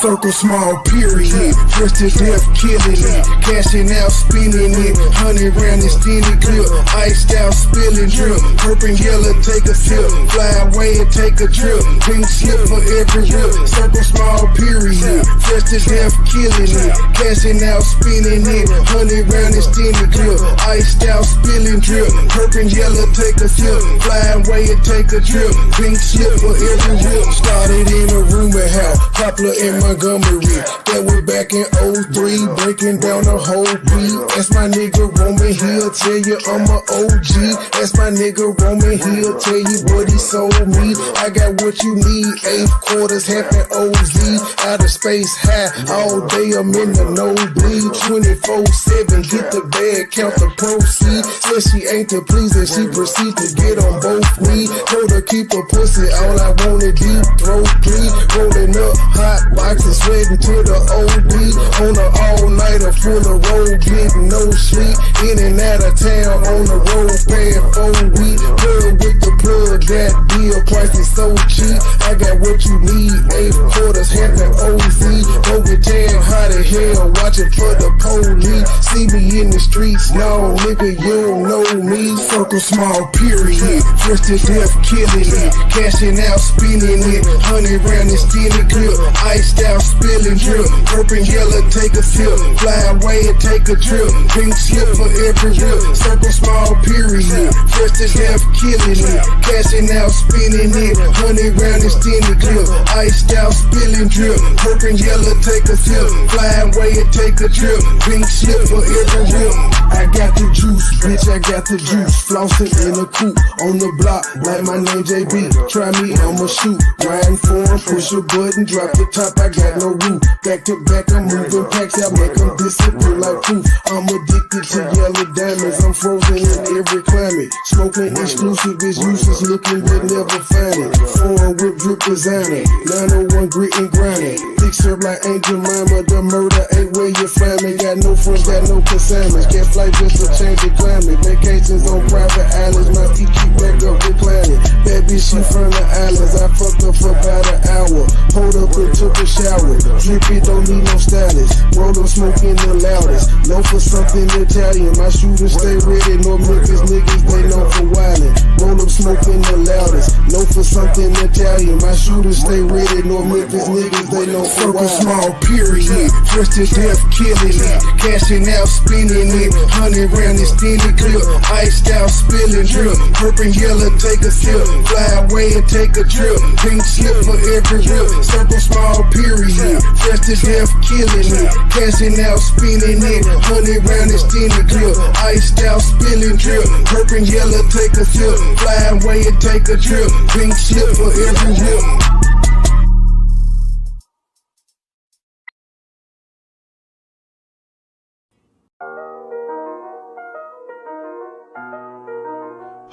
Circle small period, just to death killing it, cashing out spinning it, 100 round extended clip, iced out spilling drip, purple yellow take a sip, fly away and take a trip, pink slip for every whip. Circle small period, just to death killing it, cashing out spinning it, 100 round extended clip, iced out spilling drip, purple yellow take a sip, fly away and take a trip, pink slip for every whip. Started in a rumor house, Poplar in Montgomery, that was back in 03, breaking down the whole beat. That's my nigga Roman, he'll tell you I'm a OG. That's my nigga Roman, he'll tell you what he sold me. I got what you need, 8 quarters, half an OZ. Outer space high, all day I'm in the nosebleed. 24/7, get the bag, count the proceeds. Said she ain't to please and she proceed to get on both knees. Told her keep her pussy, all I wanted deep throat bleed. Rolling up hot boxes, sweating to the OD. On the all-nighter full of road, getting no sleep. In and out of town on the road, paying 4 weeks. Plug with the plug, that deal price is so cheap. I got what you need, 8 quarters, half an OZ. Go get tan hot as hell, watching for the police. See me in the streets, no nigga, you don't know me. Circle small period, just to death killing it, cashing out spinning it, 100 round extended clip, iced out spilling drip, purple yellow take a sip, fly away and take a trip, pink slip for every whip. Circle small period, just to death killing it, cashing out spinning it, 100 round extended clip, iced out spilling drip, purple yellow take a sip, fly away and take a trip, pink slip for every whip. I got the juice, bitch, I got the juice, flossing in a coupe, on the block, like my name JB, try me, I'ma shoot, riding for him, push a button, drop the top, I got no roof, back to back, I'm moving packs, I make them disappear like proof, I'm addicted to yellow diamonds, I'm frozen in every climate, smoking exclusive is useless, looking but never find it, foreign whip drip designer, 901 grit and grinding, thick serve like Angel Mama, the murder ain't where you find me, got no friends, got no consignments, can't fly just to change the climate, vacations on private islands, my feet keep back up reclining, that bitch she from the islands, I fucked up for about an hour, hold up and took a shower, drip it, don't need no stylist, roll up smoking the loudest, known for something Italian, my shooters stay ready, no Memphis niggas, they known for wildin', roll up smoking the loudest, known for something Italian, my shooters stay ready, no Memphis niggas, they known for wildin'. Small period, just to death killing it, cashing out spinning it, 100 round extended clip, iced out spilling drip, purple yellow take a sip, fly away and take a trip, pink slip for every whip. Circle small period, just to death killing it, cashing out spinning it, 100 round extended clip, iced out spilling drip, purple yellow take a sip, fly away and take a trip, pink slip for every whip.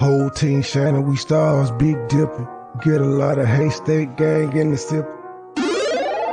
Whole team shining, we stars, big dipper. Get a lot of haystack gang in the sip.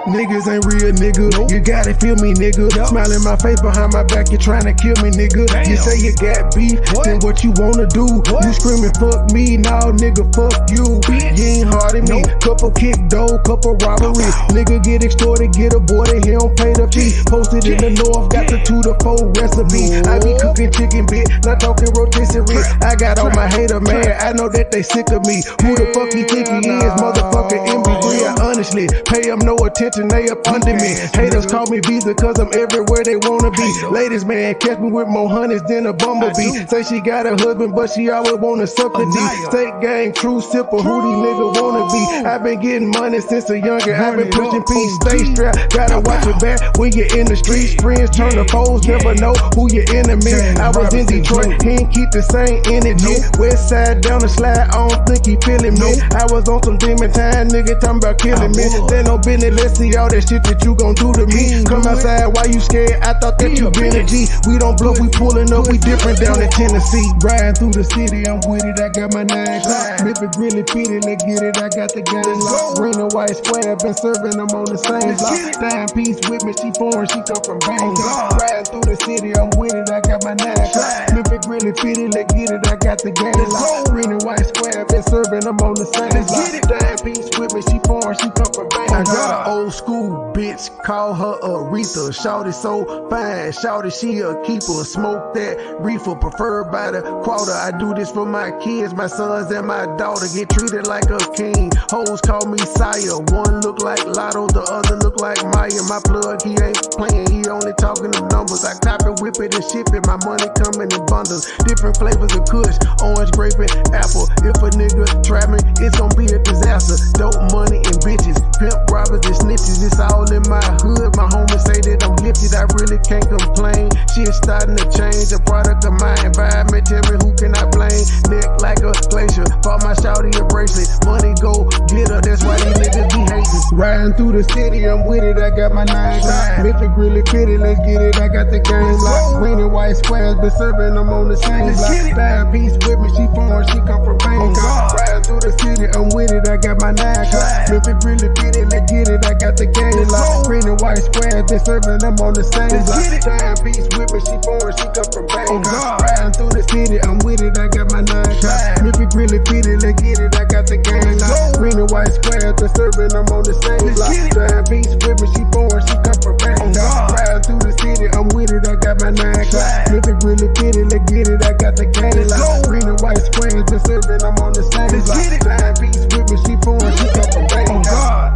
Niggas ain't real, nigga. You gotta feel me, nigga. Smile in my face behind my back, you tryna kill me, nigga. You say you got beef, then what you wanna do? You screaming, fuck me, nah, nigga, fuck you. You ain't hard at me. Couple kick dough, couple robbery. Nigga get extorted, get aborted, he don't pay the fee. Posted in the north, got the 2 to 4 recipe. I be cooking chicken bit, not talking rotisserie. I got all my hater mad, I know that they sick of me. Who the fuck he think he is, motherfucker MB3? I honestly pay him no attention. They up under me. Haters call me Visa cause I'm everywhere they wanna be. Ladies, man, catch me with more honeys than a bumblebee. Say she got a husband, but she always wanna suck the D. State gang, true sipper, who these niggas wanna be? I've been getting money since a younger. I've been pushing peace, stay strapped. Gotta watch your back when you're in the streets. Friends turn to foes, never know who your enemy. I was in Detroit, he ain't keep the same energy. West side down the slide, I don't think he feeling me. I was on some demon time, nigga talking about killing me. They no business, let's see see all that shit that you gon' do to me. Come outside, why you scared? I thought that you been a G. We don't bluff, we pullin' up, we different down in Tennessee. Riding through the city, I'm with it, I got my 9 o'clock. If it really fit it, let's get it, I got the game locked. Green and white square, been serving them on the same block. Dime piece with me, she foreign, she come from Bangkok. Riding through the city, I'm with it, I got my 9 o'clock. If it really fit it, let's get it, I got the game locked. Green and white square, been serving them on the same block. Dime piece with me, she foreign, she come from Bangkok. I got an old school bitch, call her Aretha. Shawty so fine, shawty she a keeper. Smoke that reefer, preferred by the quarter. I do this for my kids, my sons and my daughter. Get treated like a king. Hoes call me sire. One look like Lotto, the other look like Maya. My plug, he ain't playing, he only talking them numbers. I cop it, whip it, and ship it. My money coming in bundles. Different flavors of kush, orange, grape, and apple. If a nigga trap me, it's gonna be a disaster. Dope money and bitches, pimp robbers and snitches. It's all in my hood. My homies say that I'm gifted, I really can't complain. Shit starting to change, a product of my environment. Tell me who can I blame? Neck like a glacier, bought my shawty a bracelet. Money go get her, that's why these niggas be hating. Riding through the city, I'm with it, I got my 9 o'clock. If it really fit it, let's get it, I got the game locked. Green and white squares, been serving them on the same block. Dime piece with me, she foreign, she come from Bangkok. Riding through the city, I'm with it, I got my 9 o'clock. If it really fit it, let's get it, I got the game locked. Green and white squares, been serving them on the same block. Dime piece with me, she foreign, she come from Bangkok. Riding through the city, I'm with it, I got my 9 o'clock. If it really fit it, let's get it, I got the game locked. Green and white squares, been serving them on the same block. Dime piece with me, she foreign, she come from Bangkok. Riding through the city, I'm with it, I got my 9 o'clock. If it really fit it, let's get it, I got the game locked. Green and white squares, been serving them on the same block. Dime piece with me, she foreign, she come from Bangkok.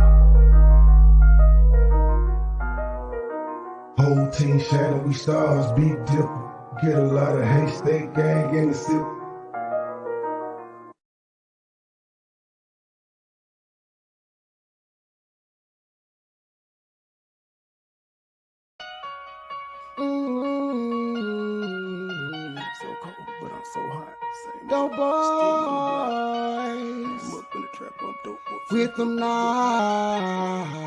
Whole team shining, we stars, big dipper. Get a lot of hate, state gang in the sip. So cold, but I'm so hot. Dope boys. I'm up in the trap, I'm dope boy. With them knives.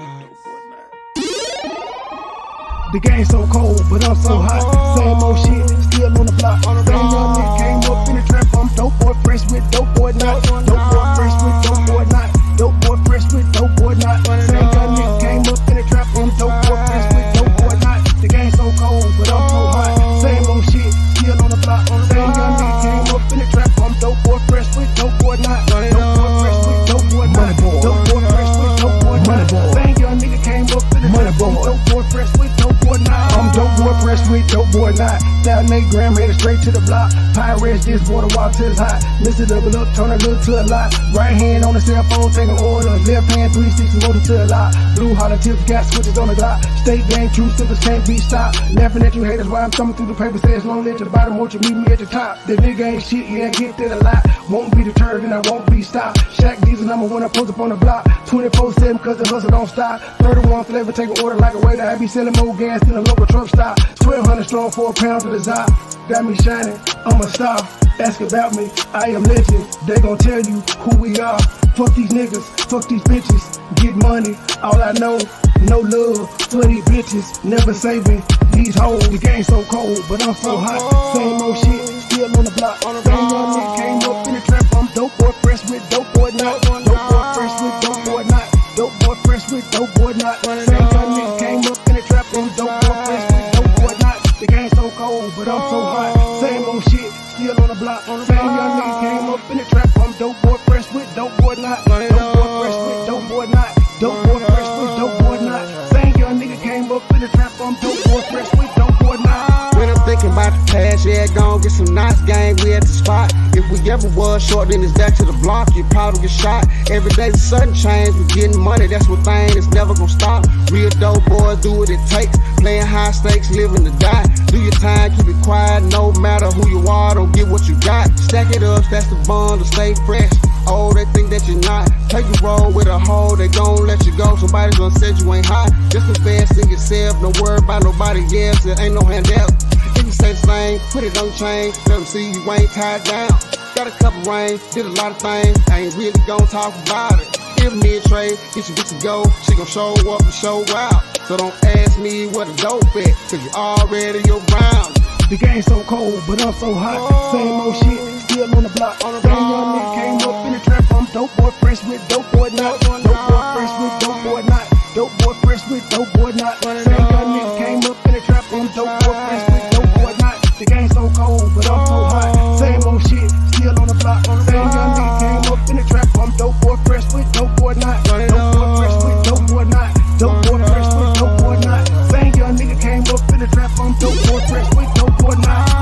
The game so cold, but I'm so hot. Same old shit, still on the block. Same young nigga came up in the trap. I'm dope boy, fresh with dope boy not. Dope boy, fresh with dope boy not. Dope boy, fresh with dope boy not. Same young nigga came up in the trap. I'm dope boy, fresh with dope boy not. The game so cold, but I'm so hot. Same old shit, still on the block. Same young nigga came up in the trap. I'm dope boy, fresh with dope boy not. Dope boy, fresh with dope boy not. Dope boy, fresh with dope boy not. Same young nigga came up in the trap. I'm dope boy, fresh with dope boy not. I'm dope boy, fresh with dope boy not. 1,008 gram, headed straight to the block. Pirates, this water walk till it's hot. Mix it double up, turn a little to a lot. Right hand on the cell phone, taking orders. Left hand 360, motor to a lot. Blue hollow tips, got switches on the dot. State gang, true sippers can't be stopped. Laughing at you haters while I'm thumbing through the paper. Says long live to the bottom, won't you meet me at the top? The nigga ain't shit, yeah, get that a lot. Won't be deterred and I won't be stopped. Shaq Diesel number one, I post up on the block. 24/7 cause the hustle don't stop. 31 flavor, take an order like a waiter. I be selling more gas than a local truck stop. 1,200 strong for a pound to the top. Got me shining, I'm a star. Ask about me, I am legend. They gon' tell you who we are. Fuck these niggas, fuck these bitches. Get money, all I know. No love for these bitches. Never saving these hoes. The game so cold, but I'm so hot. Same old shit, still on the block. Same young nigga came up in the trap. I'm dope boy, fresh with dope boy not. Dope boy, fresh with dope boy not. Dope boy, fresh with dope boy not. Same young nigga came up in the trap. I'm dope boy, fresh with dope boy not. The game so cold, but I'm so hot. Same old shit, still on the block. Same young nigga came up in the trap. I'm dope boy, fresh with dope boy not. Dope boy, fresh with dope boy not. Dope boy, fresh with dope boy not. Same young nigga came up in the trap. I'm dope boy, fresh with dope boy not. When I'm thinking about the past, yeah, gon' get some nice gang, we at the spot. If we ever was short, then it's back to the block, you probably get shot. Every day's a sudden change, we getting money, that's one thing that's never gon' stop. Real dope boys do what it takes, playing high stakes, living to die. Do your time, keep it quiet, no matter who you are, don't get what you got. Stack it up, that's the bond to stay fresh. Oh, they think that you're not. Take a roll with a hoe, they gon' let you go. Somebody done said you ain't hot. Just invest in yourself, no worry about nobody else. There ain't no handout. If you say the same, put it on chain. Let them see you ain't tied down. Got a couple rings, did a lot of things. I ain't really gon' talk about it. give me a trade, get your bitch to go, she gon' show up and show out. So don't ask me what a dope at, cause you already around. The game so cold, but I'm so hot. Same old shit, still on the block. Same young nigga came up in the trap. I'm dope boy, fresh with dope boy not. Dope boy, fresh with dope boy not. Dope boy, fresh with dope boy not. Same young nigga came up in the trap. I'm dope boy, fresh with dope boy not. The game so cold, but I'm so hot. Same old shit, still on the block. Same young nigga came up in the trap. I'm dope boy, fresh with dope boy not. Dope boy, fresh with dope boy not. Dope boy, fresh with dope boy not. Same young nigga came up in the trap. I'm dope boy, fresh with dope boy not.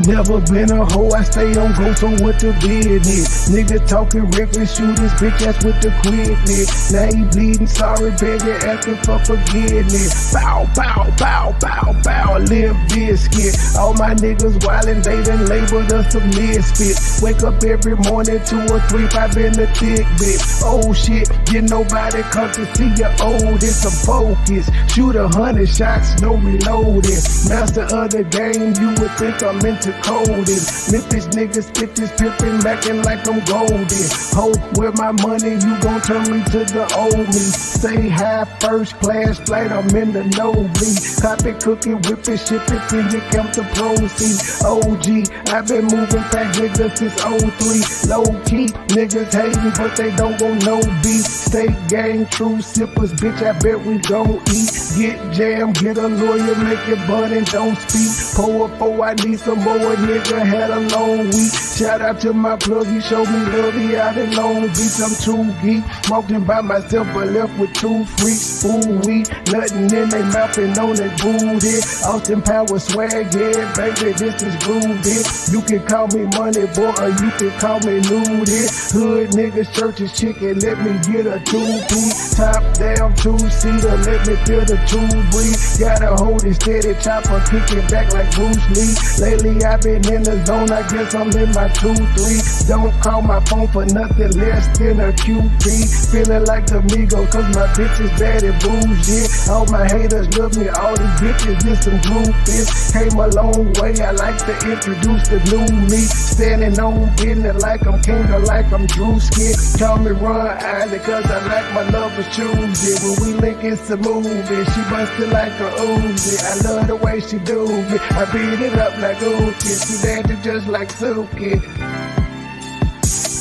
Never been a hoe, I stay on go, so what the business? Nigga talking reckless, shoot his bitch ass with the quickness. Now he bleeding, sorry, begging, asking for forgiveness. Bow, bow, bow, bow, bow, Limp Bizkit. All my niggas wildin', they done labeled us a misfit. Wake up every morning, 2 or 3, 5 in the thick bit. Oh shit, get nobody come to see you old, it's a focus. Shoot 100 shots, no reloading. Master of the game, you would think I'm into coding. Memphis niggas spit this pimpin', mackin' like I'm golden. Ho, where my money, you gon' turn me to the old me. Say hi, first class flight, I'm in the nosebleed. Copy, cooking, whipping, shipping till you count the proceeds. OG, I've been moving fast niggas since 03. Low key, niggas hating, but they don't want no beef. State gang, true sippers, bitch, I bet we gon' eat. Get jammed, get a lawyer, make it bun and don't speak. Pour up, I need some more. A nigga had a long week. Shout out to my plug, he showed me love, he out in Long Beach. I'm too geek, walking by myself but left with 2 freaks. Ooh wee, nothing in they mouth and on they booty. Austin Power swag, yeah, baby, this is groovy. You can call me Money Boy or you can call me Nudie. Hood niggas, churches, chicken, let me get a 2-piece. Top down, 2-seater, let me feel the 2 breeze. Gotta hold it steady, chopper, kicking back like Bruce Lee. Lately I've been in the zone, I guess I'm in my 2-3. Don't call my phone for nothing less than a QP. Feeling like the Migos, cause my bitch is bad and bougie. All my haters love me, all these bitches is some groupies. Came a long way, I like to introduce the new me. Standing on business like I'm king or like I'm Drewski. Call me Ron Island, cause I like my love for choosy. When we link, it's a movie, she bustin' like a Uzi. I love the way she do me, I beat it up like Uzi. She dancing just like Suki.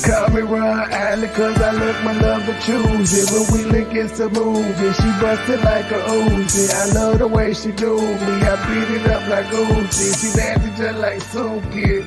Call me Ron Island, cause I look my love to choose it. When we link, it's a movie. She bustin' like a Uzi. I love the way she do me. I beat it up like Uzi. She dancing just like Suki.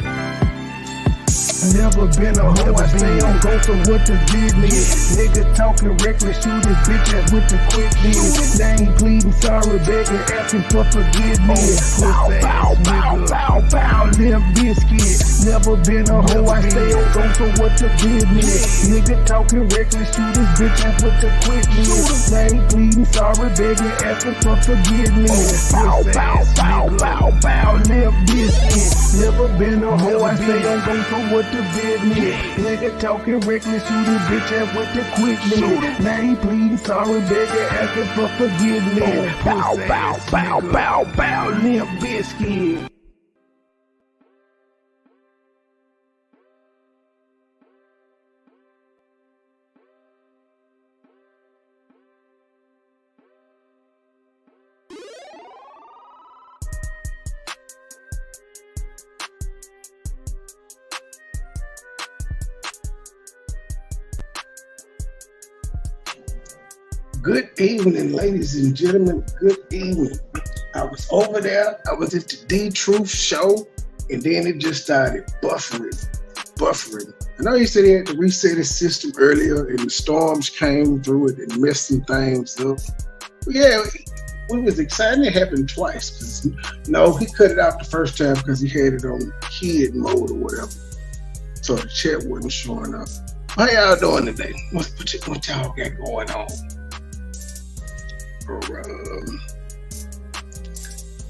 Never been a hoe, I stay on go, so what the business? Nigga talking reckless, shoot his bitch ass with the quickness. Now he pleading, sorry, begging, asking for forgiveness. Bow, bow, bow, bow, bow, Limp Bizkit. Never been a hoe, I stay on go, so what the business? Nigga talking reckless, shoot his bitch ass with the quickness. Now he pleading, sorry, begging, asking for forgiveness. Bow, bow, bow, bow, bow, Limp Bizkit. Never been a hoe, I stay on go, so what the business? Nigga talking reckless, shoot his bitch ass with the quickness. Now he pleading, sorry, begging, asking for forgiveness. Bow, bow, bow, bow, bow, Limp Bizkit. Good evening, ladies and gentlemen. Good evening. I was over there. I was at the D-Truth show, and then it just started buffering. I know he said he had to reset his system earlier, and the storms came through it and messed some things up. But yeah, we was excited. It happened twice. Cause, no, he cut it out the first time because he had it on kid mode or whatever. So the chat wasn't showing up. How y'all doing today? What y'all got going on?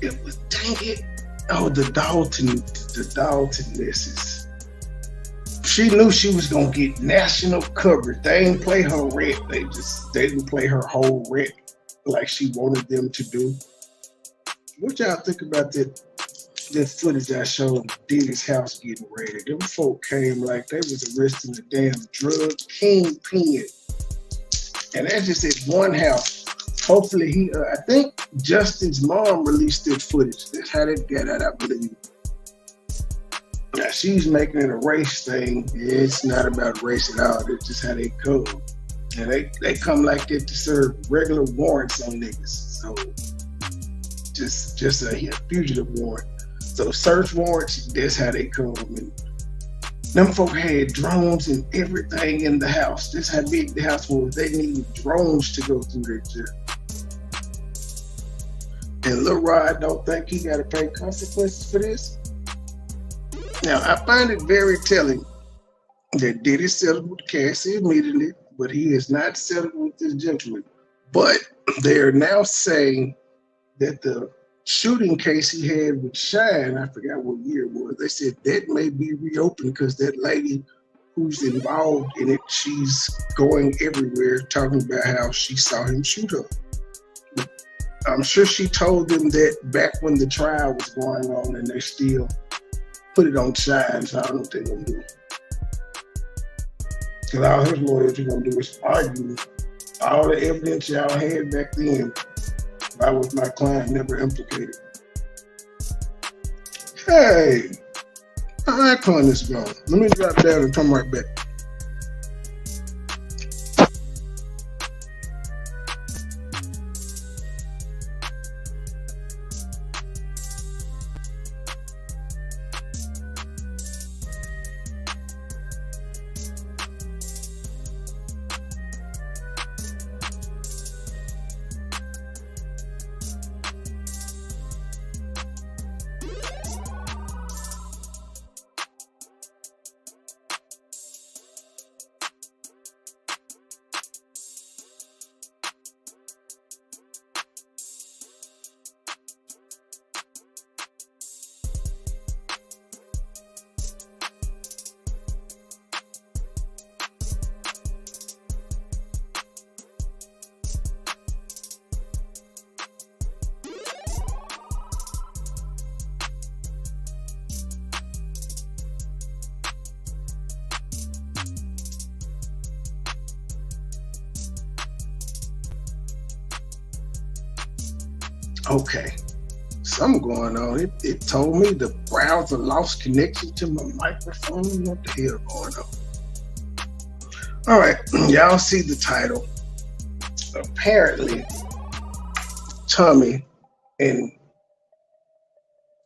It was, dang it. Oh, the Dalton the Daltonesses. She knew she was gonna get national coverage. They ain't play her rent. They didn't play her whole rent like she wanted them to do. What y'all think about that footage I showed Diddy's house getting raided? Them folk came like they was arresting the damn drug kingpin. And that's just at one house. Hopefully I think Justin's mom released that footage. That's how they got out, I believe. Now she's making it a race thing. It's not about race at all. That's just how they come. And they come like that to serve regular warrants on niggas. So just a fugitive warrant. So search warrants, that's how they come. And them folk had drones and everything in the house. That's how big the house was. They needed drones to go through their jail. And Lil Rod don't think he got to pay consequences for this. Now, I find it very telling that Diddy settled with Cassie immediately, but he has not settled with this gentleman. But they are now saying that the shooting case he had with Shine, I forgot what year it was, they said that may be reopened because that lady who's involved in it, she's going everywhere talking about how she saw him shoot her. I'm sure she told them that back when the trial was going on, and they still put it on Shine, so I don't know what they're going to do. Because all his lawyers are going to do is argue all the evidence y'all had back then. I was my client never implicated. Hey, my icon is gone. Let me drop down and come right back. Okay, something going on. It told me the browser lost connection to my microphone. What the hell going on? All right, y'all see the title. Apparently, Tommy and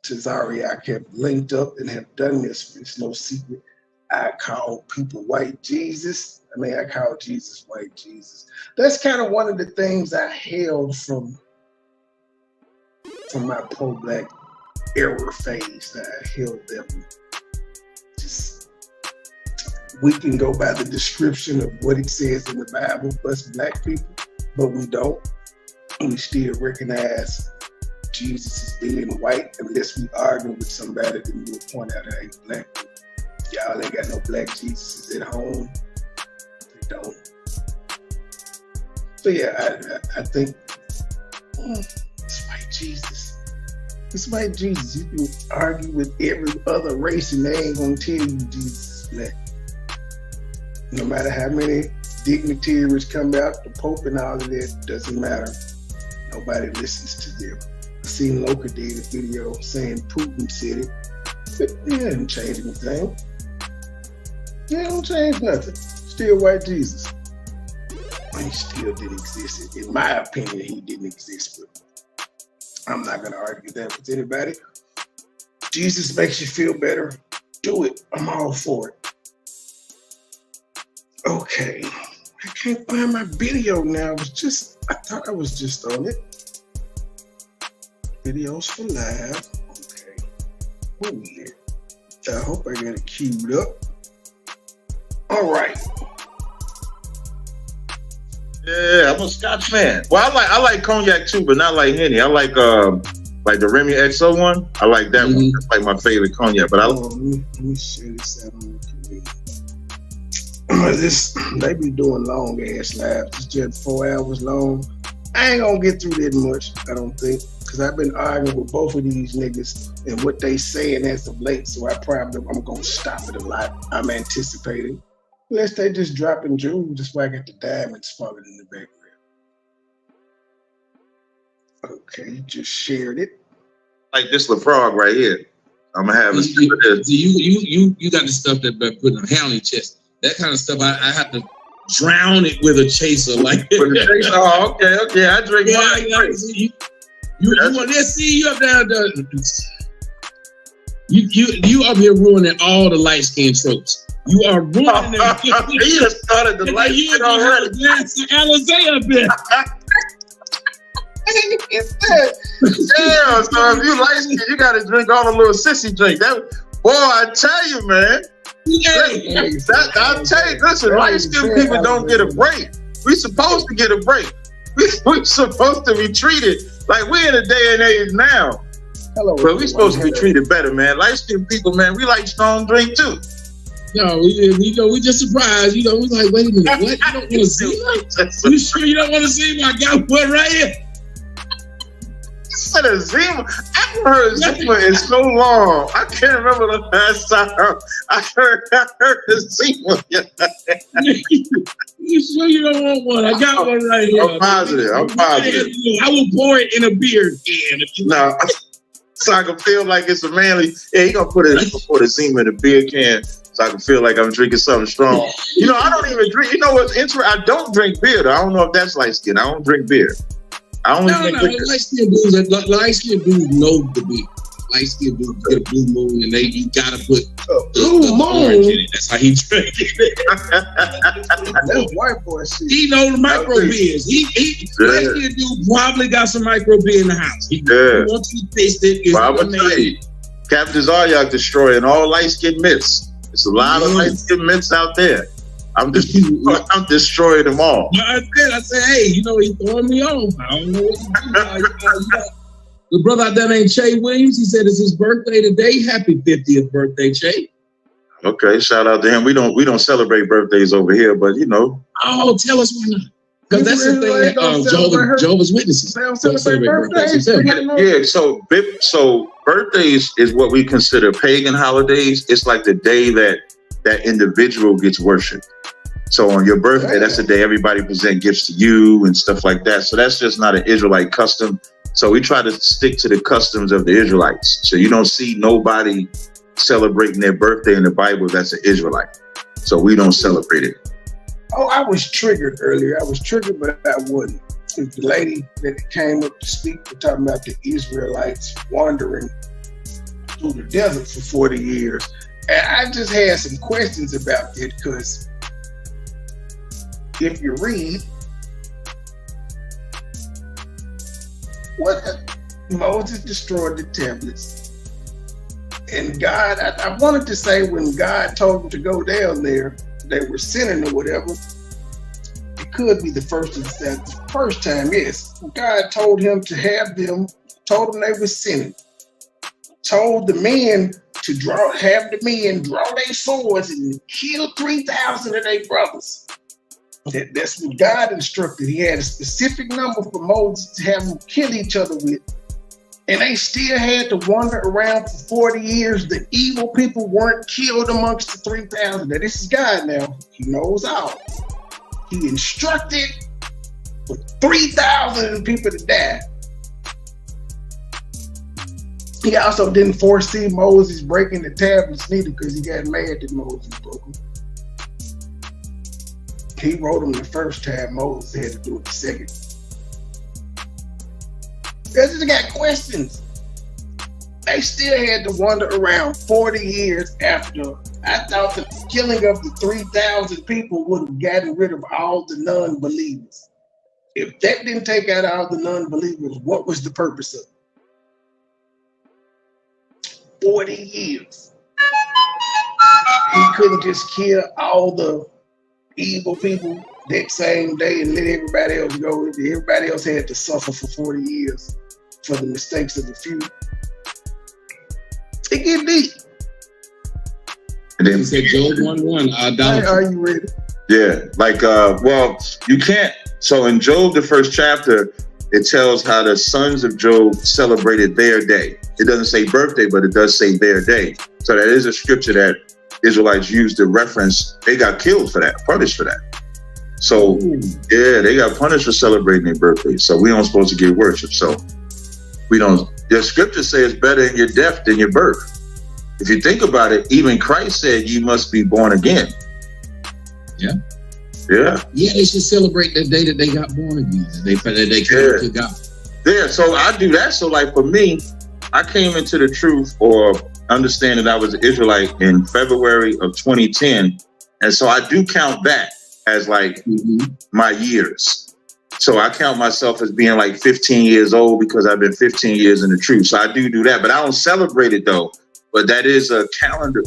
Tazariak have linked up and have done this. It's no secret. I call people white Jesus. I call Jesus white Jesus. That's kind of one of the things I held from my pro-black era phase, that I held them. Just, we can go by the description of what it says in the Bible, us black people, but we don't. We still recognize Jesus as being white unless we argue with somebody that will point out that ain't black. Y'all ain't got no black Jesuses at home. They don't. So yeah, I think it's white Jesus. It's white Jesus. You can argue with every other race and they ain't gonna tell you Jesus is black. No matter how many dignitaries come out, the Pope and all of that, doesn't matter. Nobody listens to them. I seen Loka did a video saying Putin said it, but it didn't change anything. It don't change nothing. Still white Jesus. He still didn't exist. In my opinion, he didn't exist, but I'm not going to argue that with anybody. Jesus makes you feel better. Do it. I'm all for it. Okay. I can't find my video now. I thought I was just on it. Videos for live. Okay. Where we at? I hope I got it queued up. All right. Yeah, I'm a Scotch man. Well, I like cognac too, but not like Henny. I like Like the Remy XO one, I like that one. That's like my favorite cognac. But let me share this out on the community. They be doing long ass lives. It's just 4 hours long. I ain't gonna get through that much, I don't think, because I've been arguing with both of these niggas and what they saying as of late. So I'm gonna stop it a lot. I'm anticipating. Unless they just dropping jewels, that's why I got the diamonds falling in the background. Okay, just shared it. like this LaFrog right here. I'm gonna have a sip of this. You got the stuff that been put in a hair on your chest. That kind of stuff, I have to drown it with a chaser. Like With a chaser? Oh, okay. I drink mine. You want to see you up there? You up here ruining all the light skin tropes. You are ruining them. He just started the light skin already. Alizé up here. Yeah, so if you light skin, you gotta drink all the little sissy drink. That boy, I tell you, man. I'll tell you, listen, light skin people don't get a break. We supposed to get a break. We supposed to be treated like we're in a day and age now. But we supposed to be treated better, man. Light skinned people, man, we like strong drink too. No, we just surprised. We like, wait a minute, what? You don't want to see me? You sure you don't want to see me? I got one right here. I haven't heard Zima in so long. I can't remember the last time I heard the Zima. You sure you don't want one? I got one right here. I'm positive. I will pour it in a beer can. No, so I can feel like it's a manly. Yeah, he gonna put the Zima in a beer can, so I can feel like I'm drinking something strong. I don't even drink. You know what's interesting? I don't drink beer though. I don't know if that's light skin. I don't drink beer. I only drink liquor. Light skin dudes know the beer. Light skin dudes get a blue moon, and you gotta put blue moon in it. That's how he drink it. That's white boy shit. He know the micro beers. Light skin dude probably got some micro beer in the house. Once he tastes it, I would tell you, Captain Zaryak destroying all light skin myths. There's a lot of light skin myths out there. I'm destroying them all. I said, hey, he's throwing me on. I don't know what to do. The brother out there named Che Williams, he said it's his birthday today. Happy 50th birthday, Che. Okay, shout out to him. We don't celebrate birthdays over here, but Oh, tell us why not. Because that's the thing. Jehovah's Witnesses don't celebrate birthdays. Yeah, so birthdays is what we consider pagan holidays. It's like the day that individual gets worshipped. So on your birthday, that's the day everybody present gifts to you and stuff like that. So that's just not an Israelite custom. So we try to stick to the customs of the Israelites. So you don't see nobody celebrating their birthday in the Bible that's an Israelite. So we don't celebrate it. Oh, I was triggered earlier. But I wasn't. The lady that came up to speak was talking about the Israelites wandering through the desert for 40 years. And I just had some questions about it because if you read Moses destroyed the tablets, and God, I wanted to say when God told them to go down there, they were sinning or whatever. It could be the first time, yes. God told him to have them, told them they were sinning, told the men to have the men draw their swords and kill 3,000 of their brothers. That's what God instructed. He had a specific number for Moses to have them kill each other with. And they still had to wander around for 40 years. The evil people weren't killed amongst the 3,000. Now, this is God now. He knows all. He instructed for 3,000 people to die. He also didn't foresee Moses breaking the tablets neither because he got mad that Moses broke them. He wrote them the first time. Moses had to do it the second. They just got questions. They still had to wander around 40 years after. I thought the killing of the 3,000 people would have gotten rid of all the non-believers. If that didn't take out all the non-believers, what was the purpose of it? 40 years. He couldn't just kill all the evil people that same day and let everybody else go. Everybody else had to suffer for 40 years. for the mistakes of the few. It get deep. And then He said Job 1:1. Are you ready? yeah, like well, you can't. So in Job, the first chapter, it tells how the sons of Job celebrated their day. It doesn't say birthday, but it does say their day. So that is a scripture that Israelites used to reference. They got killed for that, punished for that. So yeah, they got punished for celebrating their birthday. So we don't supposed to get worship. So we don't. The scriptures say it's better in your death than your birth. If you think about it, even Christ said you must be born again. Yeah. Yeah. Yeah, they should celebrate the day that they got born again. That they came to God. Yeah, so I do that. So like for me, I came into the truth or understanding I was an Israelite in February of 2010. And so I do count that as like my years. So I count myself as being like 15 years old because I've been 15 years in the truth. So I do that, but I don't celebrate it though. But that is a calendar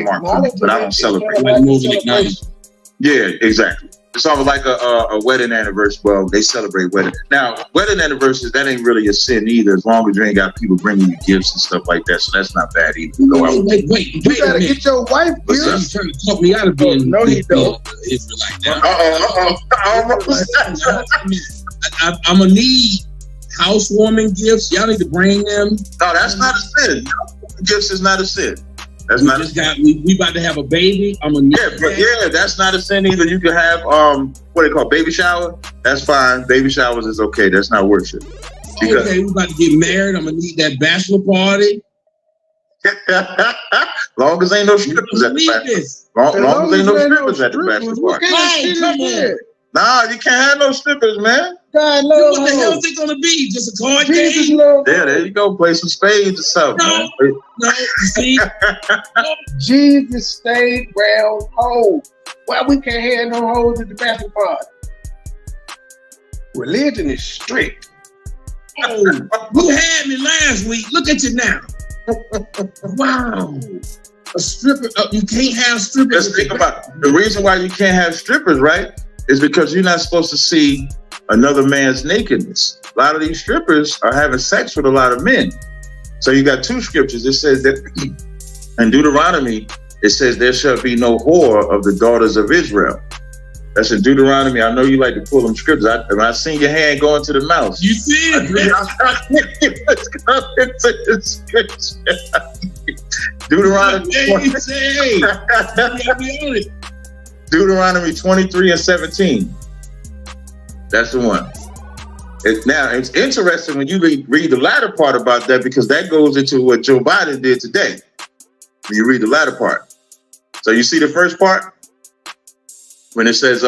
mark for me, but I don't celebrate. Like more of an acknowledgement. Yeah, exactly. It's almost like a wedding anniversary. Well, they celebrate wedding. Now, wedding anniversaries, that ain't really a sin either, as long as you ain't got people bringing you gifts and stuff like that. So that's not bad either. Wait You gotta get your wife He's gifts. trying to talk me out of being No, he don't. Israelite now. I'm gonna need housewarming gifts. Y'all need to bring them. No, that's not a sin. Gifts is not a sin. That's not a sin. We about to have a baby. I'm gonna need that's not a sin either. You can have what they call baby shower. That's fine. Baby showers is okay. That's not worship. Okay, we about to get married. I'm gonna need that bachelor party. Long as ain't no strippers at the bachelor. Long as ain't no strippers at the bachelor party. Hey, come on. Nah, you can't have no strippers, man. God What loves the hell is it gonna be? Just a card Jesus game? loves Yeah, there you go. Play some spades or something. No. Man. No, you see? Jesus stayed round home. Why we can't have no hoes at the bachelor party? Religion is strict. Oh, you had me last week. Look at you now. Wow. A stripper. You can't have strippers. Just think about the reason why you can't have strippers, right? Is because you're not supposed to see another man's nakedness. A lot of these strippers are having sex with a lot of men. So you got two scriptures. It says that in Deuteronomy, it says there shall be no whore of the daughters of Israel. That's in Deuteronomy. I know you like to pull them scriptures. When I seen your hand going to the mouse. You see it? Let's go into the scripture. Deuteronomy. Deuteronomy 23 and 17. That's the one. Now, it's interesting when you read the latter part about that because that goes into what Joe Biden did today. When you read the latter part. So you see the first part? When it says,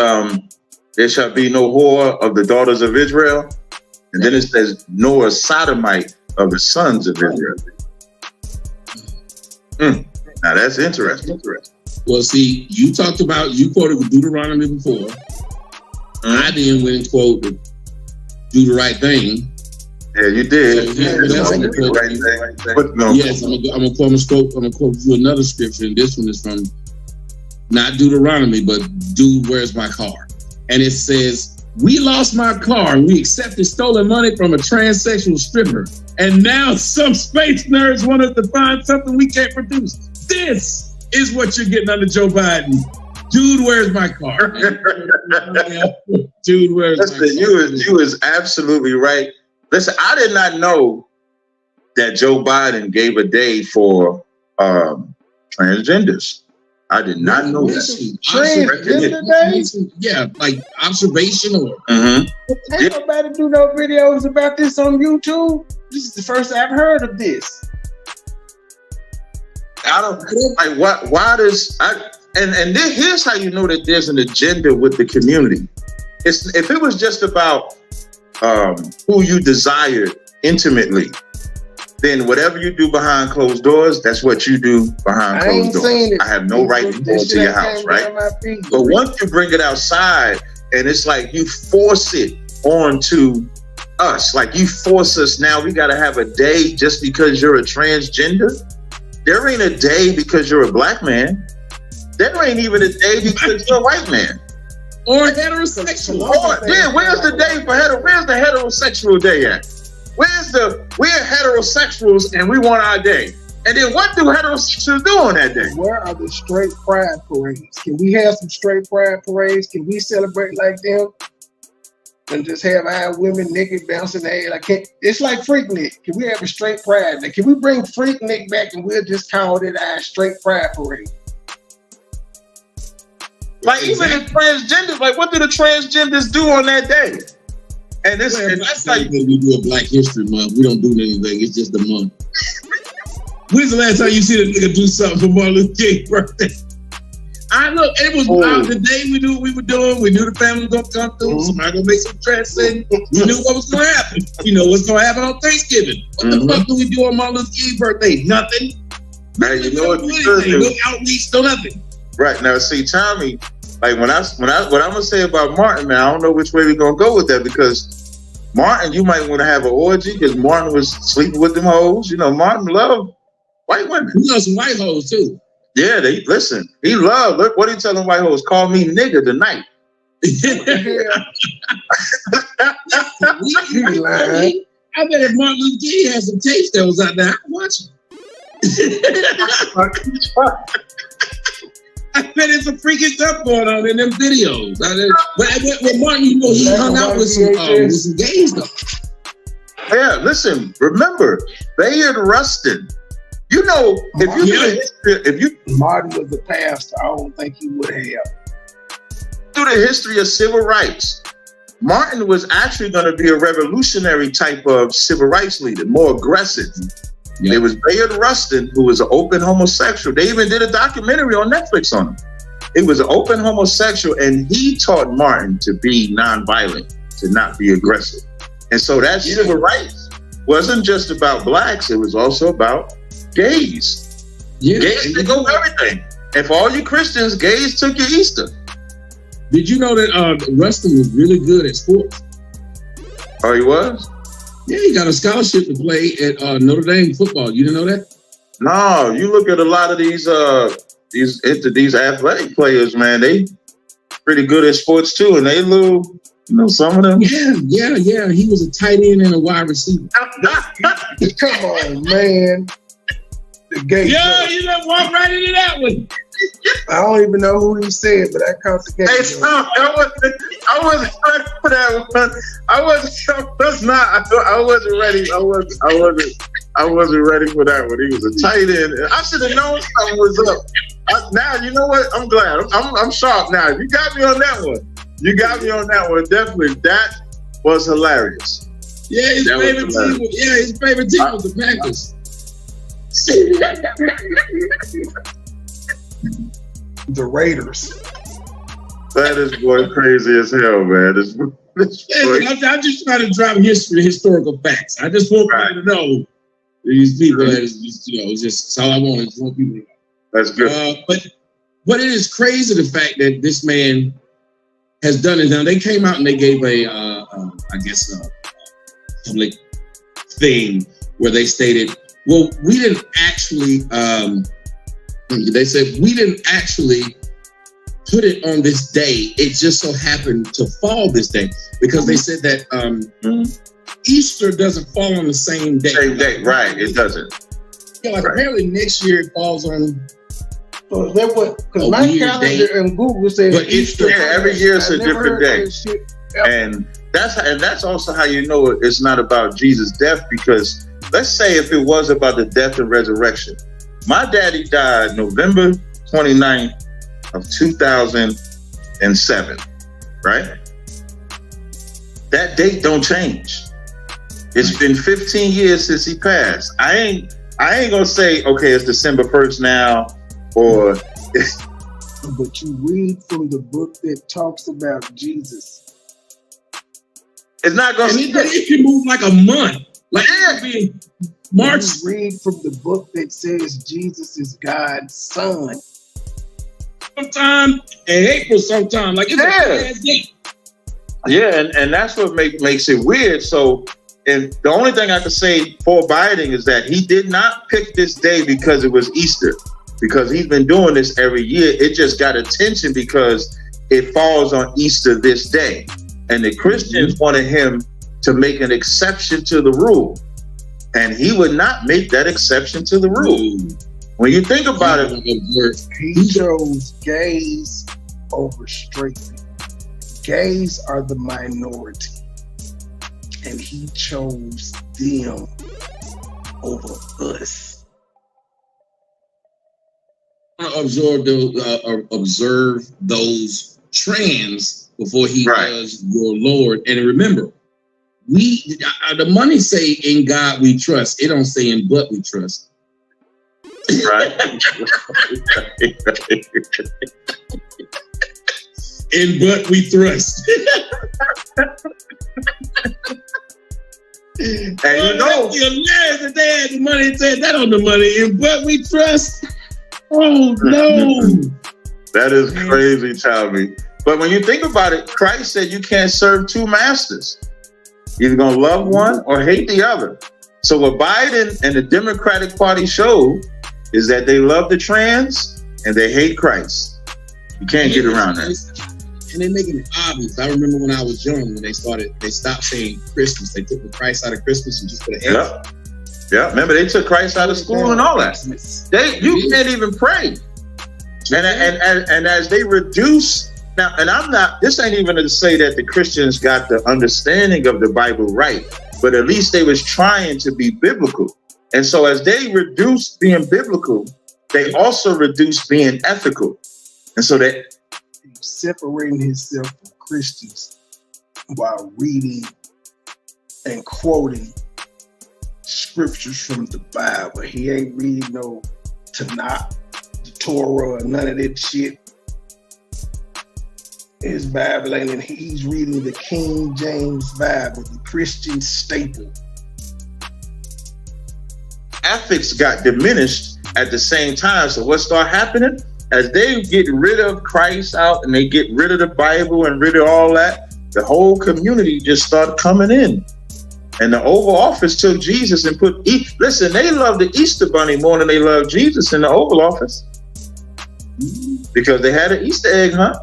there shall be no whore of the daughters of Israel. And then it says, nor a sodomite of the sons of Israel. Now that's interesting. Well, see, you quoted Deuteronomy before. I then went and quoted do the right thing. Yeah, you did. Yes, I'm gonna quote you another scripture, and this one is from not Deuteronomy, but Dude, Where's My Car? And it says, we lost my car and we accepted stolen money from a transsexual stripper. And now some space nerds want us to find something we can't produce. This is what you're getting under Joe Biden. Dude, where's my car? Dude, where's my car? You is absolutely right. Listen, I did not know that Joe Biden gave a day for transgenders. I did not know that. Transgender day? Yeah, like observational. Ain't nobody do no videos about this on YouTube. This is the first I've heard of this. I don't like why does here's how you know that there's an agenda with the community. If it was just about who you desired intimately, then whatever you do behind closed doors, that's what you do behind closed doors. I have no right to go into your house, right? But once you bring it outside and it's like you force it onto us, like you force us now, we got to have a day just because you're a transgender. There ain't a day because you're a black man. There ain't even a day because you're a white man. Or heterosexual. Where's the day for where's the heterosexual day at? we're heterosexuals and we want our day. And then what do heterosexuals do on that day? Where are the straight pride parades? Can we have some straight pride parades? Can we celebrate like them? And just have our women naked bouncing their head? It's like Freaknik. Can we have a straight pride? Can we bring Freaknik back and we'll just call it our straight pride parade? Like even the transgenders, like what do the transgenders do on that day? And this, and that's like we do a Black History Month. We don't do anything. It's just the month. When's the last time you see a nigga do something for Martin Luther King's birthday? I know it was the day we knew what we were doing. We knew the family was gonna come through. Somebody gonna make some transcend. We knew what was gonna happen. You know what's gonna happen on Thanksgiving. What the fuck do we do on Martin Luther King's birthday? Nothing. Now you know what you do. No outreach, no nothing. Right now, see, Tommy. Like what I'm gonna say about Martin, man, I don't know which way we're gonna go with that, because Martin, you might want to have an orgy because Martin was sleeping with them hoes. You know, Martin loved white women. He loves some white hoes too. Yeah, listen. He loved. Look, what he telling white hoes? Call me nigga tonight. I bet if Martin Luther King had some tapes that was out there, I'd watch it. I bet there's some freaking stuff going on in them videos. But Martin, you know, he hung out with some gays though. Yeah, listen, remember, Bayard Rustin. You know, if you Martin was a pastor, I don't think he would have. Through the history of civil rights, Martin was actually going to be a revolutionary type of civil rights leader, more aggressive. Yeah. It was Bayard Rustin, who was an open homosexual. They even did a documentary on Netflix on him. It was an open homosexual, and he taught Martin to be nonviolent, to not be aggressive. And so that civil rights wasn't just about blacks, it was also about gays. Yeah. Gays took over everything. And for all you Christians, gays took your Easter. Did you know that Rustin was really good at sports? Oh, he was? Yeah, he got a scholarship to play at Notre Dame football. You didn't know that? No, you look at a lot of these athletic players, man. They pretty good at sports too, and they little, you know, some of them. Yeah. He was a tight end and a wide receiver. Come on, man. The gay. Yeah, you just walked right into that one. I don't even know who he said, but I caught the game. Hey, I wasn't ready for that one. I wasn't ready. I wasn't ready for that one. He was a tight end. I should have known something was up. Now you know what? I'm glad. I'm sharp now. You got me on that one. Definitely. That was hilarious. Yeah, his favorite team was the Packers. The Raiders. That is boy crazy as hell, man. I'm just trying to drop historical facts. I just want people to know these people. It's just all I want. I just want people to know. That's good. But it is crazy the fact that this man has done it. Now they came out and they gave a public thing where they stated, well, we didn't actually. They said we didn't actually put it on this day. It just so happened to fall this day because they said that Easter doesn't fall on the same day. Same day, right? It doesn't. Yeah, apparently next year it falls on. So that what? Because my calendar and Google says Easter. Yeah, every year it's a different day, and that's also how you know it's not about Jesus' death. Because let's say if it was about the death and resurrection. My daddy died November 29th of 2007, right? That date don't change. It's been 15 years since he passed. I ain't gonna say, okay, it's December 1st now, or... But you read from the book that talks about Jesus. It's not gonna... It can move like a month. Like, March. You read from the book that says Jesus is God's son. Sometime in April, sometime. Like it's a bad day. Yeah, and that's what makes it weird. So, and the only thing I can say for Biden is that he did not pick this day because it was Easter. Because he's been doing this every year. It just got attention because it falls on Easter this day. And the Christians wanted him to make an exception to the rule. And he would not make that exception to the rule. When you think about it, he chose gays over straight people. Gays are the minority, and he chose them over us. Observe those trends before he was your Lord. And remember, the money say in God we trust. It don't say in but we trust. Right. In but we thrust. And you know, hilarious that they had the money and said that on the money. In but we trust. Oh no. That is crazy, Tommy. But when you think about it, Christ said you can't serve two masters. You're either gonna love one or hate the other. So what Biden and the Democratic Party showed is that they love the trans and they hate Christ. You can't get around that. And they're making it obvious. I remember when I was young, when they stopped saying Christmas. They took the Christ out of Christmas and just put an X. Yeah, remember they took Christ out of school and all that. You can't even pray. And as they reduce now, and this ain't even to say that the Christians got the understanding of the Bible right, but at least they was trying to be biblical. And so as they reduce being biblical, they also reduce being ethical. And so that separating himself from Christians while reading and quoting scriptures from the Bible. He ain't reading no Tanakh, the Torah, or none of that shit. His Bible ain't, and he's reading the King James Bible, the Christian staple. Ethics got diminished at the same time. So what started happening? As they get rid of Christ out and they get rid of the Bible and rid of all that, the whole community just started coming in. And the Oval Office took Jesus and listen, they love the Easter Bunny more than they love Jesus in the Oval Office. Because they had an Easter egg hunt.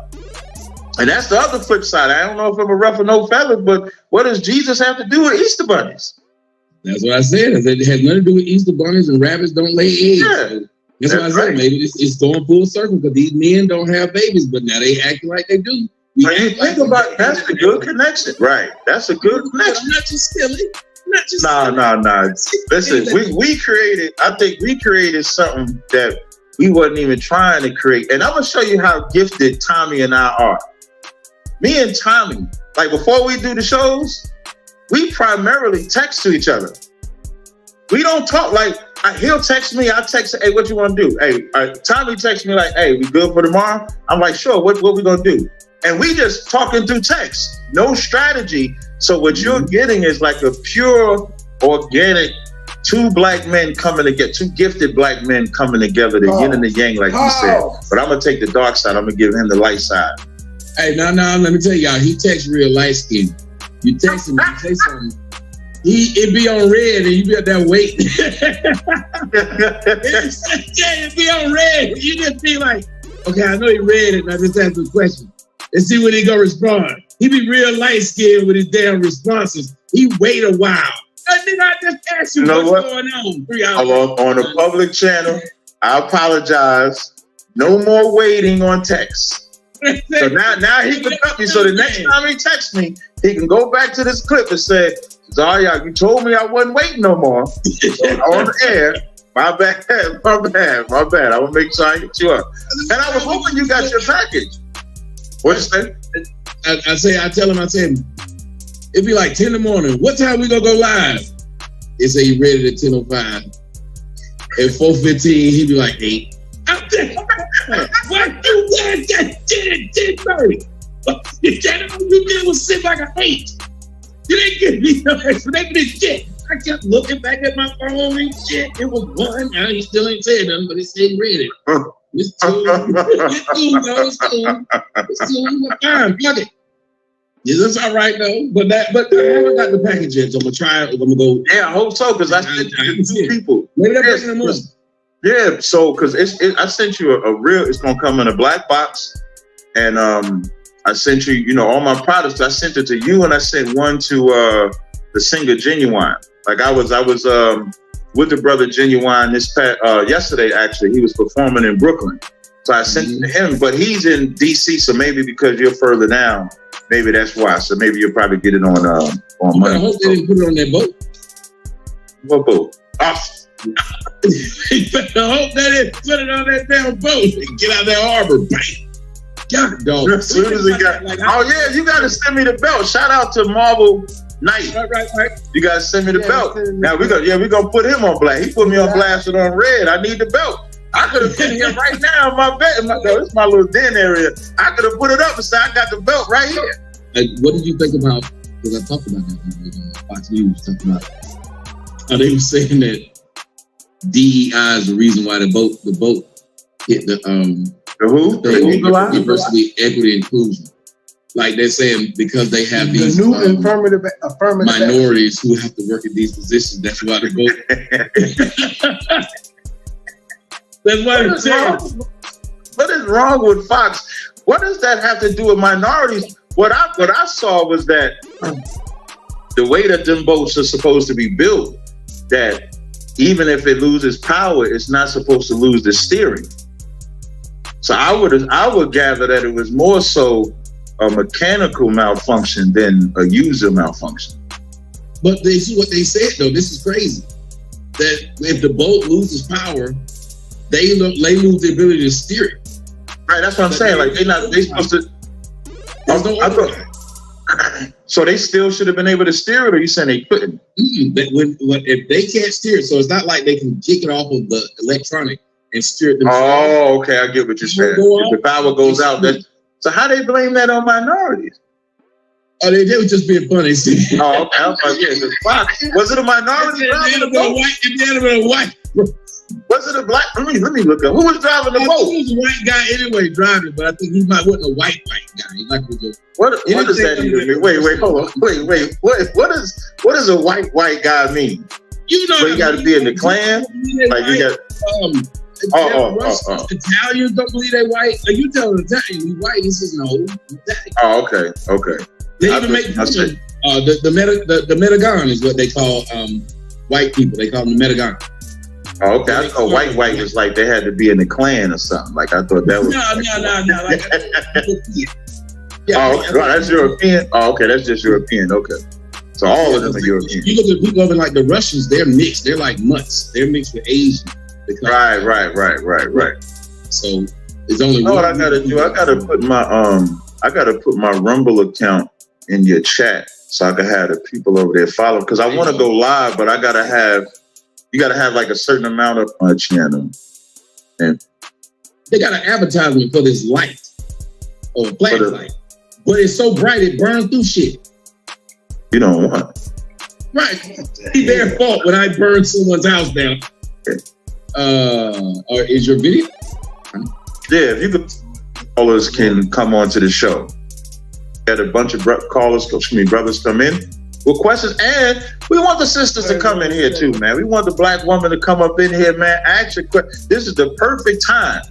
And that's the other flip side. I don't know if I'm a rough or no feathers, but what does Jesus have to do with Easter bunnies? That's what I said. It has nothing to do with Easter bunnies, and rabbits don't lay eggs. Yeah. That's what I said. Maybe it's going full circle because these men don't have babies, but now they acting like they do. That's a good connection. Right. That's a good connection. I'm not just silly. No. Listen, we created something that we wasn't even trying to create. And I'm going to show you how gifted Tommy and I are. Me and Tommy, like before we do the shows, we primarily text to each other. We don't talk like, he'll text me, I'll text him, hey, what you want to do? Hey, Tommy texts me like, hey, we good for tomorrow? I'm like, sure, what we going to do? And we just talking through text, no strategy. So what you're getting is like a pure, organic, two gifted black men coming together, the yin and the yang, like you said. But I'm going to take the dark side. I'm going to give him the light side. Hey, now, let me tell y'all, he texts real light skin. You text him, you say something. It be on red and you be up there waiting. It be on red. You just be like, okay, I know he read it, and I just asked the question. Let's see when he gonna respond. He be real light skinned with his damn responses. He wait a while. I think I just asked you what's going on. 3 hours. On a public channel, I apologize. No more waiting on text. So now he can cut me. So the next time he texts me, he can go back to this clip and say, Zarya, you told me I wasn't waiting no more. On the air. My bad. I will make sure I hit you up. And I was hoping you got your package. What'd you say? I tell him, it'd be like 10 in the morning. What time we gonna go live? He say he ready at 10:05. At 4:15, he be like 8. What you guys got 10:30? You did was sit like an 8. You didn't give me no explanation of shit. I kept looking back at my phone and shit. It was 1. Now he still ain't saying nothing, but he said he read it. It's cool. It's cool. Fine, fuck it. Yeah, that's all right though. But I haven't got the package yet, so I'm gonna try it. I'm gonna go. Yeah, I hope so, because I sent you 2 people. Maybe that's in the morning. Yeah, so because I sent you a real. It's gonna come in a black box, and I sent you, all my products. I sent it to you, and I sent one to the singer Genuine. Like I was with the brother Genuine yesterday. Actually, he was performing in Brooklyn, so I sent it to him. But he's in DC, so maybe because you're further down, maybe that's why. So maybe you'll probably get it on Monday. I hope they didn't put it on that boat. What boat? I hope they didn't put it on that damn boat and get out of that harbor. Bang. God, dog. As soon as he got, oh yeah, you got to send me the belt. Shout out to Marvel Knight. Right. You got to send me the belt. Now we gonna put him on blast. He put me on blast and on red. I need the belt. I could have put him right now in my bed. No, this is my little den area. I could have put it up and said, I got the belt right here. What did you think about? Because I talked about that with Fox News. Talked about they were saying that DEI is the reason why the boat hit the who? Diversity, equity, inclusion. Like they're saying because they have these new affirmative minorities who have to work in these positions. That's why the boat. That's why they're saying. What is wrong with Fox? What does that have to do with minorities? What I saw was that the way that them boats are supposed to be built, that even if it loses power, it's not supposed to lose the steering. So I would gather that it was more so a mechanical malfunction than a user malfunction. But this is what they said though. This is crazy. That if the boat loses power, they lose the ability to steer it. Right, that's what I'm saying. Like they supposed to. So they still should have been able to steer it, or you saying they couldn't? If they can't steer it, so it's not like they can kick it off of the electronic and steer it themselves. Oh, okay, I get what you're saying. If the power goes out, so how they blame that on minorities? Oh, they were just being funny. Oh, okay. I was like, yeah, was it a minority? It had been a white. Was it a black? Let me look up. Who was driving the boat? He was a white guy anyway driving, but I think he wasn't a white guy. He like was a. What does that even mean? Wait, hold on. Wait. What does a white guy mean? You know, so you got to be in the Klan. Like you got. Italians don't believe they white. Like you tell an Italian he white, he says no. Oh, okay. They even make the Metagon is what they call white people. They call them the Metagon. Oh, okay. I thought white was like they had to be in the Klan or something. Like I thought that was. No. Like, that's European. Oh, okay. That's just European. Okay. So all of them are European. You look at people over like the Russians. They're mixed. They're like mutts. They're mixed with Asian. Right. So it's only. You know what I gotta do? I gotta put my Rumble account in your chat so I can have the people over there follow, because I want to go live, but you gotta have like a certain amount of my channel. And they got an advertisement for this light or a flashlight, but it's so bright it burns through shit. You don't want it. Right. It's their fault when I burn someone's house down. Or is your video? Yeah, if you could, callers can come on to the show. Got a bunch of brothers come in with questions, and we want the sisters to come in here too, man. We want the black woman to come up in here, man. Ask your questions. This is the perfect time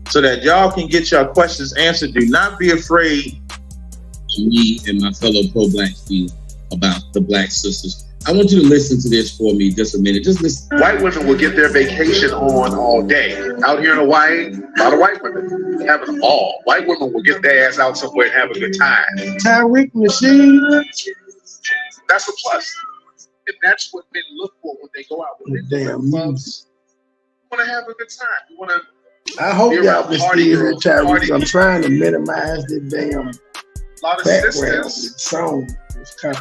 so that y'all can get your questions answered. Do not be afraid. Me and my fellow pro-blacks feel about the black sisters. I want you to listen to this for me just a minute. Just listen. White women will get their vacation on all day. Out here in Hawaii, a lot of white women having a ball. White women will get their ass out somewhere and have a good time. Tyreek Machine. That's a plus. And that's what men look for when they go out. When they Damn clubs, you want to have a good time. You want to. I hope y'all can still hear Tyreek. I'm trying to minimize the damn a lot of background sisters. song.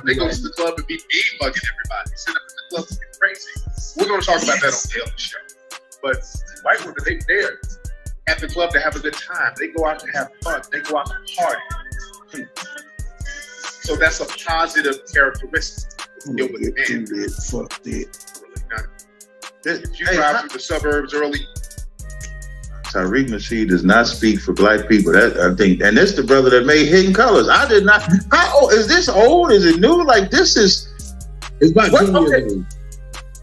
They go to the club and be mean bugging everybody. Sit up in the club and be crazy. We're going to talk about that on the other show. But white women, they there at the club to have a good time. They go out to have fun. They go out to party. So that's a positive characteristic. Deal with men. Fuck that. If you drive through the suburbs early. Tyreek Nasheed does not speak for black people. That I think, and this the brother that made Hidden Colors. I did not. How old is this? Old? Is it new? Like this is. It's about 2 years old.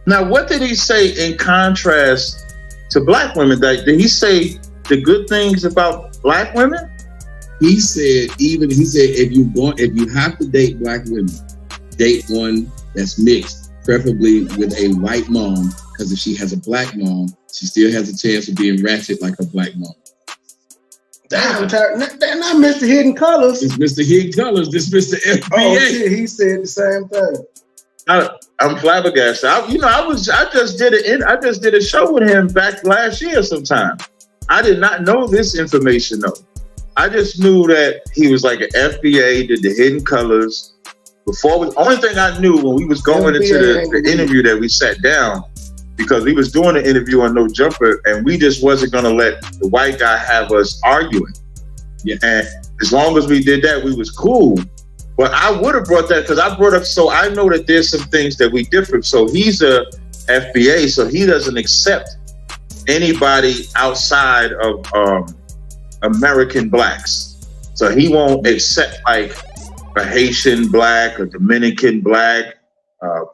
Now, what did he say in contrast to black women? Like, did he say the good things about black women? He said if you have to date black women, date one that's mixed, preferably with a white mom, because if she has a black mom, she still has a chance of being ratchet like her black mom. Damn, not Mr. Hidden Colors. It's Mr. Hidden Colors. This Mr. FBA. Oh shit, he said the same thing. I'm flabbergasted. I just did a show with him back last year sometime. I did not know this information though. I just knew that he was like an FBA, did the Hidden Colors. Only thing I knew when we was going into the interview that we sat down, because we was doing an interview on No Jumper, and we just wasn't gonna let the white guy have us arguing. Yeah. And as long as we did that, we was cool. But I would have brought that because I brought up, so I know that there's some things that we differ. So he's a FBA, so he doesn't accept anybody outside of American blacks. So he won't accept like a Haitian black, a Dominican black,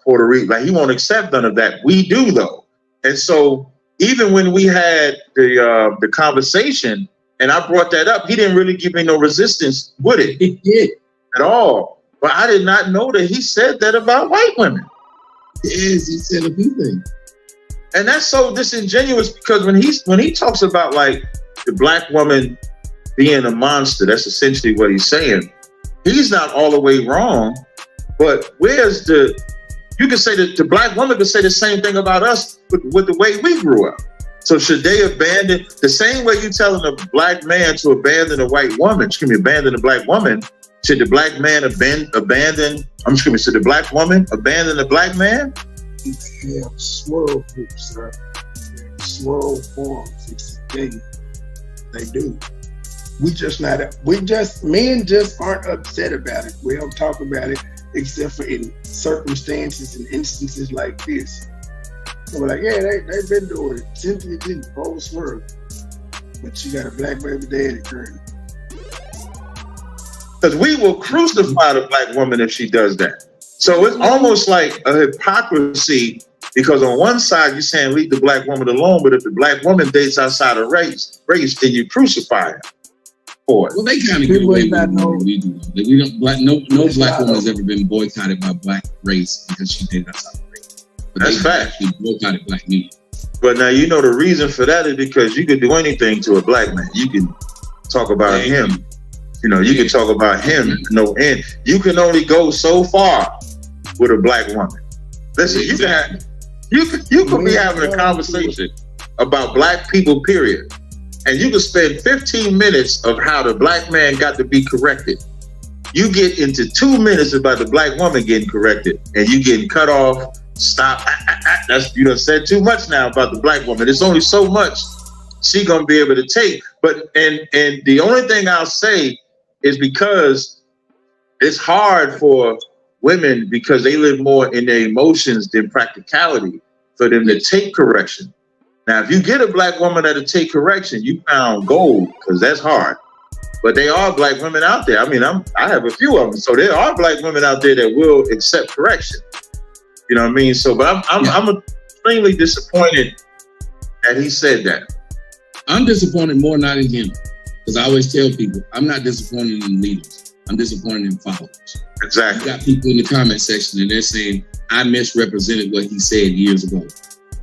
Puerto Rican. Like he won't accept none of that. We do though. And so even when we had the conversation and I brought that up, he didn't really give me no resistance with it. He did. At all. But I did not know that he said that about white women. Yes, he said a few things. And that's so disingenuous because when he talks about like the black woman being a monster, that's essentially what he's saying. He's not all the way wrong, but you can say that the black woman could say the same thing about us with the way we grew up. So should they abandon, the same way you telling a black man to abandon a white woman, abandon a black woman, should the black man should the black woman abandon the black man? They have swirl groups, sir. Swirl forms. It's a thing. They do. Men just aren't upset about it. We don't talk about it except for in circumstances and instances like this. So we're like, yeah, they've been doing it. Cynthia didn't, whole swirl. But she got a black baby daddy currently. Because we will crucify the black woman if she does that. So it's almost like a hypocrisy because on one side you're saying leave the black woman alone, but if the black woman dates outside of race, then you crucify her for it. Well, they kind of get away with what we do. No black woman has ever been boycotted by black race because she dated outside of race. But that's fact. She boycotted black media. But now you know the reason for that is because you could do anything to a black man. You can talk about him. You know, you can talk about him, no end. You can only go so far with a black woman. Listen, you could be having a conversation about black people, period. And you can spend 15 minutes of how the black man got to be corrected. You get into 2 minutes about the black woman getting corrected and you getting cut off, stop. You done said too much now about the black woman. There's only so much she gonna be able to take. But and the only thing I'll say is because it's hard for women because they live more in their emotions than practicality for them to take correction. Now, if you get a black woman that'll take correction, you found gold because that's hard. But there are black women out there. I mean, I have a few of them. So there are black women out there that will accept correction. You know what I mean? So, but I'm extremely disappointed that he said that. I'm disappointed more not in him. Because I always tell people, I'm not disappointed in leaders. I'm disappointed in followers. Exactly. You got people in the comment section and they're saying, I misrepresented what he said years ago.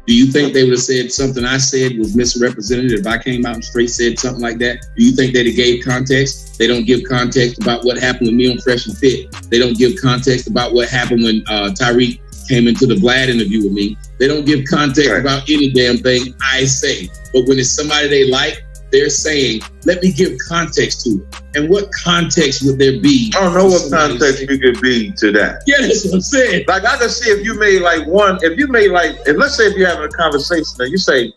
Do you think they would have said something I said was misrepresented if I came out and straight said something like that? Do you think they'd have gave context? They don't give context about what happened with me on Fresh and Fit. They don't give context about what happened when Tyreek came into the Vlad interview with me. They don't give context about any damn thing I say. But when it's somebody they like, they're saying, let me give context to it. And what context would there be? I don't know what context you could be to that. Yeah, that's what I'm saying. Like, I can see if you made like let's say if you're having a conversation and you say,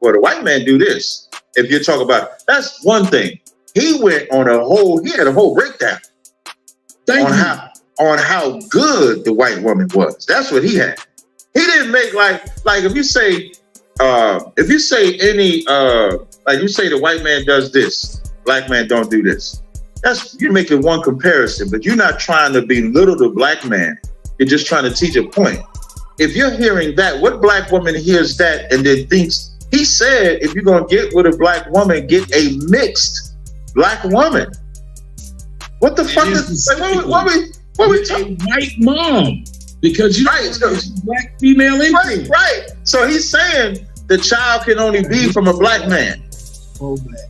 well, the white man do this. If you're talking about, that's one thing. He had a whole breakdown on how good the white woman was. That's what he had. He didn't make like if you say the white man does this, black man don't do this. You're making one comparison, but you're not trying to belittle the black man. You're just trying to teach a point. If you're hearing that, what black woman hears that and then thinks, he said, if you're going to get with a black woman, get a mixed black woman. What the fuck is what we talking? White mom. because you Right, don't want black female influence. Right. So he's saying the child can only be from a black man.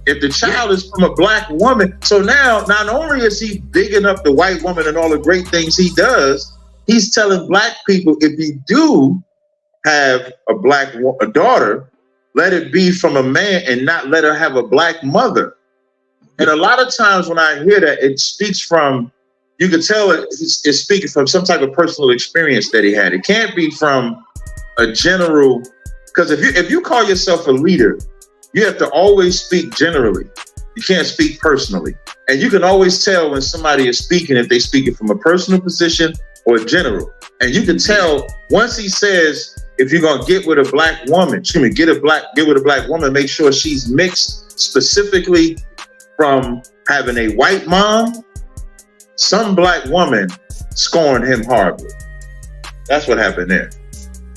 If the child is from a black woman, so now not only is he bigging up the white woman and all the great things he does, he's telling black people, if you do have a daughter, let it be from a man and not let her have a black mother. And a lot of times when I hear that, it speaks from, you can tell it's speaking from some type of personal experience that he had. It can't be from a general, because if you call yourself a leader, you have to always speak generally. You can't speak personally. And you can always tell when somebody is speaking, if they speaking from a personal position or general. And you can tell once he says, if you're gonna get with a black woman, get with a black woman, make sure she's mixed specifically from having a white mom, some black woman scorned him horribly. That's what happened there.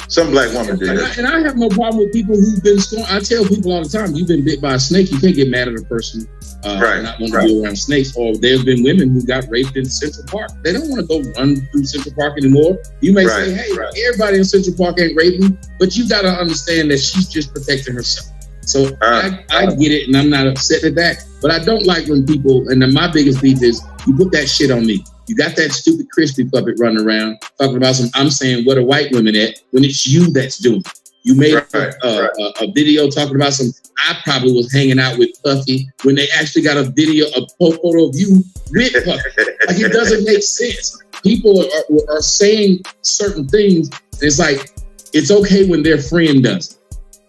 Some black woman did it. And I have no problem with people who've been scorned. I tell people all the time, you've been bit by a snake, you can't get mad at a person for not wanting to be around snakes. Or there's been women who got raped in Central Park. They don't want to go run through Central Park anymore. You may say, hey, everybody in Central Park ain't raping, but you got to understand that she's just protecting herself. So I get it, and I'm not upset at that. But I don't like when people, and then my biggest beef is, you put that shit on me. You got that stupid crispy puppet running around talking about I'm saying what are white women at when it's you that's doing it. You made a video talking about I probably was hanging out with Puffy when they actually got a photo of you with Puffy. Like, it doesn't make sense. People are saying certain things. It's like, it's okay when their friend does it.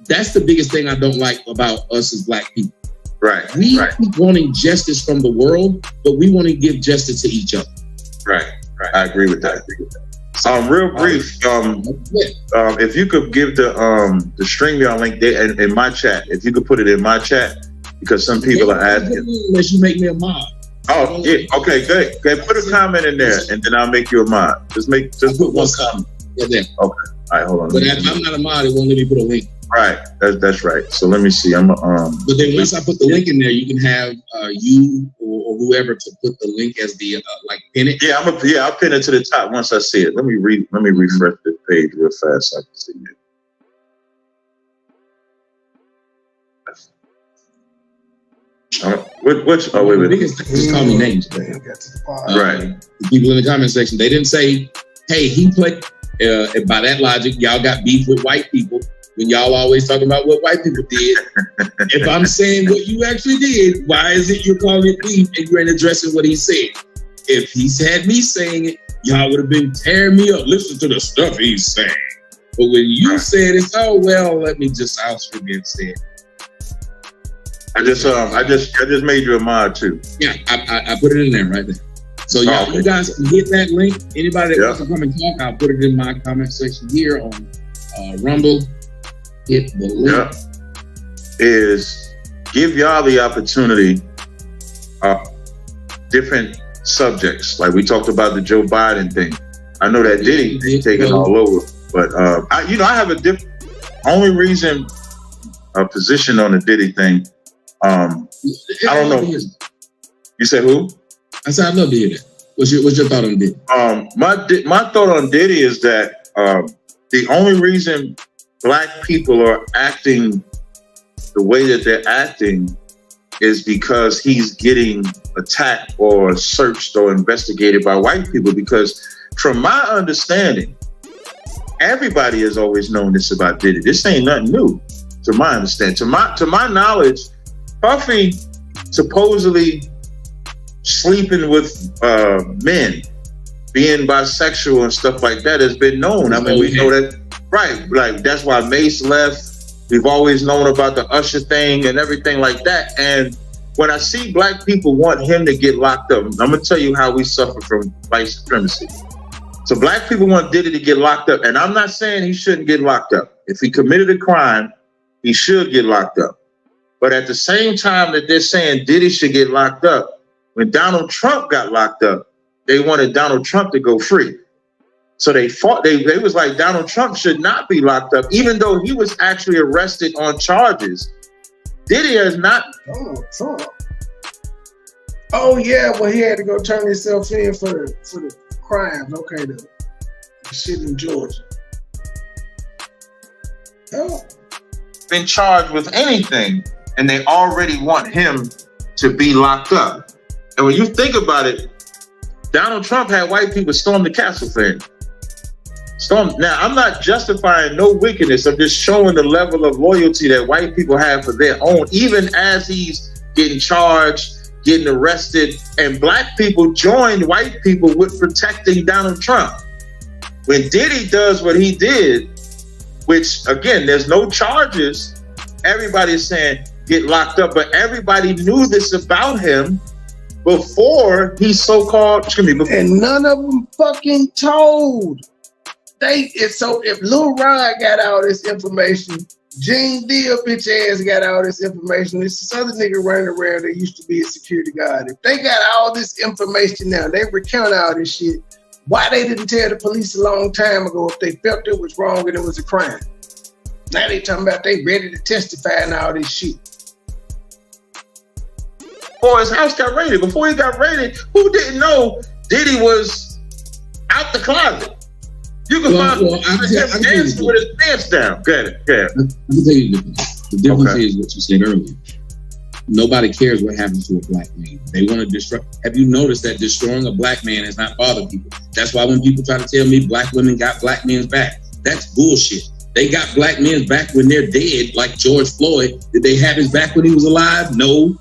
That's the biggest thing I don't like about us as black people. Right. We keep wanting justice from the world, but we want to give justice to each other. Right. I agree with that. Real brief. If you could give the StreamYard link there in my chat, if you could put it in my chat, because some people are asking. Unless you make me a mod. Oh, yeah. Okay, good. Okay, put a comment in there, and then I'll make you a mod. Just put one comment. Yeah, there. Okay. All right, hold on. But if I'm not a mod, it won't let me put a link. Right, that's right. So let me see. But then once I put the link in there, you can have you or whoever to put the link as the pin it. Yeah, I'll pin it to the top once I see it. Let me refresh this page real fast so I can see it. Which? Oh, wait. Just call me names. Right. The people in the comment section, they didn't say, "Hey, he played." By that logic, y'all got beef with white people. When y'all always talking about what white people did. If I'm saying what you actually did, why is it you're calling it beef and you ain't addressing what he said? If he's had me saying it, y'all would have been tearing me up. Listen to the stuff he's saying. But when you said it, I'll forget said. I just made you a mod too. Yeah, I put it in there right there. So you guys can hit that link. Anybody that wants to come and talk, I'll put it in my comment section here on Rumble. Hit the link. Is give y'all the opportunity different subjects. Like we talked about the Joe Biden thing. I know that Diddy taking all over, but I have a different position on the Diddy thing. I don't know. You said who? I said I'd love to hear that. What's your thought on Diddy? My thought on Diddy is that the only reason black people are acting the way that they're acting is because he's getting attacked or searched or investigated by white people. Because from my understanding, everybody has always known this about Diddy. This ain't nothing new, to my understanding. To my knowledge, Puffy supposedly sleeping with men, being bisexual and stuff like that has been known. I mean, we know that, right? Like that's why Mace left. We've always known about the Usher thing and everything like that. And when I see black people want him to get locked up, I'm gonna tell you how we suffer from white supremacy. So black people want Diddy to get locked up, and I'm not saying he shouldn't get locked up. If he committed a crime, he should get locked up. But at the same time that they're saying Diddy should get locked up, when Donald Trump got locked up, they wanted Donald Trump to go free. So they fought. They was like, Donald Trump should not be locked up, even though he was actually arrested on charges. Diddy has not. Donald Trump. Oh yeah, well he had to go turn himself in for the crimes. Okay, Shit in Georgia. Oh. Been charged with anything, and they already want him to be locked up. And when you think about it, Donald Trump had white people storm the castle for him. Now, I'm not justifying no wickedness. I'm just showing the level of loyalty that white people have for their own, even as he's getting charged, getting arrested, and black people joined white people with protecting Donald Trump. When Diddy does what he did, which, again, there's no charges, everybody's saying get locked up, but everybody knew this about him before he so-called, and none of them fucking told. If Lil Ron got all this information, Gene Deal bitch ass got all this information, it's this other nigga running around that used to be a security guard. If they got all this information now, they recount all this shit, why they didn't tell the police a long time ago if they felt it was wrong and it was a crime? Now they talking about they ready to testify and all this shit. Before his house got raided, before he got raided, who didn't know Diddy was out the closet? You can find him dancing with his pants down. Go ahead. I can tell you the difference. The difference is what you said earlier. Nobody cares what happens to a black man. They want to destroy. Have you noticed that destroying a black man has not bothered people? That's why when people try to tell me black women got black men's back, that's bullshit. They got black men's back when they're dead, like George Floyd. Did they have his back when he was alive? No.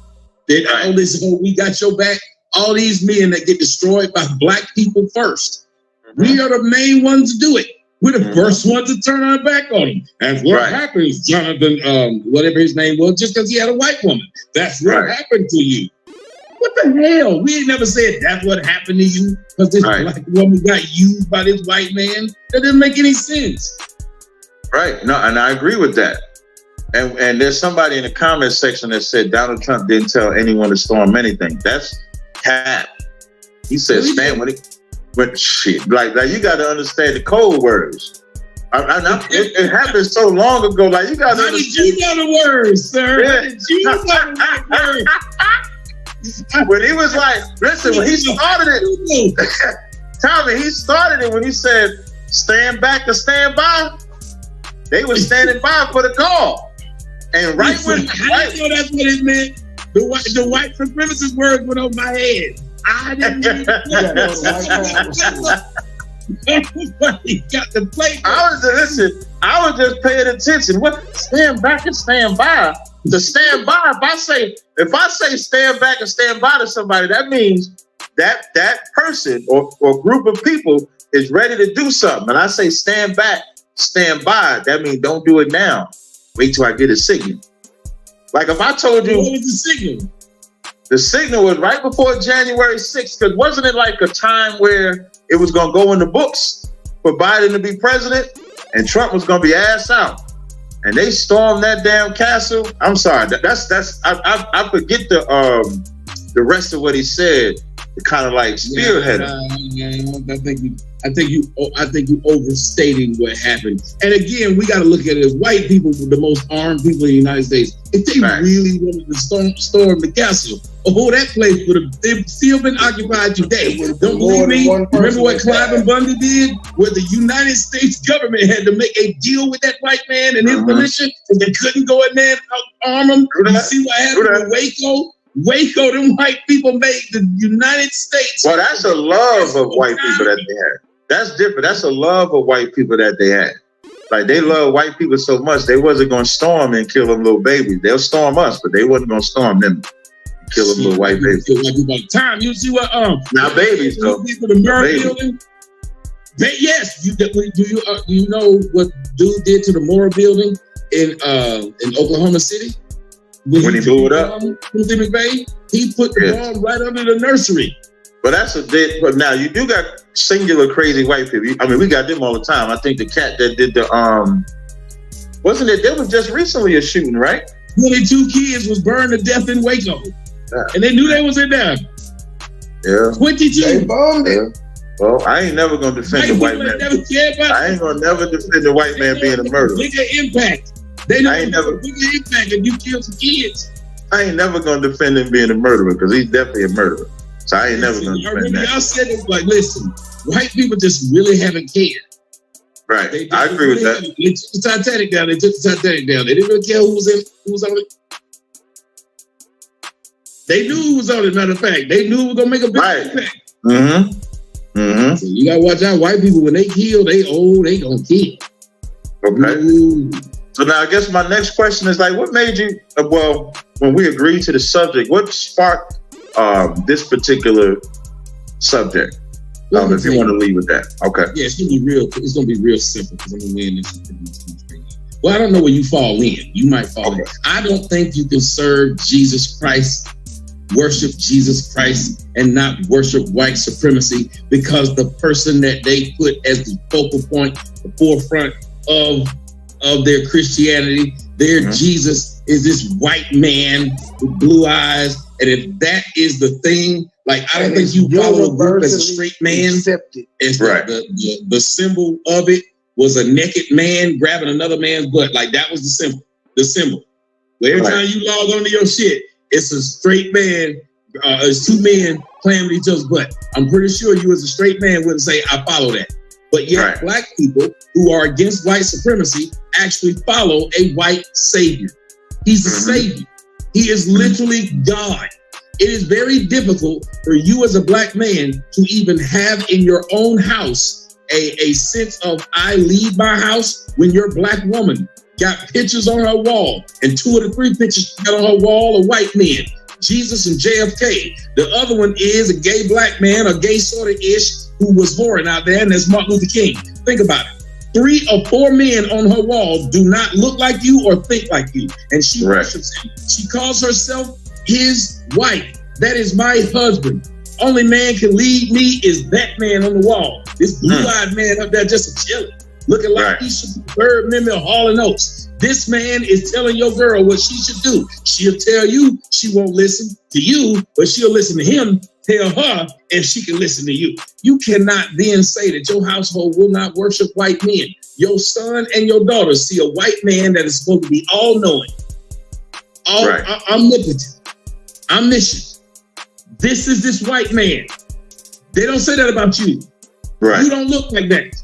Did all this, we got your back? All these men that get destroyed by black people first. We are the main ones to do it. We're the first ones to turn our back on him. That's what happens, Jonathan, whatever his name was, just because he had a white woman. That's what happened to you. What the hell? We ain't never said that's what happened to you because this black woman got used by this white man. That didn't make any sense. Right. No, and I agree with that. And there's somebody in the comments section that said Donald Trump didn't tell anyone to storm anything. That's cap. He said stand with it. But shit, like you got to understand the code words. It happened so long ago. Like you got to. How did you know the words, sir? How did you know the words? When he was like, listen, when he started it, Tommy, he started it when he said, "Stand back and stand by." They were standing by for the call, and right when I didn't know that's what it meant. The white supremacist words went over my head. I didn't even got the play. I was just paying attention. What stand back and stand by? To stand by, if I say stand back and stand by to somebody, that means that person or group of people is ready to do something. And I say stand back, stand by, that means don't do it now. Wait till I get a signal. Like if I told you, what was the signal? The signal was right before January 6th, because wasn't it like a time where it was going to go in the books for Biden to be president and Trump was going to be ass out? And they stormed that damn castle. I'm sorry, I forget the rest of what he said. Kind of like spearhead. I think you overstating what happened. And again, we got to look at it as white people were the most armed people in the United States. If they really wanted to storm the castle, that place would have still been occupied today. Don't believe me? Remember what Clive and Bundy did? Where the United States government had to make a deal with that white man and his militia, and they couldn't go in there and arm him. You see what happened with Waco, them white people made the United States. Well, that's a love of white people that they had. That's different. That's a love of white people that they had. Like they love white people so much, they wasn't going to storm and kill them little babies. They'll storm us, but they wasn't going to storm them, kill them little white babies. Time, you see what? Now babies though. The Murrah building. Yes. Do you know what dude did to the Murrah building in Oklahoma City? When he blew it up, he put the bomb right under the nursery. But but now you do got singular crazy white people. I mean, we got them all the time. I think the cat that did the wasn't it? There was just recently a shooting, right? 22 kids was burned to death in Waco, and they knew they was in there. Yeah, 22. They bombed it. Well, I ain't never gonna defend the white man. I ain't gonna never defend the white man being a murderer. Bigger impact. They know bigger impact if you kill some kids. I ain't never gonna defend him being a murderer because he's definitely a murderer. So I ain't never gonna defend that. Y'all said it like, listen, white people just really haven't cared. Right, I agree with that. They took the Titanic down. They didn't really care who was on it. They knew who was on it. Matter of fact, they knew it was gonna make a big impact. So you gotta watch out. White people, when they kill, they gonna kill. Okay. So now I guess my next question is like, what made you? Well, when we agreed to the subject, what sparked this particular subject? If you want to leave with that, okay. Yeah, it's gonna be real simple because I'm gonna win this. Well, I don't know where you fall in. You might fall in. I don't think you can serve Jesus Christ, worship Jesus Christ, and not worship white supremacy, because the person that they put as the focal point, the forefront of their Christianity, their Jesus is this white man with blue eyes. And if that is the thing, like, I don't think you follow a group as a straight man. It's right. The symbol of it was a naked man grabbing another man's butt. Like, that was the symbol. The symbol. Where every time you log onto your shit, it's a straight man, it's two men playing with each other's butt. I'm pretty sure you as a straight man wouldn't say, I follow that. But yet black people who are against white supremacy actually follow a white savior. He's a savior. He is literally God. It is very difficult for you as a black man to even have in your own house a sense of I leave my house when your black woman got pictures on her wall, and 2 of the 3 pictures got on her wall of white men, Jesus and JFK. The other one is a gay black man, a gay sort of ish, who was whoring out there, and that's Martin Luther King. Think about it. 3 or 4 men on her wall do not look like you or think like you. And she worships him. She calls herself his wife. That is my husband. Only man can lead me is that man on the wall. This blue-eyed man up there just chilling, looking like he should be third member of Hall & Oates. This man is telling your girl what she should do. She'll tell you she won't listen to you, but she'll listen to him tell her if she can listen to you. You cannot then say that your household will not worship white men. Your son and your daughter see a white man that is supposed to be all-knowing, omnipotent, omniscient. This is this white man. They don't say that about you. You don't look like that.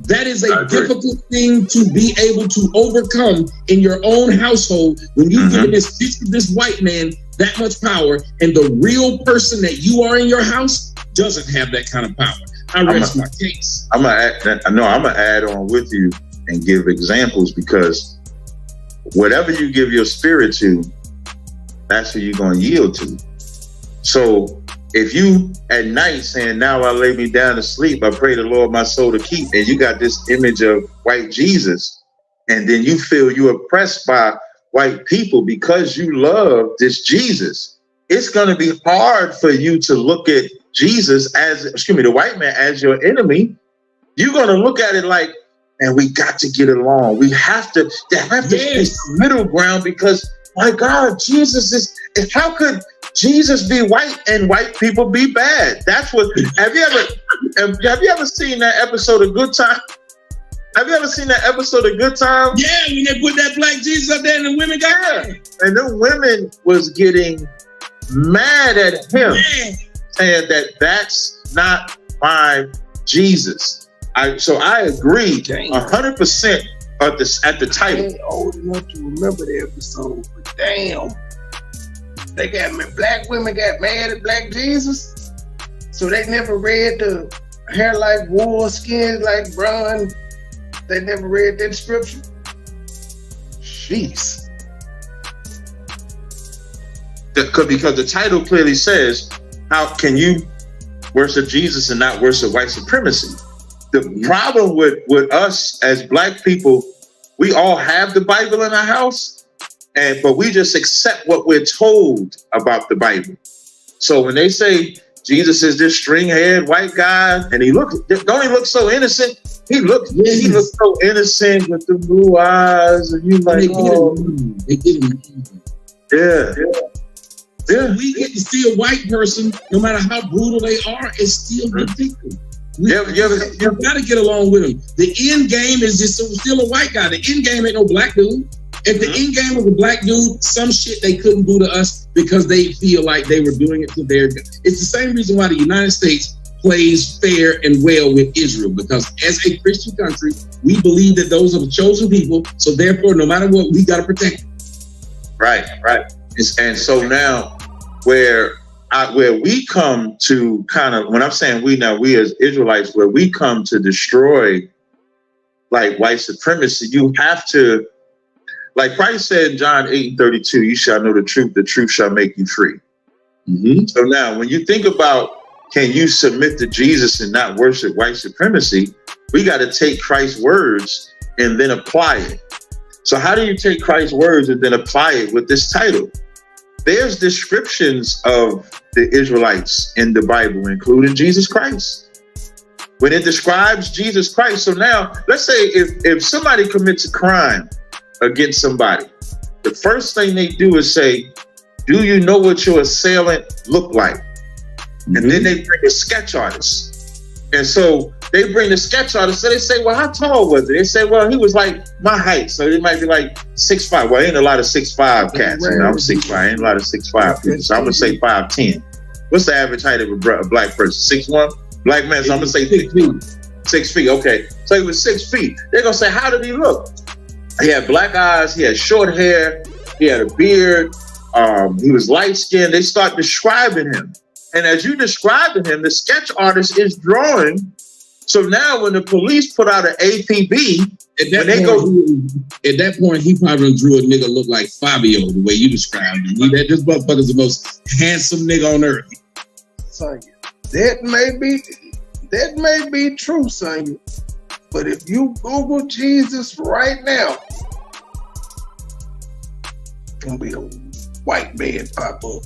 That is a difficult thing to be able to overcome in your own household when you give this white man that much power, and the real person that you are in your house doesn't have that kind of power. I rest my case. I'm gonna add on with you and give examples, because whatever you give your spirit to, that's who you're gonna yield to. So if you at night saying, now I lay me down to sleep, I pray the Lord my soul to keep, and you got this image of white Jesus, and then you feel you're oppressed by white people because you love this Jesus, it's going to be hard for you to look at Jesus as, the white man as your enemy. You're going to look at it like, man, we got to get along. We have to be some middle ground, because my God, Jesus is, how could Jesus be white and white people be bad? That's what, have you ever seen that episode of Good Time? Have you ever seen that episode of Good Time? Yeah, when they put that black Jesus up there and the women got mad. And the women was getting mad at him, saying that that's not my Jesus. So I agree 100% at the title. I ain't old enough to remember the episode, but damn. Black women got mad at black Jesus, so they never read the hair like wool, skin like bronze. They never read that scripture. Jeez. Because the title clearly says, how can you worship Jesus and not worship white supremacy? The problem with us as black people, we all have the Bible in our house, but we just accept what we're told about the Bible. So when they say Jesus is this string-haired white guy, and don't he look so innocent? He looks so innocent with the blue eyes, and you like, So we get to see a white person, no matter how brutal they are, it's still ridiculous. You got to get along with them. The end game is just still a white guy. The end game ain't no black dude. If the end game was a black dude, some shit they couldn't do to us because they feel like they were doing it to their. It's the same reason why the United States plays fair and well with Israel, because as a Christian country, we believe that those are the chosen people. So therefore, no matter what, we got to protect them. Right. And so now, where we come to kind of, when I'm saying we now, we as Israelites, where we come to destroy like white supremacy, you have to, like Christ said in John 8:32, you shall know the truth shall make you free. Mm-hmm. So now when you think about, can you submit to Jesus and not worship white supremacy? We got to take Christ's words and then apply it. So how do you take Christ's words and then apply it with this title? There's descriptions of the Israelites in the Bible, including Jesus Christ. When it describes Jesus Christ, so now let's say if somebody commits a crime against somebody, the first thing they do is say, do you know what your assailant looked like? And then they bring a sketch artist. And so they bring the sketch artist. So they say, well, how tall was it? They say, well, he was like my height. So it might be like 6'5". Well, ain't a lot of 6'5" cats. You know, I'm 6'5". Ain't a lot of 6'5" people. So I'm going to say 5'10". What's the average height of a black person? 6'1"? Black man, so I'm going to say 6 feet. 6 feet, okay. So he was 6 feet. They're going to say, how did he look? He had black eyes. He had short hair. He had a beard. He was light-skinned. They start describing him. And as you described to him, the sketch artist is drawing. So now when the police put out an APB, at that point, he probably drew a nigga look like Fabio, the way you described him. This motherfucker's the most handsome nigga on earth. Son, that may be true, son. But if you Google Jesus right now, it's gonna be a white man pop up.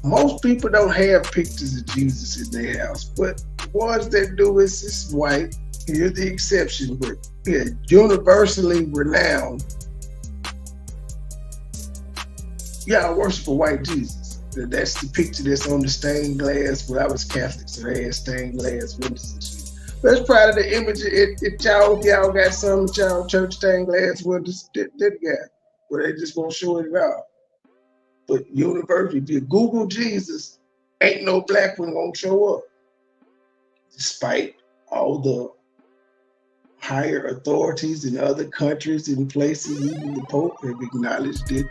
Most people don't have pictures of Jesus in their house, but the ones that do is white. Here's the exception, but yeah, universally renowned. Y'all worship a white Jesus. That's the picture that's on the stained glass. Well, I was Catholic, so they had stained glass windows and shit. But that's probably the image. If y'all got some at y'all church stained glass windows, that guy, where they just won't show it at all. But universally, if you Google Jesus, ain't no black one gonna show up. Despite all the higher authorities in other countries and places, even the Pope have acknowledged it.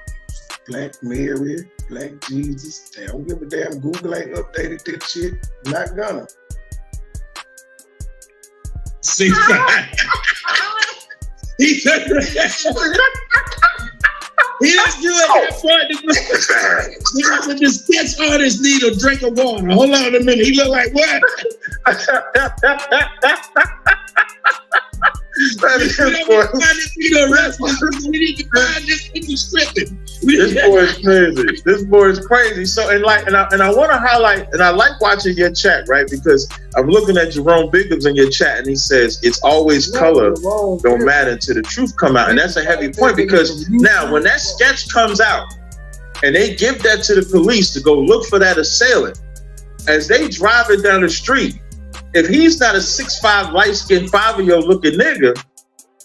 Black Mary, Black Jesus. They don't give a damn. Google ain't updated that shit. Not gonna. 6'5". He said. He just drew it that point. The sketch artist need a drink of water. Hold on a minute. He look like what? This boy is crazy. So and I want to highlight, and I like watching your chat, right? Because I'm looking at Jerome Bigums in your chat, and he says it's always color, don't matter until the truth come out, and that's a heavy point because now when that sketch comes out, and they give that to the police to go look for that assailant, as they drive it down the street. If he's not a 6'5", light-skinned, 5-year-old looking nigga,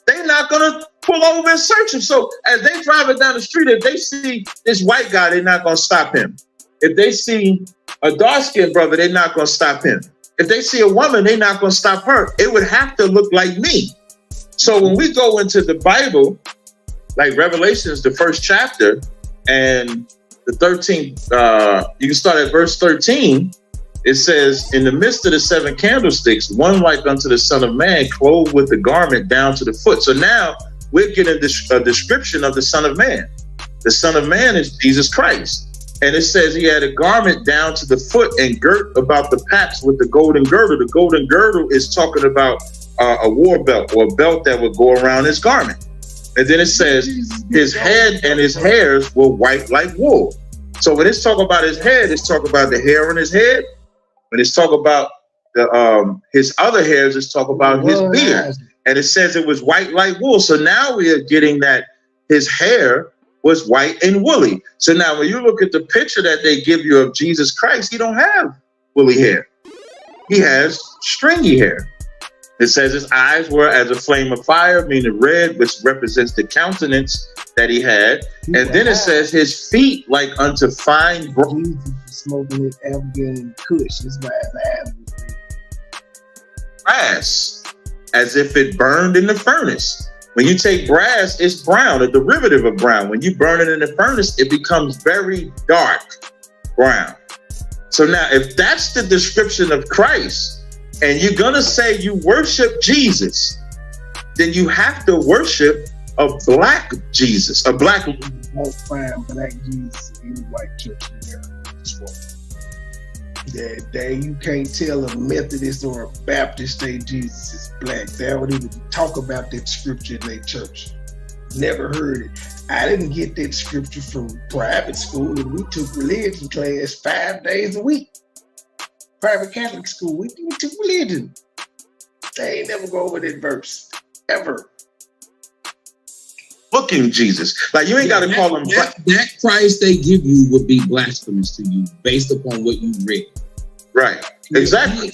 they're not gonna pull over and search him. So as they drive it down the street, if they see this white guy, they're not gonna stop him. If they see a dark-skinned brother, they're not gonna stop him. If they see a woman, they're not gonna stop her. It would have to look like me. So when we go into the Bible, like Revelations, the first chapter, and the 13th, you can start at verse 13. It says, in the midst of the 7 candlesticks, one like unto the Son of Man, clothed with the garment down to the foot. So now we're getting a description of the Son of Man. The Son of Man is Jesus Christ. And it says he had a garment down to the foot and girt about the paps with the golden girdle. The golden girdle is talking about a war belt or a belt that would go around his garment. And then it says his head and his hairs were white like wool. So when it's talking about his head, it's talking about the hair on his head. When it's talking about his other hairs, it's talking about his beard. And it says it was white like wool. So now we are getting that his hair was white and woolly. So now when you look at the picture that they give you of Jesus Christ, he don't have woolly hair. He has stringy hair. It says his eyes were as a flame of fire, meaning red, which represents the countenance that he had. And then it says his feet like unto fine Jesus was smoking his Afghan and Kush. That's why his ass was red. brass, as if it burned in the furnace. When you take brass, it's brown, a derivative of brown. When you burn it in the furnace, it becomes very dark brown. So now, if that's the description of Christ, and you're gonna say you worship Jesus, then you have to worship a black Jesus, a black. You won't find black Jesus in any white church in America. You can't tell a Methodist or a Baptist say Jesus is black. They don't even talk about that scripture in their church. Never heard it. I didn't get that scripture from private school, and we took religion class 5 days a week. Private Catholic school, we took religion. They ain't never go over that verse, ever. Looking Jesus. Like, you ain't got to call him black. That Christ they give you would be blasphemous to you based upon what you read. Right. Exactly.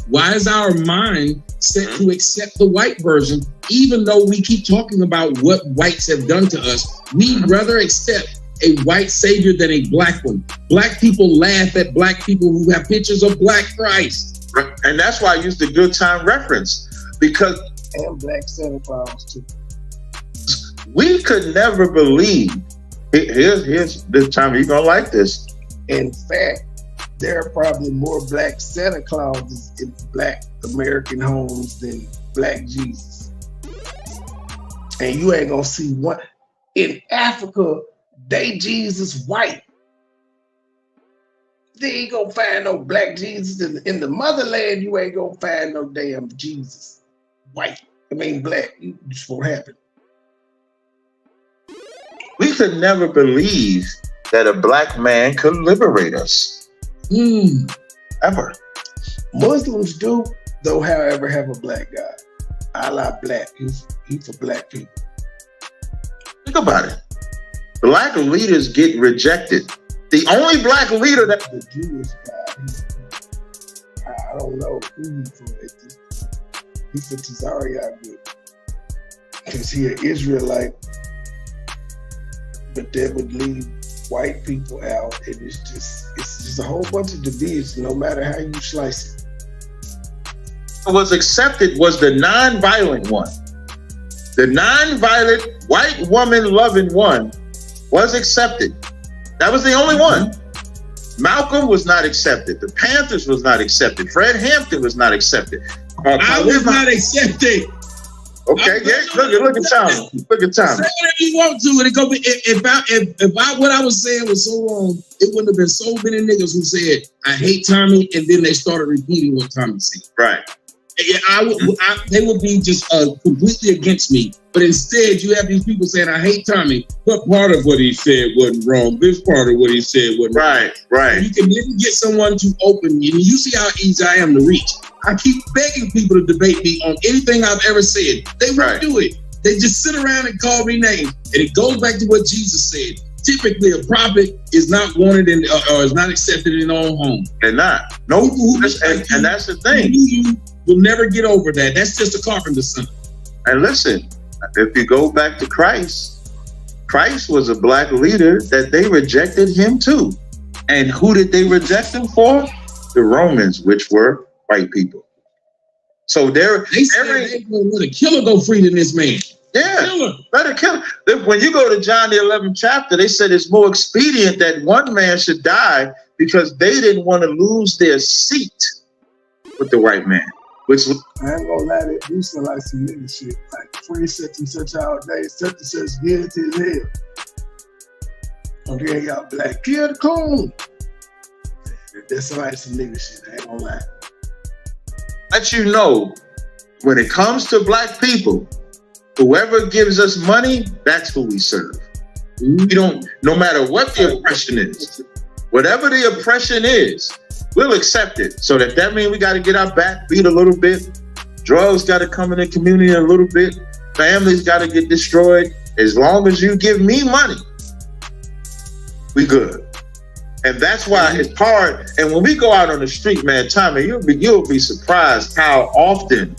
Why is our mind set to accept the white version, even though we keep talking about what whites have done to us? We'd rather accept a white savior than a black one. Black people laugh at black people who have pictures of black Christ. Right. And that's why I use the good time reference, because And black Santa Claus too. we could never believe. Here's this time, you're gonna like this. In fact, there are probably more black Santa Clauses in black American homes than black Jesus. And you ain't gonna see one. In Africa, they Jesus white. They ain't gonna find no black Jesus. In the motherland, you ain't gonna find no damn Jesus white. I mean black. It just won't happen. We could never believe that a black man could liberate us. Ever. Muslims do, though, however, have a black guy. Allah black. He's for black people. Think about it. Black leaders get rejected. The only black leader that The Jewish guy, I don't know who he's for. He's for Tazariah group. Because he an Israelite, but that would leave white people out, and it's just a whole bunch of division, no matter how you slice it. was accepted was the non-violent one. The non-violent white woman loving one was accepted. That was the only one. Malcolm was not accepted. The Panthers was not accepted. Fred Hampton was not accepted. I was not accepted. Okay, yeah, look at Tommy. Look at Tommy. Say whatever you want to, and it go be, if what I was saying was so wrong, it wouldn't have been so many niggas who said I hate Tommy, and then they started repeating what Tommy said. Right. Yeah, they would be just completely against me. But instead, you have these people saying I hate Tommy, but part of what he said wasn't wrong. This part of what he said wasn't wrong. Right. You can never get someone to open. And you see how easy I am to reach. I keep begging people to debate me on anything I've ever said. They won't do it. They just sit around and call me names. And it goes back to what Jesus said. Typically, a prophet is not wanted in, or is not accepted in their own home. They're not. No, and that's the thing. You will never get over that. That's just a carpenter's son. And listen, if you go back to Christ, Christ was a black leader that they rejected him too. And who did they reject him for? The Romans, which were white people. So they said they let a killer go free than this man. Yeah, let a killer. When you go to John the 11th chapter, they said it's more expedient that one man should die because they didn't want to lose their seat with the white man. Which I ain't gonna lie, that do sound like some nigga shit. Like free such and such all day, such and such, get it to his head. Oh, then y'all black, kill the coon. That's like some nigga shit, I ain't gonna lie. Let you know, when it comes to black people, whoever gives us money, that's who we serve. We don't, no matter what the oppression is, whatever the oppression is, we'll accept it. So that means we got to get our back beat a little bit. Drugs got to come in the community a little bit. Families got to get destroyed. As long as you give me money, we good. And that's why it's hard. And when we go out on the street, man, Tommy, you'll be surprised how often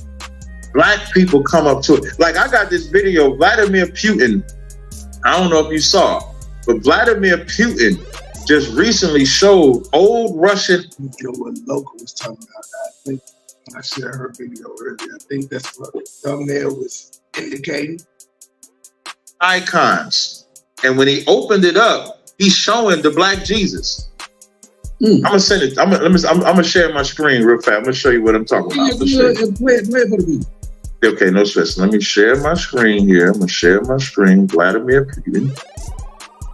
black people come up to it. Like I got this video, Vladimir Putin I don't know if you saw, but Vladimir Putin just recently showed old Russian. You know what Loco was talking about? I think I shared her video earlier. I think that's what the thumbnail was indicating. Icons, and when he opened it up, he's showing the Black Jesus. I'm gonna send it. I'm gonna share my screen real fast. I'm gonna show you what I'm talking about. Okay, no stress. Let me share my screen here. I'm gonna share my screen. Vladimir Putin.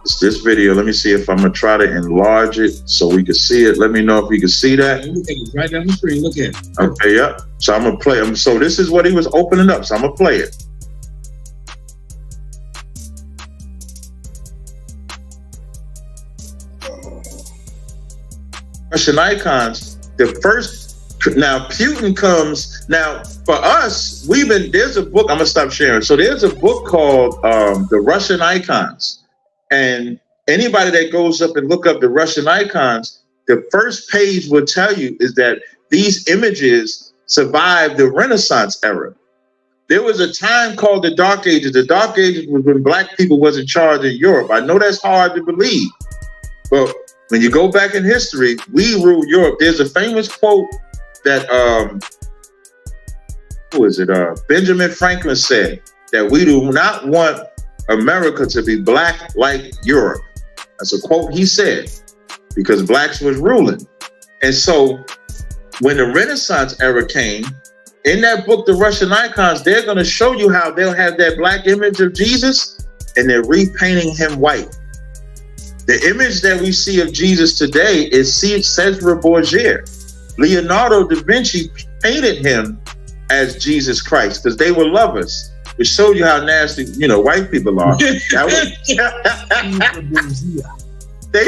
It's this video. Let me see if I'm gonna try to enlarge it so we can see it. Let me know if you can see that. Right down the screen. Look at it. Okay, yeah. So I'm gonna play him. So this is what he was opening up. So I'm gonna play it. Russian icons. The first. Now Putin comes. Now for us, there's a book. I'm gonna stop sharing. So there's a book called The Russian Icons, and anybody that goes up and look up the Russian icons, the first page will tell you is that these images survived the Renaissance era. There was a time called the Dark Ages. The Dark Ages was when Black people was in charge in Europe. I know that's hard to believe, but when you go back in history, we ruled Europe. There's a famous quote that Benjamin Franklin said, that we do not want America to be Black like Europe. That's a quote he said, because Blacks was ruling. And so when the Renaissance era came, in that book, The Russian Icons, they're going to show you how they'll have that Black image of Jesus and they're repainting him white. The image that we see of Jesus today is Cesare Borgia. Leonardo da Vinci painted him as Jesus Christ because they were lovers. It showed you how nasty, white people are. They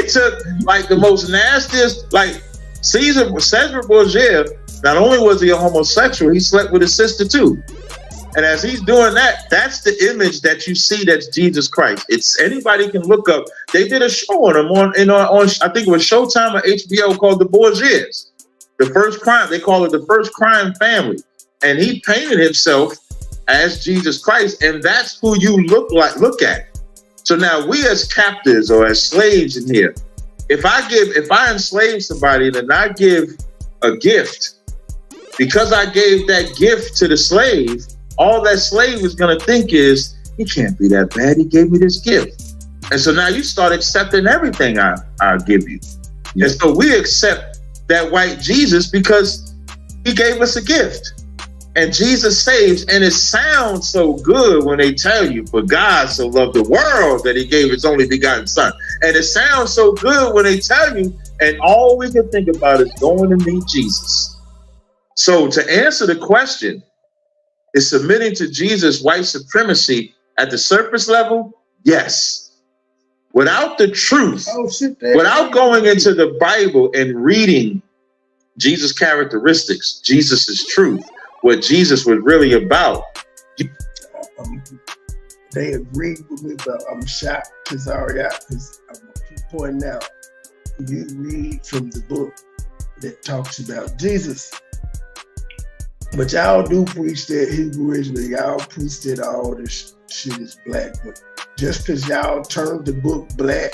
took like the most nastiest, like Cesare Borgia. Not only was he a homosexual, he slept with his sister too. And as he's doing that, that's the image that you see that's Jesus Christ. It's anybody can look up. They did a show on him on I think it was Showtime or HBO called The Borgias. The First Crime. They call it The First Crime Family. And he painted himself as Jesus Christ, and that's who you look at. So now we as captives or as slaves in here, if I enslave somebody and I give a gift, because I gave that gift to the slave, all that slave is going to think is, he can't be that bad. He gave me this gift. And so now you start accepting everything I give you. Yeah. And so we accept that white Jesus because he gave us a gift. And Jesus saves, and it sounds so good when they tell you, for God so loved the world that he gave his only begotten son. And it sounds so good when they tell you, and all we can think about is going to meet Jesus. So to answer the question, is submitting to Jesus white supremacy at the surface level? Yes. Without the truth, without going into the Bible and reading Jesus' characteristics, Jesus' truth, what Jesus was really about. They agreed with me, but I'm shocked because I'm going to keep pointing out. You read from the book that talks about Jesus. But y'all do preach that Hebrew originally. Y'all preach that all this shit is black. But just because y'all turned the book black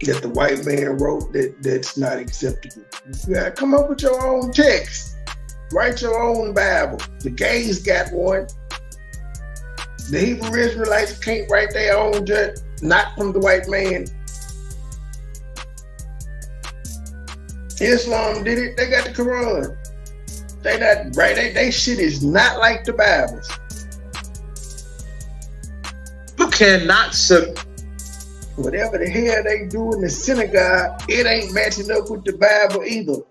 that the white man wrote, that's not acceptable. You gotta come up with your own text. Write your own Bible. The gays got one. The Hebrew Israelites can't write their own, not from the white man. Islam did it. They got the Quran. They not right. They shit is not like the Bibles. You cannot whatever the hell they do in the synagogue, it ain't matching up with the Bible either.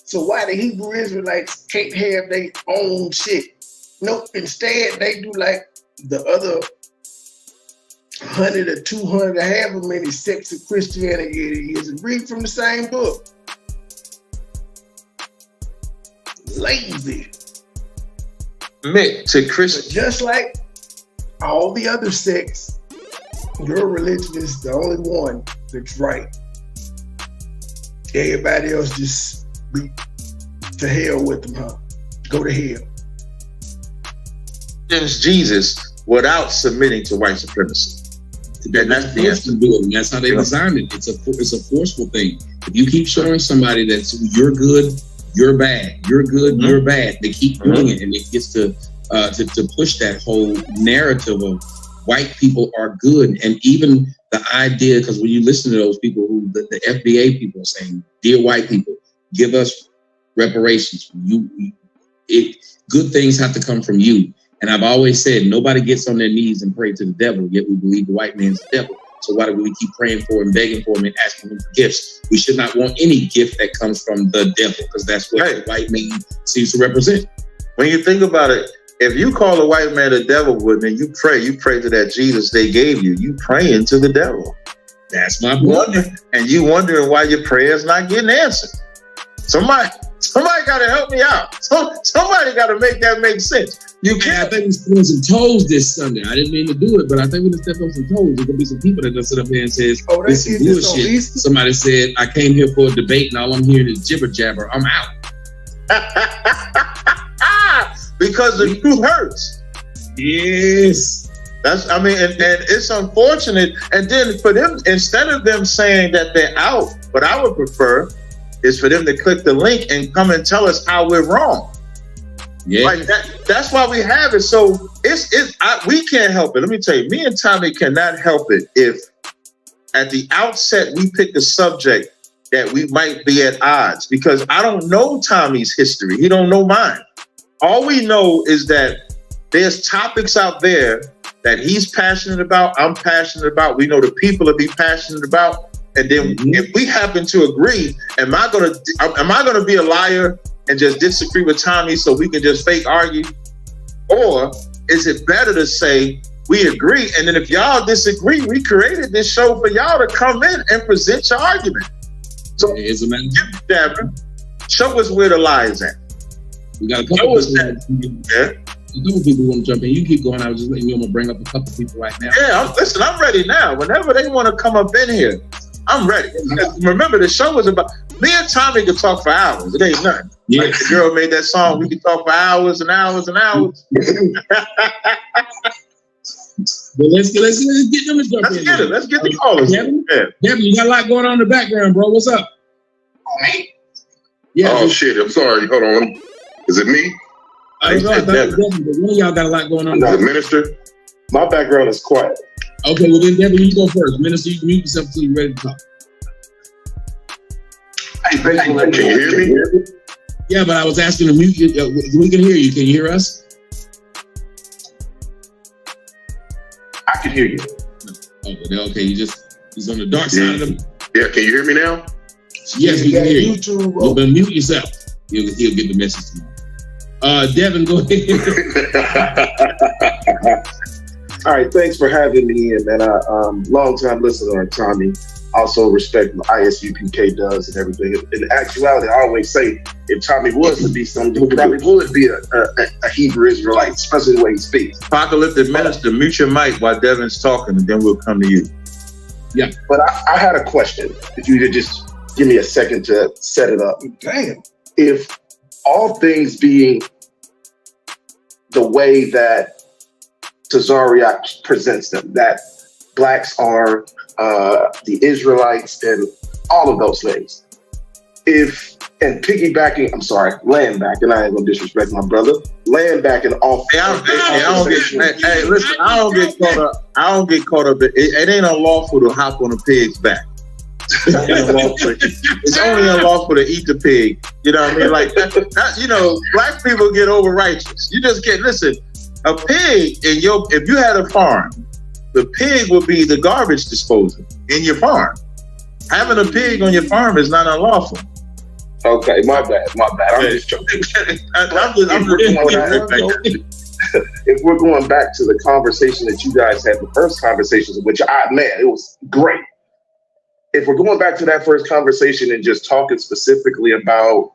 So why the Hebrew Israelites can't have their own shit? Nope. Instead, they do like the other 100 or 200 or however many sects of Christianity it is, and read from the same book. Lazy. Mick, to Christian. Just like all the other sects, your religion is the only one that's right. Everybody else just be to hell with them, huh? Go to hell. Since Jesus, without submitting to white supremacy. And that's the answer. That's how they designed it. It's a forceful thing. If you keep showing somebody that you're good, you're bad, you're good, you're bad, they keep doing it, and it gets to push that whole narrative of white people are good. And even the idea, because when you listen to those people who the FBA people are saying, dear white people, give us reparations. Good things have to come from you. And I've always said, nobody gets on their knees and pray to the devil, yet we believe the white man's the devil. So why do we keep praying for him, begging for him, and asking him for gifts? We should not want any gift that comes from the devil, because that's what the white man seems to represent. When you think about it, if you call a white man the devil, then you pray to that Jesus they gave you. You praying to the devil. That's my point. And you wondering why your prayer's not getting answered. Somebody got to help me out. Somebody got to make that make sense. You can't. I think we're stepping on some toes this Sunday. I didn't mean to do it, but I think we're going to step on some toes. There's going to be some people that just sit up here and says, this is bullshit. Somebody said, I came here for a debate and all I'm hearing is jibber jabber. I'm out. Because the truth hurts. Yes. And it's unfortunate. And then for them, instead of them saying that they're out, what I would prefer is for them to click the link and come and tell us how we're wrong. Yeah. Like that's why we have it. So we can't help it. Let me tell you, me and Tommy cannot help it if at the outset we pick a subject that we might be at odds, because I don't know Tommy's history. He don't know mine. All we know is that there's topics out there that he's passionate about, I'm passionate about, we know the people will be passionate about. And then if we happen to agree, am I gonna be a liar and just disagree with Tommy so we can just fake argue? Or is it better to say we agree, and then if y'all disagree, we created this show for y'all to come in and present your argument. So show us where the lie is at. We got a couple people want to jump in. You keep going. I was just letting you know, I'm going to bring up a couple people right now. Yeah, I'm ready now. Whenever they want to come up in here, I'm ready. Remember, the show was about, me and Tommy could talk for hours. It ain't nothing. Yeah. Like the girl made that song, we could talk for hours and hours and hours. But let's get them to jump in. Let's get the callers. Devin, you got a lot going on in the background, bro. What's up? Me? Yeah. Oh, shit. I'm sorry. Hold on. Is it me? I thought it was Devin, but one of y'all got a lot going on. The minister? My background is quiet. Okay, well then, Devin, you go first. Minister, you can mute yourself until you're ready to talk. Hey, can you hear me? Yeah, but I was asking to mute you. We can hear you. Can you hear us? I can hear you. Okay, he's on the dark side of them. Yeah, can you hear me now? Yes, we can hear you. But mute yourself. He'll get the message tomorrow. Devin, go ahead. All right, thanks for having me in, man. Long-time listener, Tommy. Also respect what ISUPK does and everything. In actuality, I always say, if Tommy was to be something, he probably would be a Hebrew Israelite, especially the way he speaks. Apocalyptic minister, mute your mic while Devin's talking, and then we'll come to you. Yeah. But I had a question. If you could just give me a second to set it up. Damn. If all things being the way that Tazariak presents them, that blacks are the Israelites and all of those things. Laying back, and I ain't gonna disrespect my brother, laying back and off. I don't get caught up. It ain't unlawful to hop on a pig's back. It's only unlawful to eat the pig. You know what I mean? Like that, black people get over righteous. You just can't listen. A pig if you had a farm, the pig would be the garbage disposal in your farm. Having a pig on your farm is not unlawful. Okay, my bad. I'm just joking. If we're going back to the conversation that you guys had, the first conversations, which it was great. If we're going back to that first conversation and just talking specifically about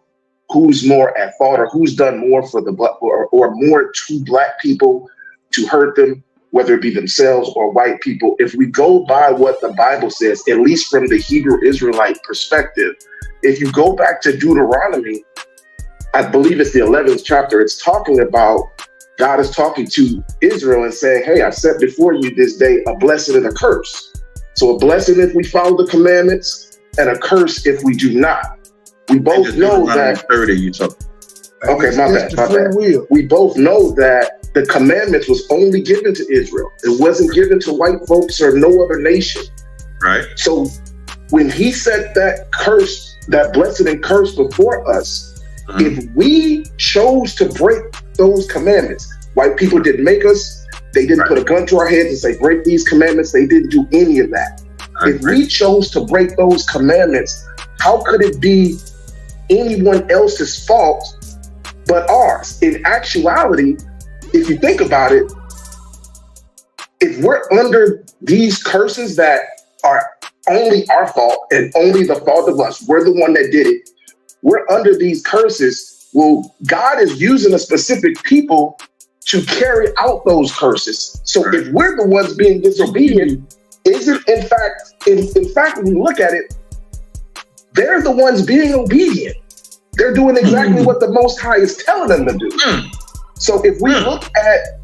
who's more at fault or who's done more for the black or more to black people to hurt them, whether it be themselves or white people, if we go by what the Bible says, at least from the Hebrew Israelite perspective, if you go back to Deuteronomy, I believe it's the 11th chapter, it's talking about God is talking to Israel and saying, hey, I set before you this day a blessing and a curse. So a blessing if we follow the commandments and a curse if we do not. We both know that. 30, you talk. Okay, my bad. We both know that the commandments was only given to Israel. It wasn't given to white folks or no other nation. Right. So when he set that curse, that blessing and curse before us, if we chose to break those commandments, white people didn't make us. They didn't put a gun to our heads and say, break these commandments. They didn't do any of that. If we chose to break those commandments, how could it be anyone else's fault but ours? In actuality, if you think about it, if we're under these curses that are only our fault and only the fault of us, we're the one that did it, we're under these curses. Well, God is using a specific people to carry out those curses. So if we're the ones being disobedient, isn't in fact, when you look at it, they're the ones being obedient. They're doing exactly what the Most High is telling them to do. So if we look at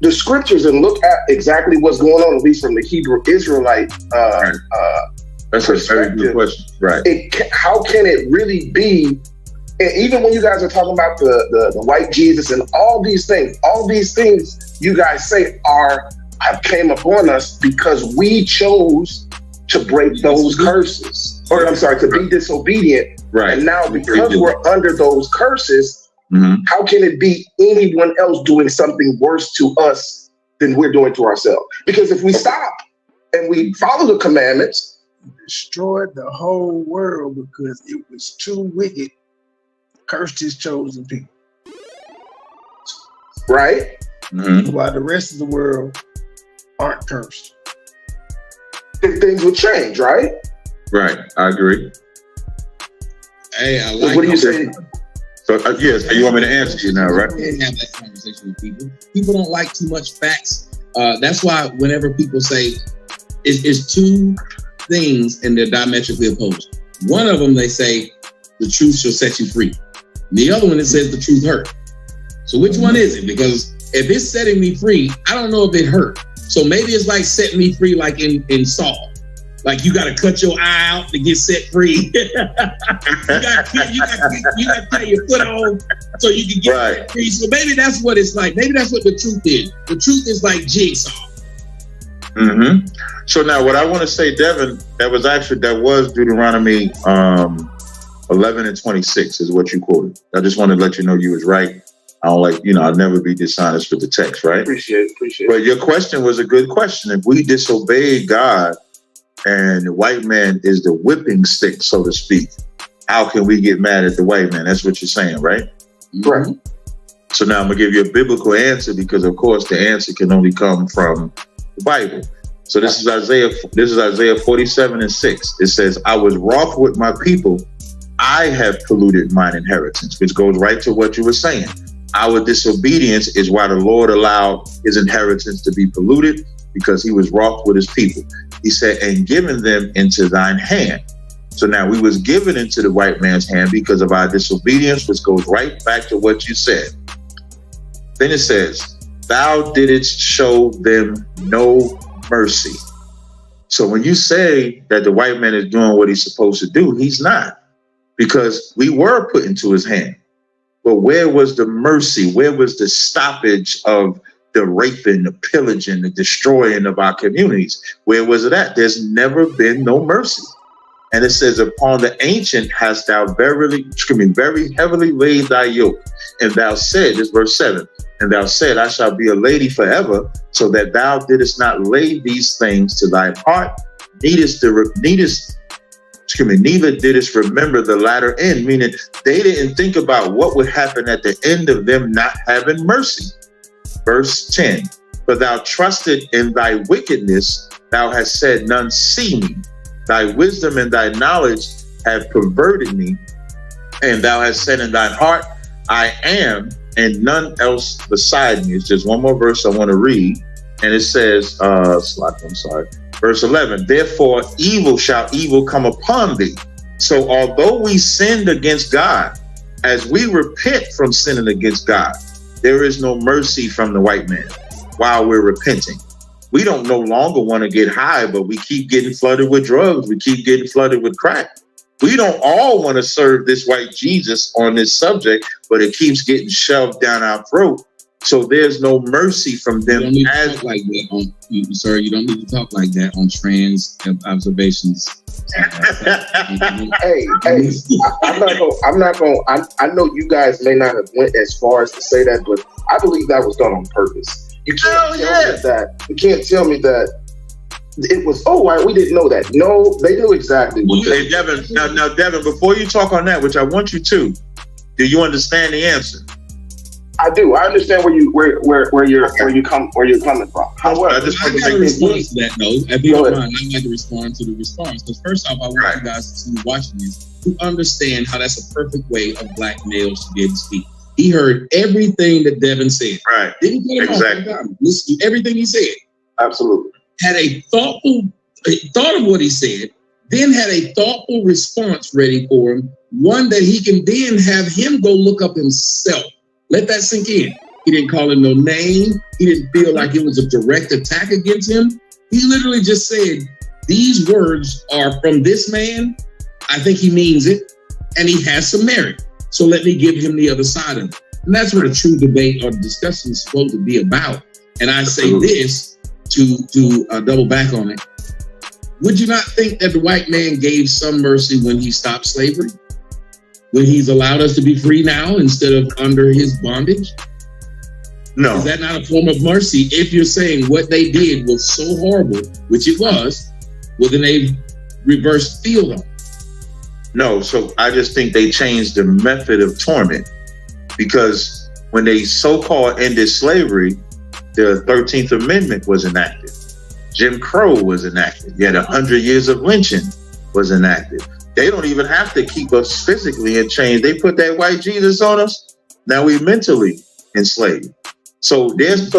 the scriptures and look at exactly what's going on, at least from the Hebrew Israelite that's a very good question. Right. How can it really be? And even when you guys are talking about the white Jesus and all these things you guys say have came upon us because we chose to break those curses. Or I'm sorry, to be disobedient. Right. And now because we're under those curses, how can it be anyone else doing something worse to us than we're doing to ourselves? Because if we stop and we follow the commandments, destroyed the whole world because it was too wicked, cursed his chosen people. Right? While the rest of the world aren't cursed. Then things would change, right? Right, I agree. Hey, I like. What do you say? So yes, you want me to answer you now, right? I can't have that conversation with people. People don't like too much facts. That's why whenever people say it's two things and they're diametrically opposed. One of them they say the truth shall set you free. The other one it says the truth hurt. So which one is it? Because if it's setting me free, I don't know if it hurt. So maybe it's like setting me free, like in Saul. Like you got to cut your eye out to get set free. you got to cut your foot off so you can get set free. So maybe that's what it's like. Maybe that's what the truth is. The truth is like jigsaw. So now what I want to say, Devin, that was Deuteronomy 11:26 is what you quoted. I just want to let you know you was right. I don't I'll never be dishonest with the text, right? Appreciate it. But your question was a good question. If we disobey God and the white man is the whipping stick, so to speak, how can we get mad at the white man? That's what you're saying, right? Right. So now I'm gonna give you a biblical answer because of course the answer can only come from the Bible. So this is Isaiah 47:6. It says, I was wroth with my people. I have polluted mine inheritance, which goes right to what you were saying. Our disobedience is why the Lord allowed his inheritance to be polluted, because he was wroth with his people. He said, and given them into thine hand. So now we was given into the white man's hand because of our disobedience, which goes right back to what you said. Then it says, thou didst show them no mercy. So when you say that the white man is doing what he's supposed to do, he's not, because we were put into his hand. But where was the mercy? Where was the stoppage of the raping, the pillaging, the destroying of our communities? Where was it at? There's never been no mercy. And it says, upon the ancient hast thou very heavily laid thy yoke. And thou said, this is verse 7, and thou said, I shall be a lady forever, so that thou didst not lay these things to thy heart, neither didst remember the latter end, meaning they didn't think about what would happen at the end of them not having mercy. Verse 10, for thou trusted in thy wickedness, thou hast said, none see me. Thy wisdom and thy knowledge have perverted me, and thou hast said in thine heart, I am, and none else beside me. It's just one more verse I want to read, and it says, verse 11, therefore evil shall evil come upon thee. So although we sinned against God, as we repent from sinning against God, there is no mercy from the white man while we're repenting. We don't no longer want to get high, but we keep getting flooded with drugs. We keep getting flooded with crack. We don't all want to serve this white Jesus on this subject, but it keeps getting shoved down our throat. So there's no mercy from them. You don't need to talk like that on, sir. You don't need to talk like that on trans observations. Hey, I'm not going. I know you guys may not have went as far as to say that, but I believe that was done on purpose. You can't tell me that. You can't tell me that it was. Oh, we didn't know that. No, they knew exactly. What hey, Devin. Now, Devin. Before you talk on that, which I want you to, do you understand the answer? I do. I understand where you're coming from. However, I just want to respond to that though. If you don't mind, I'd like to respond to the response. Because first off, I want you guys to watching this to understand how that's a perfect way of black males to be able to speak. He heard everything that Devin said. Right. Didn't get him off. Listen to everything he said. Absolutely. Had a thought of what he said, then had a thoughtful response ready for him. One that he can then have him go look up himself. Let that sink in. He didn't call him no name. He didn't feel like it was a direct attack against him. He literally just said, these words are from this man. I think he means it. And he has some merit. So let me give him the other side of it. And that's what a true debate or discussion is supposed to be about. And I say this to double back on it. Would you not think that the white man gave some mercy when he stopped slavery? When he's allowed us to be free now instead of under his bondage? No. Is that not a form of mercy? If you're saying what they did was so horrible, which it was, well, then they reversed field on. No, so I just think they changed the method of torment, because when they so-called ended slavery, the 13th Amendment was enacted. Jim Crow was enacted. Yet 100 years of lynching was enacted. They don't even have to keep us physically in chains. They put that white Jesus on us. Now we mentally enslaved. So there's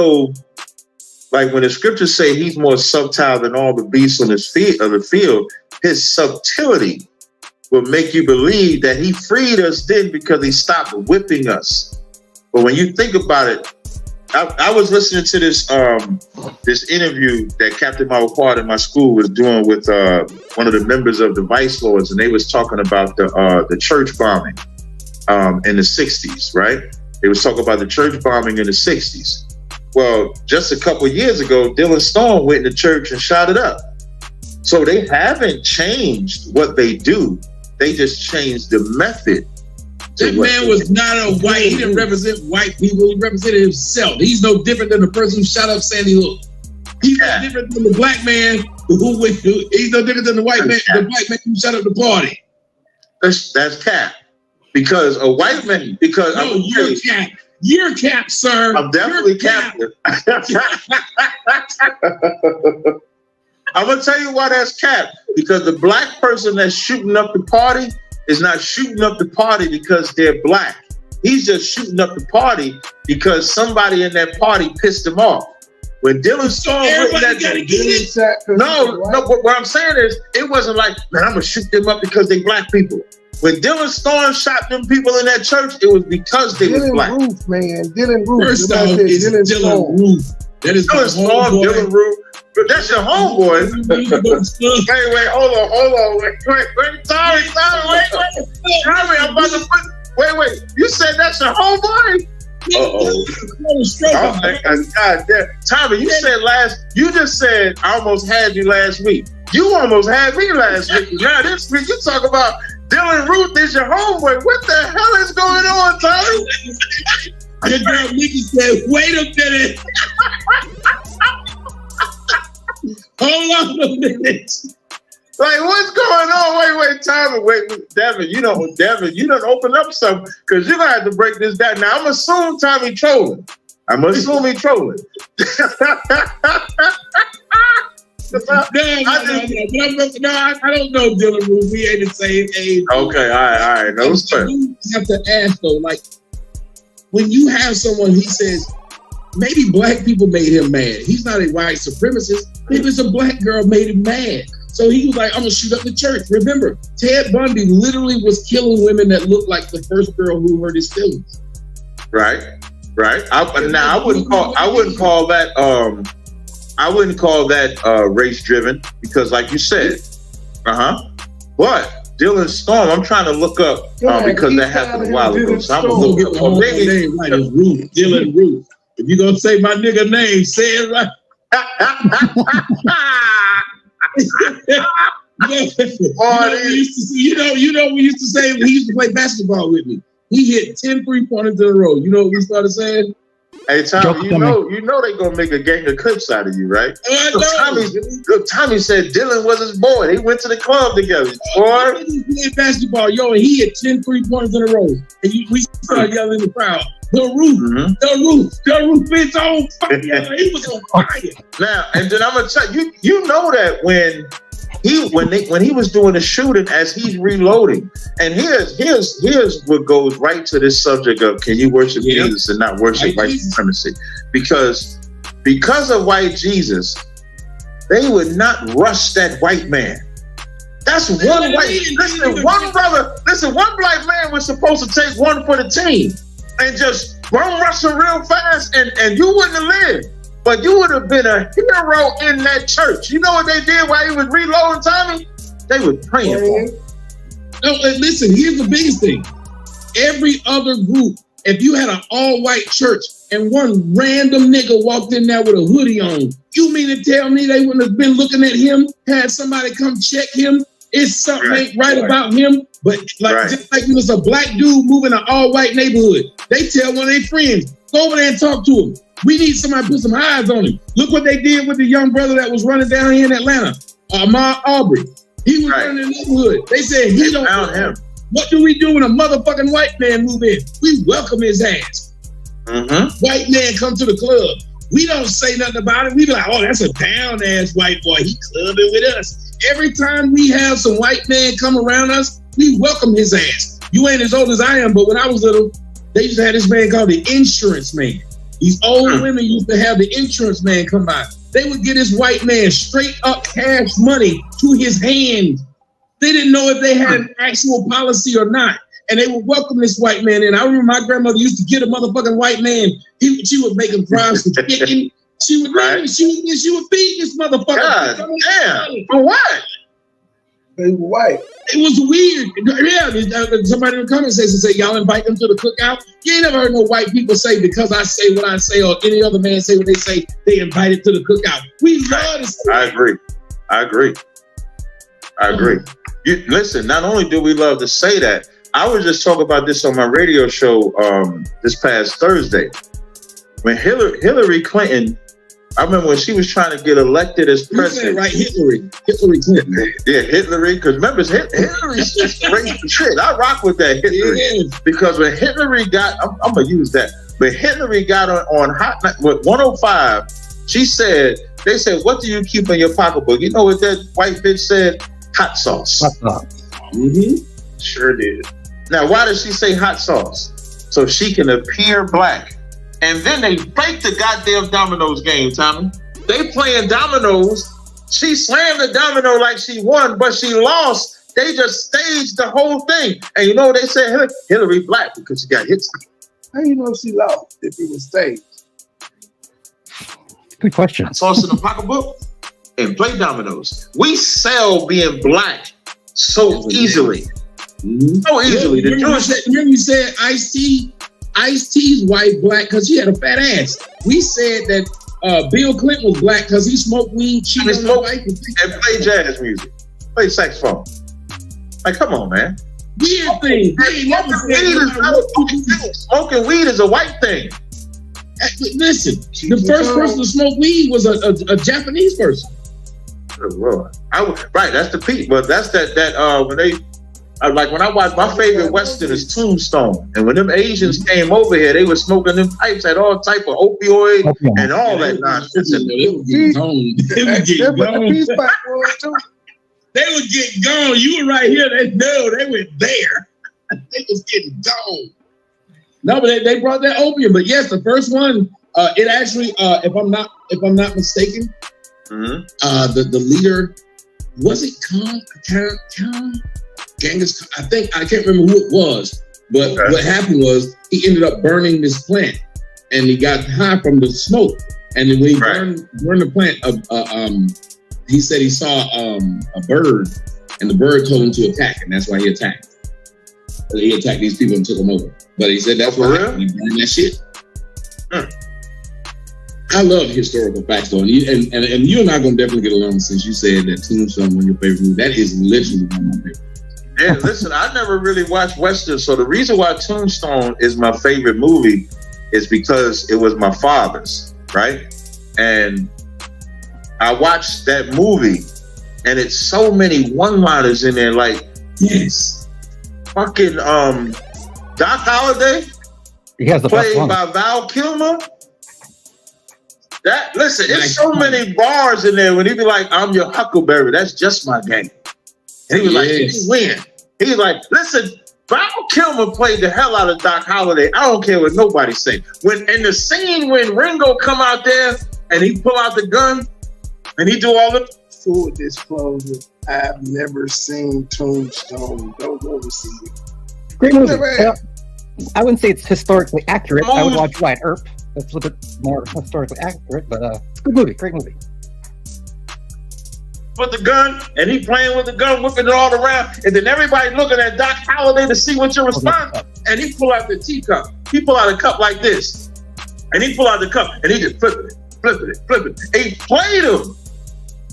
like when the scriptures say he's more subtle than all the beasts on the field, his subtlety will make you believe that he freed us then because he stopped whipping us. But when you think about it, I was listening to this interview that Captain Mawquad in my school was doing with one of the members of the Vice Lords, and they was talking about the church bombing in the 60s, right? They was talking about the church bombing in the 60s. Well, just a couple of years ago, Dylan Stone went in the church and shot it up. So they haven't changed what they do. They just changed the method. That man was not a white. He didn't represent white people. He represented himself. He's no different than the person who shot up Sandy Hook. He's no different than the black man he's no different than the white man. The black man who shot up the party. That's cap. Because a white man. Because no, you're cap. You're cap, sir. I'm definitely captive. I'm gonna tell you why that's cap. Because the black person that's shooting up the party is not shooting up the party because they're black. He's just shooting up the party because somebody in that party pissed him off. When Dylan Stone what I'm saying is, it wasn't like, man, I'm gonna shoot them up because they black people. When Dylan Stone shot them people in that church, it was because they was black. Roof, man. Dylan Roof. First off, it's Dylan Roof. That is Dylan Stone, Dylan Roof. But that's your homeboy. Wait, hold on. Wait, sorry, wait. Tommy, I'm about to put, wait. You said that's your homeboy? Uh-oh. God damn. Tommy, you just said I almost had you last week. You almost had me last week. Now this week you talk about Dylan Ruth is your homeboy. What the hell is going on, Tommy? Your girl Nikki said, wait a minute. Hold on a minute. Like, what's going on? Wait, Tommy. Wait, Devin, you don't open up something because you're going to have to break this down. Now, I'm assuming Tommy trolling. I don't know Dylan Roof. We ain't the same age. Okay, all right. No sir. You have to ask, though, like, when you have someone, he says, maybe black people made him mad. He's not a white supremacist. Maybe it's a black girl made him mad. So he was like, I'm going to shoot up the church. Remember, Ted Bundy literally was killing women that looked like the first girl who hurt his feelings. Right. Right. I wouldn't call that race driven because, like you said, But Dylan Storm, I'm trying to look up because that happened a while ago. So I'm gonna look up. Oh, name right is Ruth, Dylan Ruth. If you're gonna say my nigga name, say it right. You know, we used to say when he used to play basketball with me. He hit 10 3-pointers in a row. You know what we started saying? Hey, Tommy, you know they gonna make a gang of clips out of you, right? Tommy said Dylan was his boy. They went to the club together. Boy, he played basketball, and he hit 10 3-pointers in a row. And we started yelling in the crowd, the roof, it's on fire. He was on fire. Now, and then I'm gonna tell you, you know that when he was doing the shooting as he's reloading, and here's what goes right to this subject of can you worship Jesus and not worship white supremacy? Because of white Jesus, they would not rush that white man. That's one white. One black man was supposed to take one for the team and just run rush him real fast, and you wouldn't have lived. But you would have been a hero in that church. You know what they did while he was reloading, Tommy? They were praying for him. No, listen, here's the biggest thing. Every other group, if you had an all-white church and one random nigga walked in there with a hoodie on, you mean to tell me they wouldn't have been looking at him, had somebody come check him? It's something ain't right about him. But just like it was a black dude moving an all-white neighborhood, they tell one of their friends, go over there and talk to him. We need somebody to put some eyes on him. Look what they did with the young brother that was running down here in Atlanta, Ahmaud Arbery. He was running the neighborhood. They said he don't know him. What do we do when a motherfucking white man move in? We welcome his ass. White man come to the club. We don't say nothing about it. We be like, oh, that's a down-ass white boy. He clubbing with us. Every time we have some white man come around us, we welcome his ass. You ain't as old as I am, but when I was little, they used to have this man called the insurance man. These old women used to have the insurance man come by. They would get this white man straight up cash money to his hand. They didn't know if they had an actual policy or not. And they would welcome this white man in. I remember my grandmother used to get a motherfucking white man. She would make him cry for chicken. She would beat this motherfucker. God damn. For what? They were white. It was weird. Yeah, somebody in the comments say, y'all invite them to the cookout? You ain't never heard no white people say, because I say what I say or any other man say what they say, they invited to the cookout. We love to say I agree. You, listen, not only do we love to say that, I was just talking about this on my radio show this past Thursday. When Hillary Clinton, I remember when she was trying to get elected as president. Right, Hillary Clinton. Yeah, Hillary, because remember, Hillary's just crazy shit. I rock with that Hillary. Because when Hillary got, I'm going to use that, but Hillary got on Hot Night with 105, they said, what do you keep in your pocketbook? You know what that white bitch said? Hot sauce. Hot sauce. Sure did. Now, why does she say hot sauce? So she can appear black. And then they break the goddamn dominoes game, Tommy. They playing dominoes. She slammed the domino like she won, but she lost. They just staged the whole thing. And you know what they said? Hillary black because she got hit. How you know she lost if it was staged? Good question. Sauce in the pocketbook and play dominoes. We sell being black so easily. So easily. Remember you said Ice-T's white black because he had a fat ass. We said that Bill Clinton was black because he smoked weed, cheated on his wife, and played jazz music, played saxophone. Like, come on, man. Weird thing. Smoking weed is a white thing. Listen, the first person to smoke weed was a Japanese person. Right, that's the peak. But that's that when they. Like when I watch, my favorite Western is Tombstone. And when them Asians came over here, they were smoking them pipes, had all type of opioid and all that nonsense. They would get gone. They would get gone. You were right here. They went there. They was getting gone. No, but they brought that opium. But yes, the first one, it actually, if I'm not mistaken, the leader, was it Khan? Genghis, I can't remember who it was, but what happened was he ended up burning this plant. and he got high from the smoke. And then when he burned the plant, he said he saw a bird, and the bird told him to attack, and that's why he attacked. He attacked these people and took them over. But he said that's what happened. He burned that shit. I love historical facts, though, and you and I gonna definitely get along since you said that Tombstone was your favorite movie. That is literally one of my favorites. Yeah, listen, I never really watched Western, so the reason why Tombstone is my favorite movie is because it was my father's, right? And I watched that movie, and it's so many one-liners in there, like fucking Doc Holliday, played by Val Kilmer. That listen, there's so many bars in there when he be like, "I'm your Huckleberry, that's just my game." And he was like, "He win." He was like, "Listen, Val Kilmer played the hell out of Doc Holliday. I don't care what nobody say." When in the scene when Ringo come out there and he pull out the gun and he do all the full disclosure, I've never seen Tombstone. Don't go to see it. Great movie. I wouldn't say it's historically accurate. I would watch Wyatt Earp. That's a little bit more historically accurate, but it's a good movie. Great movie. Put the gun, and he playing with the gun, whipping it all around, and then everybody looking at Doc Holliday to see what your response. And he pull out the teacup. He pull out a cup like this, and he pull out the cup, and he just flipping it. And he played him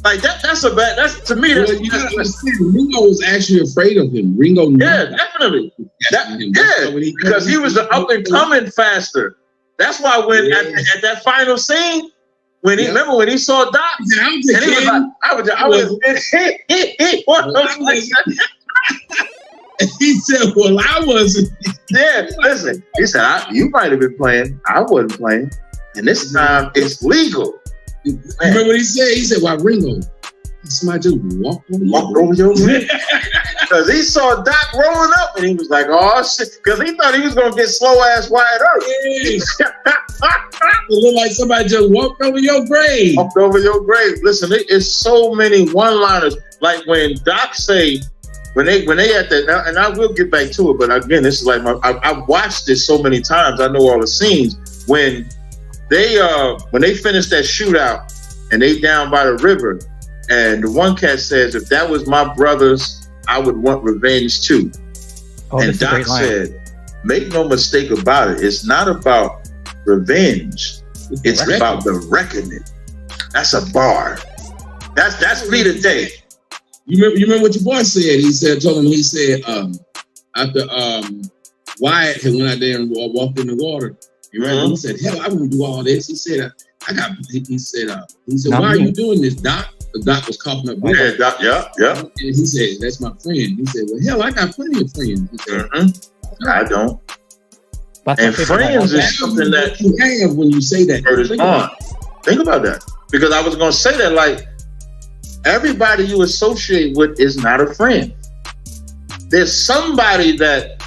like that. That's a bad. That's to me. That's, you gotta understand. Ringo was actually afraid of him. Ringo, definitely. Because he was the up and coming faster. That's why when at that final scene, when he remember when he saw Doc, and he was like, I was he said, "Well, I wasn't." Yeah, listen. He said, "You might have been playing. I wasn't playing, and this time it's legal." Remember what he said? He said, "Why, Ringo? Somebody just walk over your grave." Because he saw Doc rolling up, and he was like, "Oh shit!" Because he thought he was gonna get slow ass Wyatt Earp. It looked like somebody just walked over your grave. Walked over your grave. Listen, it's so many one-liners. Like when Doc say, when they at that, and I will get back to it, but again, this is like I've watched this so many times. I know all the scenes when they finish that shootout and they down by the river, and the one cat says, "If that was my brothers, I would want revenge too." And Doc said, "Make no mistake about it. It's not about revenge. It's about the reckoning." That's a bar. That's me today. You remember what your boy said? He said, after Wyatt had went out there and walked in the water, you remember? He said, "Hell, I wouldn't do all this." He said, he said, "Why are you doing this, Doc?" The Doc was coughing up. Yeah, Doc, yeah. And he said, "That's my friend." He said, "Well, hell, I got plenty of friends." He said, I don't. And friends is something that you have when you say that. Think about that. Because I was going to say that, like, everybody you associate with is not a friend. There's somebody that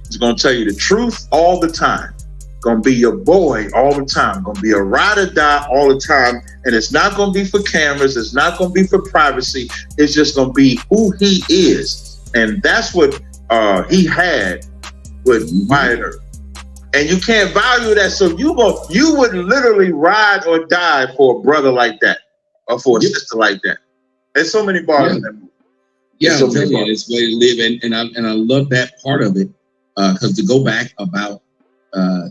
is going to tell you the truth all the time. Going to be your boy all the time. Going to be a ride or die all the time. And it's not going to be for cameras. It's not going to be for privacy. It's just going to be who he is. And that's what he had with Wyatt Earp. And you can't value that. So you would literally ride or die for a brother like that or for a sister like that. There's so many bars in that movie. Yeah, I'm telling you, it's way to live. And I love that part of it. Because to go back about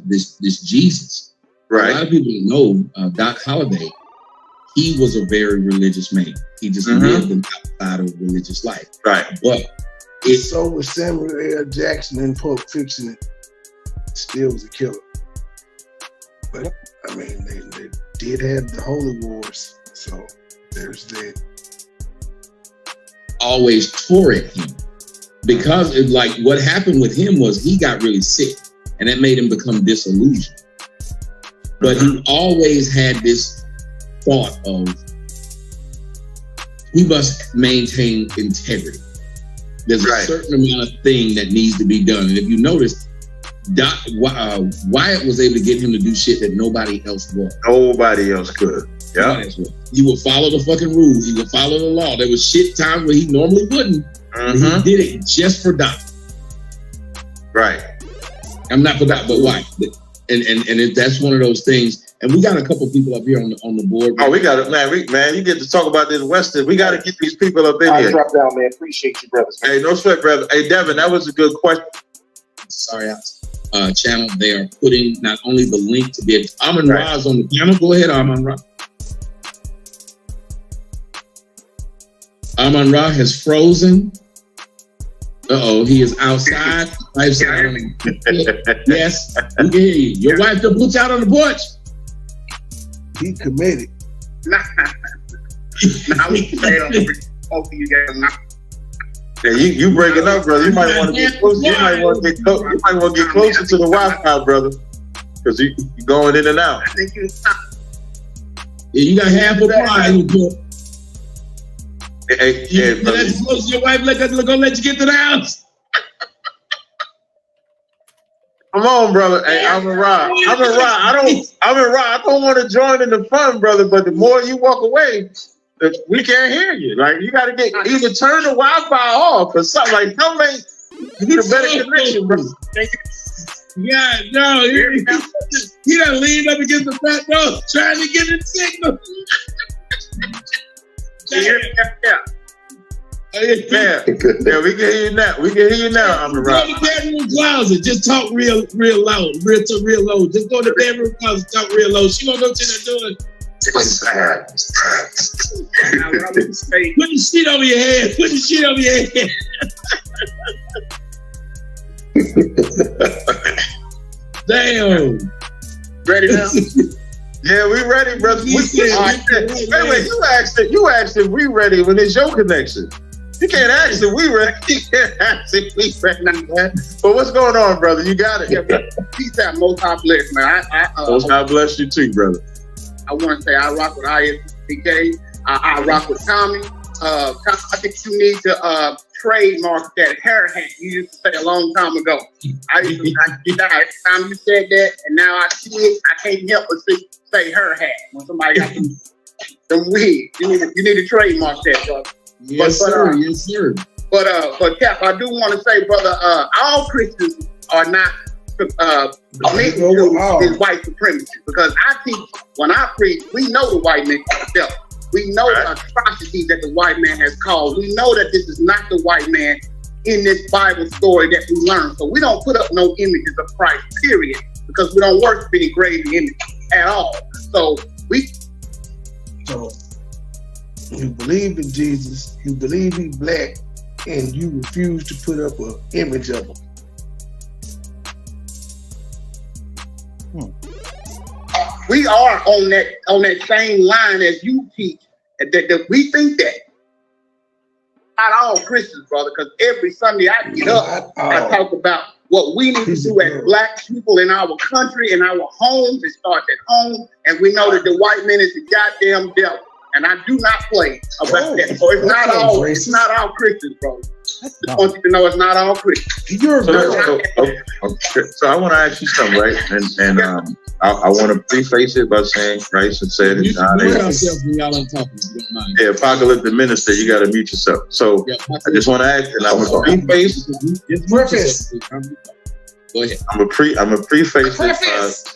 this Jesus. Right. A lot of people know Doc Holliday, he was a very religious man. He just lived an outside of religious life. Right. But so was Samuel L. Jackson in Pulp Fiction. Still was a killer. But I mean, they did have the Holy Wars, so there's that. Always tore at him because what happened with him was he got really sick, and that made him become disillusioned. But he always had this thought of he must maintain integrity. There's a certain amount of thing that needs to be done, and if you notice, Wyatt was able to get him to do shit that nobody else would. Nobody else could. Yeah. He would follow the fucking rules. He would follow the law. There was shit times where he normally wouldn't. But he did it just for Doc. Right. I'm not for Doc, but Wyatt. that's one of those things. And we got a couple people up here on the board. Oh, we got it, man. You get to talk about this Western. We got to get these people up in here. Drop down, man. Appreciate you, brothers. Hey, no sweat, brother. Hey, Devin, that was a good question. Sorry, channel. They are putting not only the link to be able to, Amon Ra is on the channel. Go ahead, Amon Ra. Amon Ra has frozen. He is outside. Yes, we can hear you. Your wife done put you out on the porch. He committed. Now we can say both of you guys now. Yeah, you breaking up, brother. You might want to get closer. You might want to get closer to the Wi-Fi, brother, because you going in and out. I think you got half a pie. Hey, your wife gonna let you get to the house. Come on, brother. Hey, I'm a rock. I don't want to join in the fun, brother. But the more you walk away, we can't hear you. Like you got to get either turn the Wi-Fi off or something. Like you need a better connection, bro. Yeah, no, he done leaned up against the back door trying to get a signal. Yeah, we can hear you now. We can hear you now. I'm Go to the bedroom closet. Just talk real loud, real low. Just go to the bedroom closet, talk real low. She gonna know what you're doing. Put the sheet over your head. Put the sheet over your head. Damn. Ready now? Yeah, we ready, brother. Wait, you asked if we ready when it's your connection. You can't ask if we ready. You can't ask if we ready, man. But what's going on, brother? You got it. Peace out, most high bless, man. Most high bless you too, brother. I want to say I rock with ISPK. I rock with Tommy. I think you need to trademark that hair hat you used to say a long time ago. Every time you said that, and now I see it, I can't help but say her hat when somebody got them wigs. You need to trademark that, brother. Yes, sir. Yes, sir. But Cap, I do want to say, brother, all Christians are not committed to this white supremacy, because when I preach, we know the white man himself. We know the atrocities that the white man has caused. We know that this is not the white man in this Bible story that we learn. So we don't put up no images of Christ, period, because we don't worship any graven image at all. So you believe in Jesus, you believe he's black, and you refuse to put up an image of him. We are on that same line as you teach, that we think that. Not all Christians, brother, because every Sunday I get up, I talk about what we need to do as black people in our country, in our homes. It starts at home, and we know that the white man is the goddamn devil. And I do not play about that. So it's not all Christians, bro. I want you to know it's not all Christians. So I want to ask you something, right? And I want to preface it by saying Christ had said in John 8. Yeah, apocalyptic minister, you got to mute yourself. So I just want to ask, and I'm going to preface. Go ahead. I'm a preface it by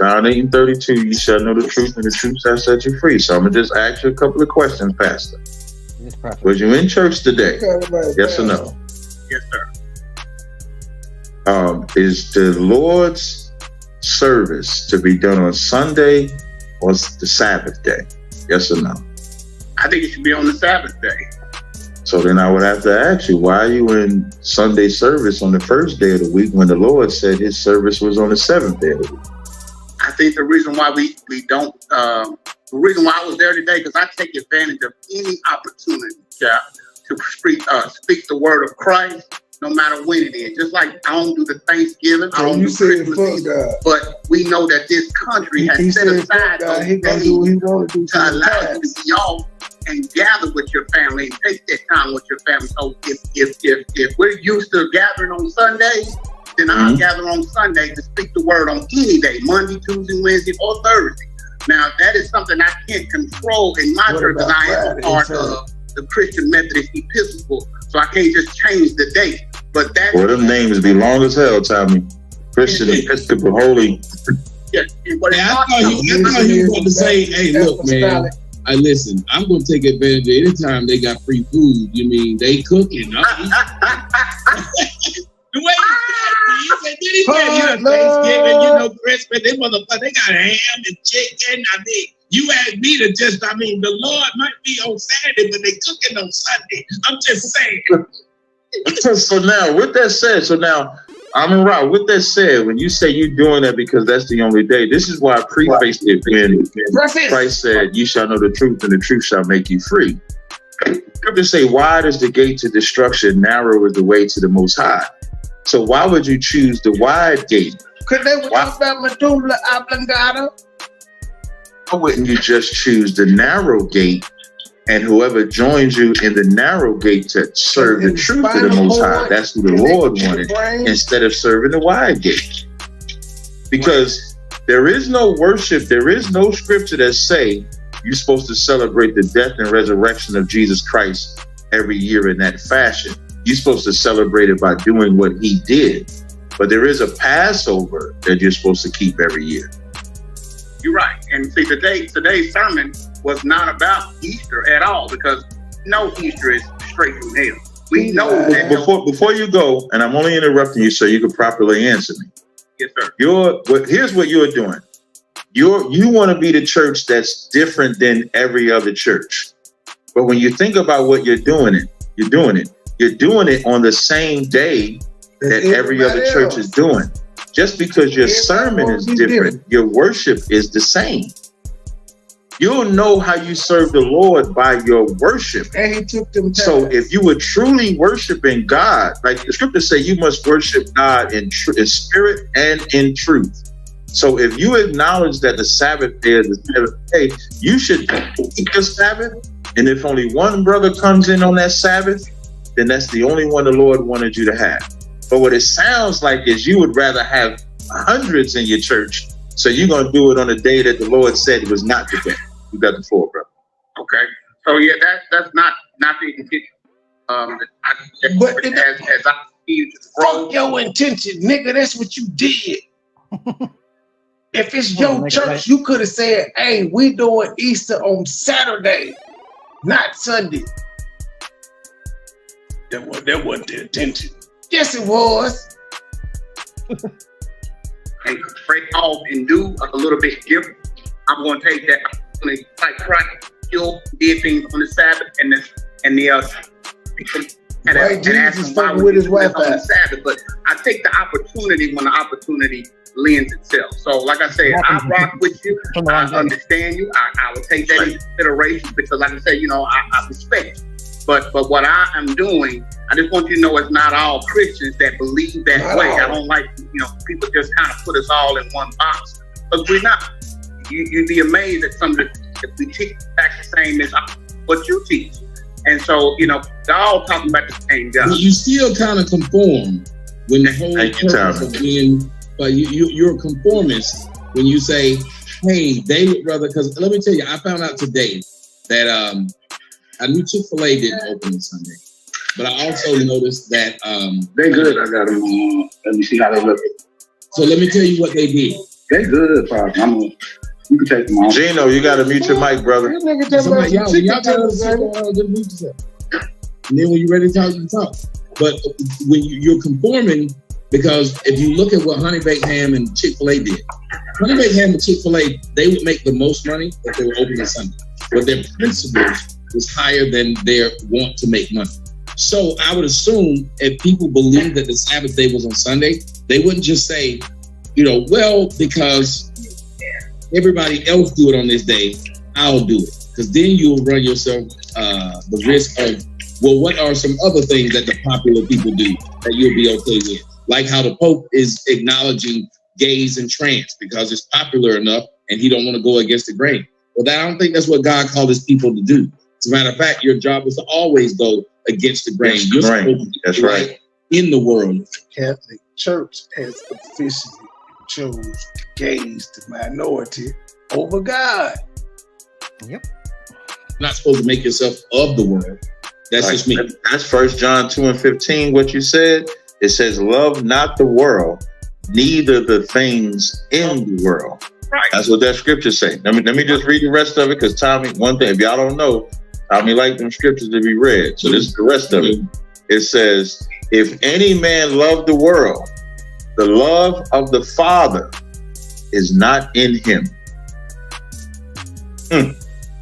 John 8:32. You shall know the truth, and the truth shall set you free. So I'm gonna just ask you a couple of questions, Pastor. Was you in church today? Yes or no? Yes, sir. Is the Lord's service to be done on Sunday or the Sabbath day? Yes or no? I think it should be on the Sabbath day. So then I would have to ask you, why are you in Sunday service on the first day of the week when the Lord said his service was on the seventh day of the week? I think the reason why we don't, the reason why I was there today, because I take advantage of any opportunity to speak the word of Christ, no matter when it is. Just like I don't do the Thanksgiving, I don't do Christmas either, but we know that this country has set aside those days to allow you to be off and gather with your family and take that time with your family. So if we're used to gathering on Sundays, then I'll gather on Sunday to speak the word on any day, Monday, Tuesday, Wednesday, or Thursday. Now, that is something I can't control in my church, because I am a part of the Christian Methodist Episcopal, so I can't just change the date. But that them names be long as hell, Tommy. Christian Episcopal Holy. I thought he was going to say, "Hey, look, man. Listen, I'm going to take advantage of anytime they got free food. You mean they cooking? The way he said, did he say, Thanksgiving, Christmas, they got ham and chicken. I mean, you asked me to the Lord might be on Saturday, but they cooking on Sunday. I'm just saying. So now, with that said, I'm right. With that said, when you say you're doing that because that's the only day, this is why I prefaced it when Christ said, "You shall know the truth, and the truth shall make you free." Scripture say, "Wide is the gate to destruction, narrow is the way to the Most High." So why would you choose the wide gate? Because they were talking about medulla oblongata. Why wouldn't you just choose the narrow gate? And whoever joins you in the narrow gate to serve the truth of the Most High, that's who the Lord wanted, instead of serving the wide gate. Because there is no worship, there is no scripture that say you're supposed to celebrate the death and resurrection of Jesus Christ every year in that fashion. You're supposed to celebrate it by doing what he did. But there is a Passover that you're supposed to keep every year. You're right. And see, today's sermon was not about Easter at all, because no Easter is straight from hell. We know that. Before you go, and I'm only interrupting you so you can properly answer me. Yes, sir. Here's what you're doing. You want to be the church that's different than every other church. But when you think about what you're doing it on the same day that every other church is doing. Just because your sermon is different, your worship is the same. You'll know how you serve the Lord by your worship. And he took them time. So if you were truly worshiping God, like the scriptures say, you must worship God in spirit and in truth. So if you acknowledge that the Sabbath day is the seventh day, you should keep the Sabbath. And if only one brother comes in on that Sabbath, then that's the only one the Lord wanted you to have. But what it sounds like is you would rather have hundreds in your church. So you're going to do it on a day that the Lord said it was not the day. You got the floor, brother. Okay. So yeah, that's not the intention. But as I see to fuck your intention, nigga. That's what you did. If it's your church, you could have said, "Hey, we doing Easter on Saturday, not Sunday." That wasn't the intention. Yes, it was. And break off and do a little bit different. I'm going to take that opportunity, like Christ still did things on the Sabbath and Jesus fucking with his wife on the Sabbath. But I take the opportunity when the opportunity lends itself. So, like I said, I rock with you. I understand you. I will take that into consideration because, like I said, I respect you. But what I am doing, I just want you to know it's not all Christians that believe that way. I don't like, people just kind of put us all in one box. Because we're not. You'd be amazed at some of the, if we teach back the same as what you teach. And so, they're all talking about the same God. You still kind of conform when the whole purpose of being, but you're a conformist when you say, "Hey, they would rather," because let me tell you, I found out today that I knew Chick-fil-A didn't open on Sunday, but I also noticed that they good. I got them. Let me see how they look. So let me tell you what they did. They good, probably. You can take them off. Gino, you got to mute your mic, brother. Y'all gotta mute yourself. And then when you're ready to talk, you can talk. But when you're conforming, because if you look at what Honey Baked Ham and Chick-fil-A did, Honey Baked Ham and Chick-fil-A, they would make the most money if they were open on Sunday. But their principles was higher than their want to make money. So I would assume if people believed that the Sabbath day was on Sunday, they wouldn't just say, well, because everybody else do it on this day, I'll do it. Because then you'll run yourself the risk of, well, what are some other things that the popular people do that you'll be okay with? Like how the Pope is acknowledging gays and trans because it's popular enough and he don't want to go against the grain. Well, I don't think that's what God called his people to do. As a matter of fact, your job is to always go against the grain. You're supposed to be That's right. In the world. The Catholic Church has officially chose gays, the minority, over God. Yep. You're not supposed to make yourself of the world. That's just me. That's 1 John 2:15. What you said, it says, "Love not the world, neither the things in the world. Right. That's what that scripture say. Let me just read the rest of it, because Tommy, one thing, if y'all don't know, Tommy like them scriptures to be read. So this is the rest of it. It says, if any man love the world, the love of the Father is not in him.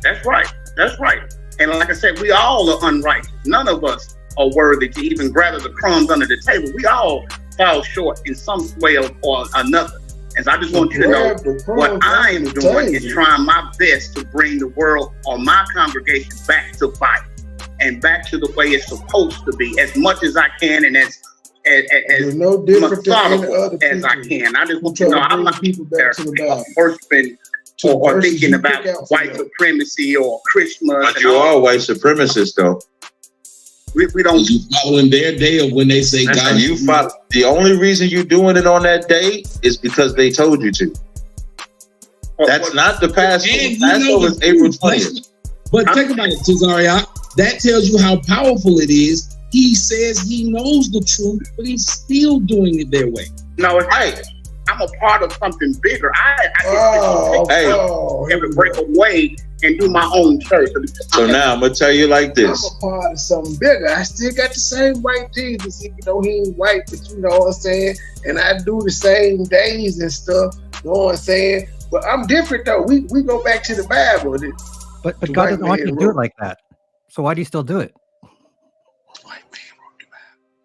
That's right. That's right. And like I said, we all are unrighteous. None of us are worthy to even gather the crumbs under the table. We all fall short in some way or another. And so I just want you to know what I am doing is trying my best to bring the world or my congregation back to Bible and back to the way it's supposed to be, as much as I can and as no different methodical as I can. I just want you to know I'm not a person or thinking about white supremacy or Christmas. But you are white supremacists, though. We don't. You following their day of when they say God. You follow. The only reason you're doing it on that day is because they told you to. That's not the Passover. Passover is April 20th. But think about it, Cesaria. That tells you how powerful it is. He says he knows the truth, but he's still doing it their way. No, it's right. I'm a part of something bigger. I have to break away and do my own church. So now I'm gonna tell you like this. I'm a part of something bigger. I still got the same white Jesus, even though he ain't white, but you know what I'm saying? And I do the same days and stuff, you know what I'm saying? But I'm different though. We go back to the Bible. But God doesn't want you to do it like that. So why do you still do it?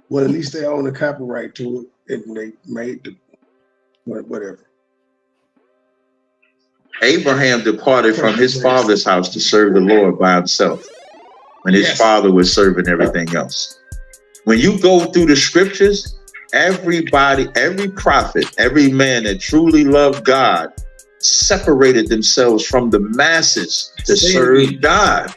Well, at least they own the copyright to it, and they made the whatever. Abraham departed from his father's house to serve the Lord by himself, when his father was serving everything else. When you go through the scriptures, everybody, every prophet, every man that truly loved God separated themselves from the masses to serve God.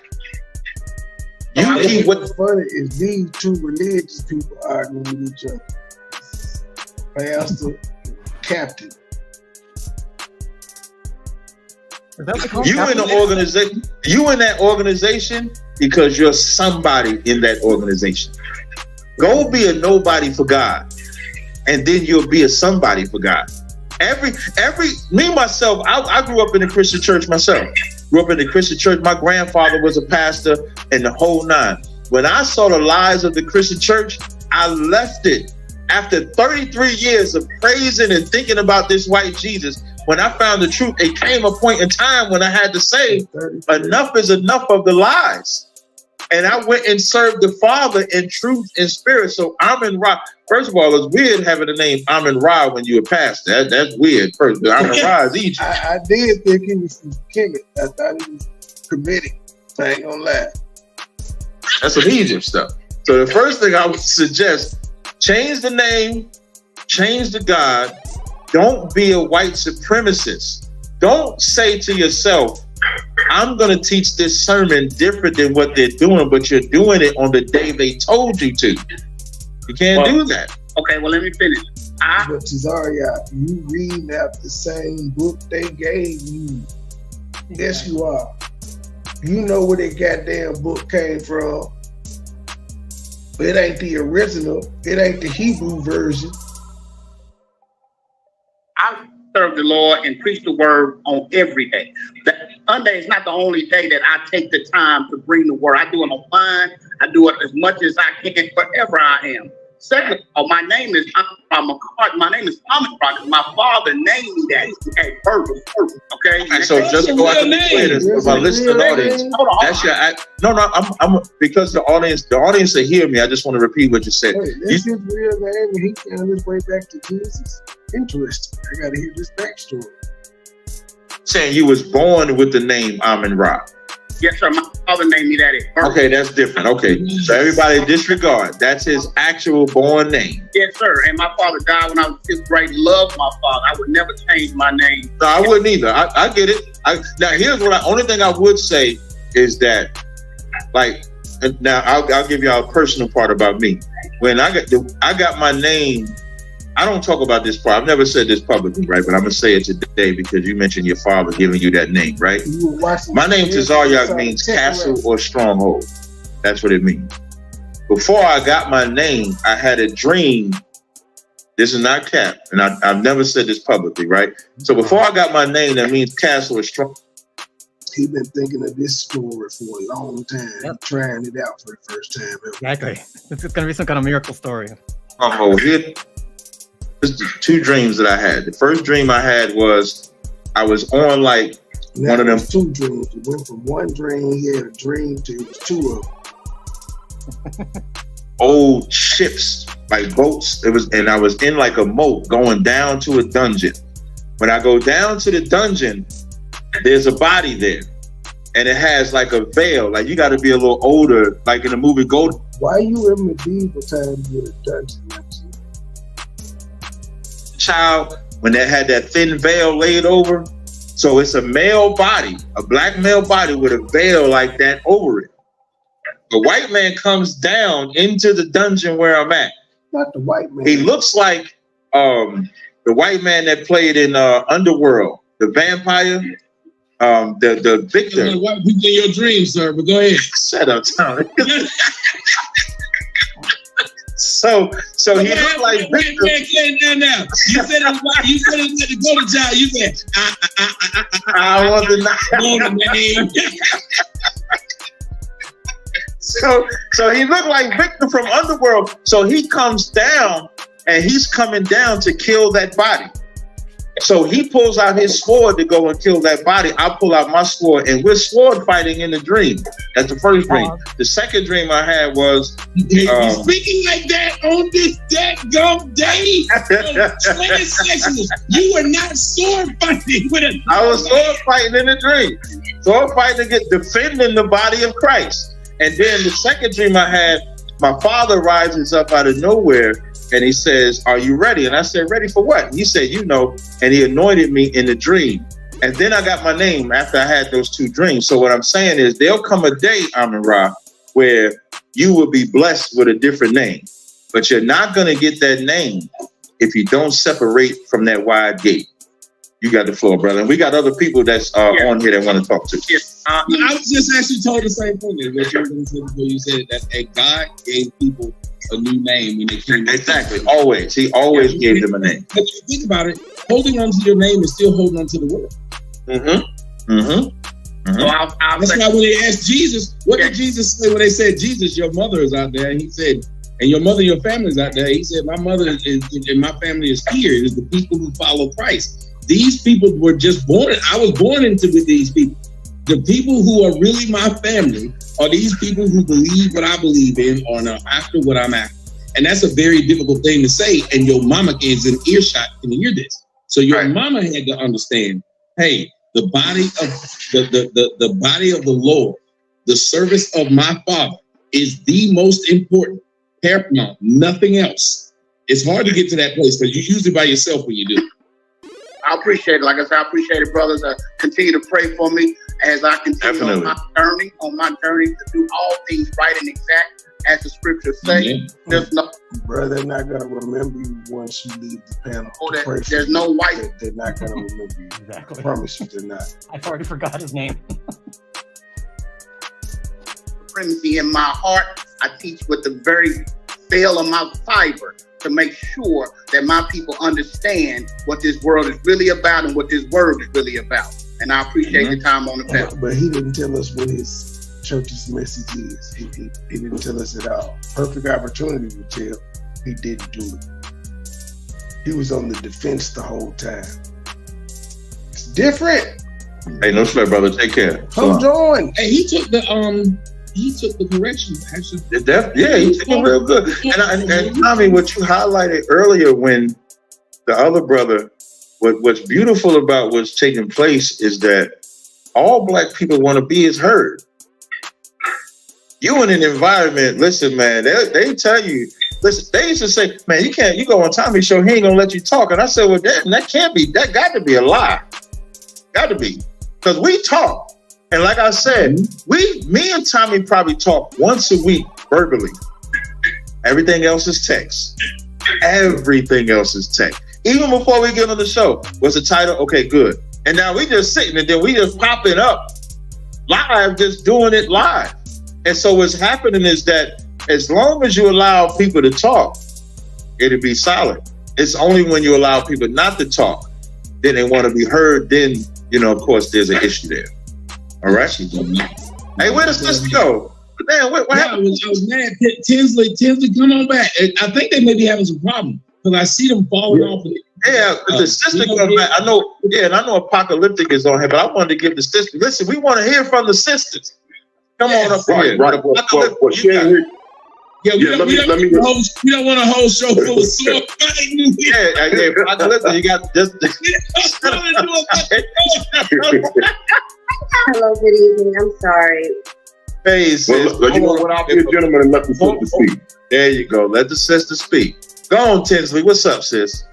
What's funny is these two religious people arguing with each other. Pastor, captain. You in the organization, you in that organization because you're somebody in that organization. Go be a nobody for God, and then you'll be a somebody for God. Me myself, I grew up in a Christian church myself. Grew up in the Christian church. My grandfather was a pastor and the whole nine. When I saw the lies of the Christian church, I left it. After 33 years of praising and thinking about this white Jesus, when I found the truth, it came a point in time when I had to say, enough is enough of the lies. And I went and served the Father in truth and spirit. So Amin Ra, first of all, it's weird having the name Amin Ra when you're a pastor. That's weird. First, Amin Ra is Egypt. I did think he was from Kemet. I thought he was committed. I ain't gonna lie. That's some Egypt stuff. So the first thing I would suggest, change the name, change the God. Don't be a white supremacist. Don't say to yourself, I'm going to teach this sermon different than what they're doing, but you're doing it on the day they told you to. You can't do that. Okay, well, let me finish. But Cesaria, you reading out the same book they gave you. Yes, you are. You know where that goddamn book came from. But it ain't the original. It ain't the Hebrew version. I serve the Lord and preach the word on every day. Sunday is not the only day that I take the time to bring the word. I do it on mine. I do it as much as I can wherever I am. Second, my name is my name is Thomas Rock. My father named me that at birth. Okay. And so just go out and play this for my listening audience. That's your I'm because the audience will hear me. I just want to repeat what you said. Wait, that's his real name, and he found his way back to Jesus. Interesting. I gotta hear this backstory. Saying you was born with the name Amin Ra. Yes, sir. My father named me that at birth. Okay, that's different. Okay, so everybody disregard. That's his actual born name. Yes, sir. And my father died when I was 5th grade. Loved my father. I would never change my name. No, I wouldn't either. I get it. Now, here's what only thing I would say is that, like, now I'll give y'all a personal part about me. When I got my name. I don't talk about this part. I've never said this publicly, right? But I'm gonna say it today because you mentioned your father giving you that name, right? My name Tazaryak means castle or stronghold. That's what it means. Before I got my name, I had a dream This is not cap, and I've never said this publicly, right? So before I got my name, that means Castle is strong. He been thinking of this story for a long time, trying it out for the first time. Exactly. This is going to be some kind of miracle story. Oh, here. This is the 2 dreams that I had. The first dream I had was I was on like now, one of them 2 dreams. It went from 1 dream, he had a dream to it was 2 of them. old ships, like boats. And I was in like a moat going down to a dungeon. When I go down to the dungeon, there's a body there, and it has like a veil. Like you got to be a little older, like in the movie Gold. Why you in medieval times with a dungeon like that? Child, when they had that thin veil laid over, so it's a male body, a black male body with a veil like that over it. The white man comes down into the dungeon where I'm at. Not the white man. He looks like the white man that played in Underworld, the vampire. The victor. You know, in your dreams, sir, but go ahead. Shut up, Tom. So he looked like Victor. Now. You said it to go to jail. You said I want the name. So he looked like Victor from Underworld. So he comes down, and he's coming down to kill that body. So he pulls out his sword to go and kill that body. I pull out my sword, and we're sword fighting in the dream. That's the first dream. The second dream I had was speaking like that on this dadgum day. Transsexuals, you were not sword fighting with a. I was sword fighting in the dream. Sword fighting to defending the body of Christ. And then the second dream I had, my father rises up out of nowhere. And he says, "Are you ready?" And I said, "Ready for what?" And he said, "You know." And he anointed me in the dream. And then I got my name after I had those 2 dreams. So what I'm saying is there'll come a day, Amin-Ra, where you will be blessed with a different name. But you're not going to get that name if you don't separate from that wide gate. You got the floor, brother. And we got other people that's on here that want to talk to. Yes. I was just actually told the same thing. You said that God gave people a new name when they came. Exactly. Always. He always gave them a name. But if you think about it, holding on to your name is still holding on to the word. So that's why when they asked Jesus, what did Jesus say when they said, "Jesus, your mother is out there"? And he said, "And your mother, your family is out there." He said, "My mother is and my family is here. It is the people who follow Christ." These people were just born. I was born into these people. The people who are really my family are these people who believe what I believe in or are after what I'm after. And that's a very difficult thing to say. And your mama is in earshot can hear this. So your mama had to understand, hey, the body of the body of the Lord, the service of my Father is the most important, paramount, nothing else. It's hard to get to that place because you're usually by yourself when you do. I appreciate it. Like I said, I appreciate it, brothers. Continue to pray for me as I continue on my journey to do all things right and exact as the scriptures say. There's no brother, they're not gonna remember you once you leave the panel. There's no white. They're not gonna remember you. Exactly. I promise you, they're not. I've already forgot his name. Supremacy in my heart. I teach with the very veil of my fiber to make sure that my people understand what this world is really about and what this word is really about. And I appreciate the time on the panel. But he didn't tell us what his church's message is. He didn't tell us at all. Perfect opportunity to tell. He didn't do it. He was on the defense the whole time. It's different. Hey, no sweat, brother. Take care. Hold on. Hey, he took the correction, actually. He took it real good. And Tommy, what you highlighted earlier when the other brother, what's beautiful about what's taking place is that all black people want to be is heard. You in an environment, listen, man, they tell you, listen, they used to say, man, you go on Tommy's show, he ain't gonna let you talk. And I said, well, that can't be, that got to be a lie. Got to be. Because we talk. And like I said, me and Tommy probably talk once a week verbally. Everything else is text. Everything else is text. Even before we get on the show, what's the title? Okay, good. And now we just sitting and then we just popping up live, just doing it live. And so what's happening is that as long as you allow people to talk, it'll be solid. It's only when you allow people not to talk, then they want to be heard. Then of course, there's an issue there. All right. Hey, where does this go? Man, what happened? I was mad. Tinsley, come on back. I think they may be having some problems because I see them falling off. Yeah, the sister comes back. I know. Yeah, and I know Apocalyptic is on here, but I wanted to give the sister. Listen, we want to hear from the sisters. Come on up here. Right. Well, she ain't here. Yeah, we don't want a whole show full of sword fighting. Yeah, Apocalyptic, you got just. Hello, good evening. I'm sorry. Hey, sis. Well, you went off here, gentlemen, and let the sister speak. There you go. Let the sister speak. Go on, Tinsley. What's up, sis?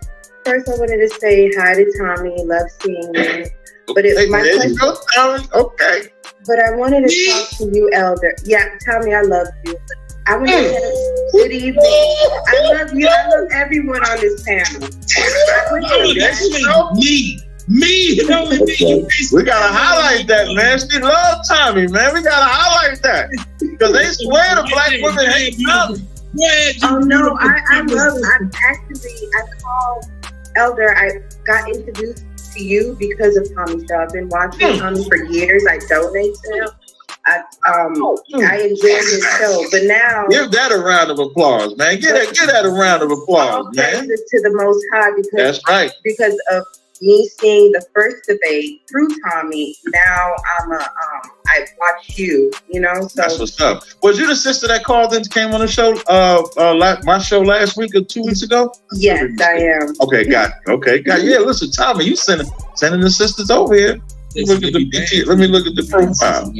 First, I wanted to say hi to Tommy. Love seeing you. But Okay. But I wanted to talk to you, Elder. Yeah, Tommy, I love you. I want to say good evening. I love you. I love everyone on this panel. Me. We gotta highlight that, man. She love Tommy, man. We gotta highlight that because they swear the black women hate Tommy. Oh no, I called Elder. I got introduced to you because of Tommy's show. I've been watching Tommy for years. I donate to him. I enjoy his show, but now give that a round of applause, man. Get that a round of applause, man. To the Most High, because that's right. Because of me seeing the first debate through Tommy, now I watch you. So that's what's up. Was you the sister that called and came on the show? My show last week or 2 weeks ago. Yes, I am. Okay, got it. Yeah, listen, Tommy, you sending the sisters over here. Let me look at the profile.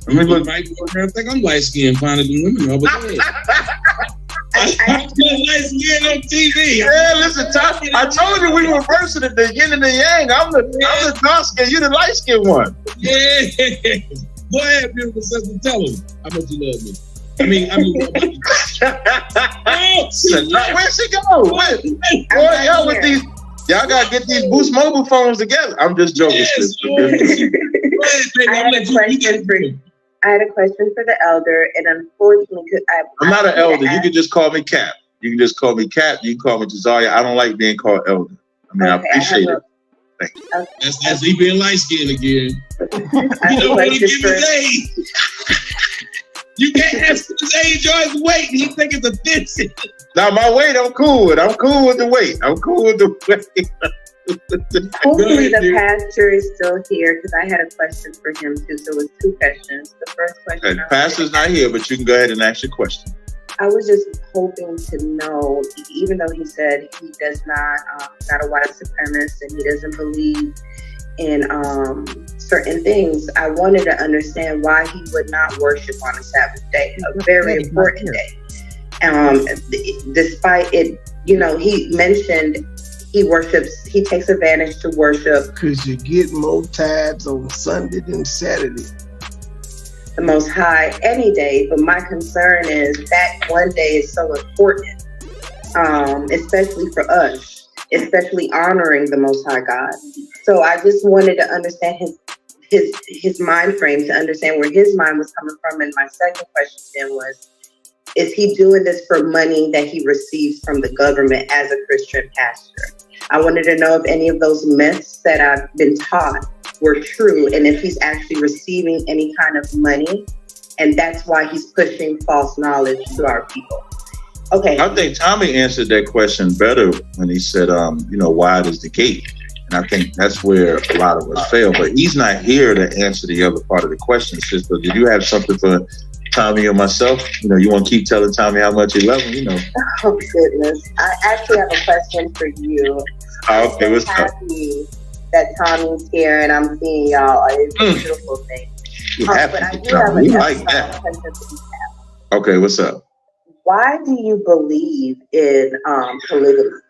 Let me look. I think I'm light skinned, finding the women over there. I'm light skinned on TV. Yeah, listen, Tommy, I told you we were versing at the yin and the yang. I'm the dark skin, you the light skinned one. Yeah. Go ahead, beautiful sister. Tell them how much you love me. Where'd she go? Y'all with these. Y'all gotta get these Boost mobile phones together. I'm just joking. I had a question for the elder, and unfortunately, I'm not an elder. You can just call me Cap. You can just call me Cap. You can call me Josiah. I don't like being called elder. I appreciate it. Thank you. Okay. That's he being light skinned again. You don't want to give his age. You can't ask his age or his weight. He think it's offensive. Now my weight, I'm cool with. I'm cool with the weight. Hopefully the pastor is still here because I had a question for him too. So it was 2 questions. The first question. The pastor's not here, but you can go ahead and ask your question. I was just hoping to know, even though he said he does not a white supremacist and he doesn't believe in certain things, I wanted to understand why he would not worship on a Sabbath day, a very important day. Despite it, he mentioned he takes advantage to worship. Because you get more tithes on Sunday than Saturday. The Most High any day, but my concern is that one day is so important, especially for us, especially honoring the Most High God. So I just wanted to understand his mind frame, to understand where his mind was coming from. And my second question then was, is he doing this for money that he receives from the government as a Christian pastor? I wanted to know if any of those myths that I've been taught were true, and if he's actually receiving any kind of money, and that's why he's pushing false knowledge to our people. Okay. I think Tommy answered that question better when he said, wide is the gate. And I think that's where a lot of us fail. But he's not here to answer the other part of the question, sister. Did you have something for Tommy or myself? You want to keep telling Tommy how much you love him, Oh, goodness. I actually have a question for you. Okay, what's up? Happy that Tommy's here and I'm seeing y'all. It's a beautiful thing. But I do have a question for you. Okay, what's up? Why do you believe in polygamy?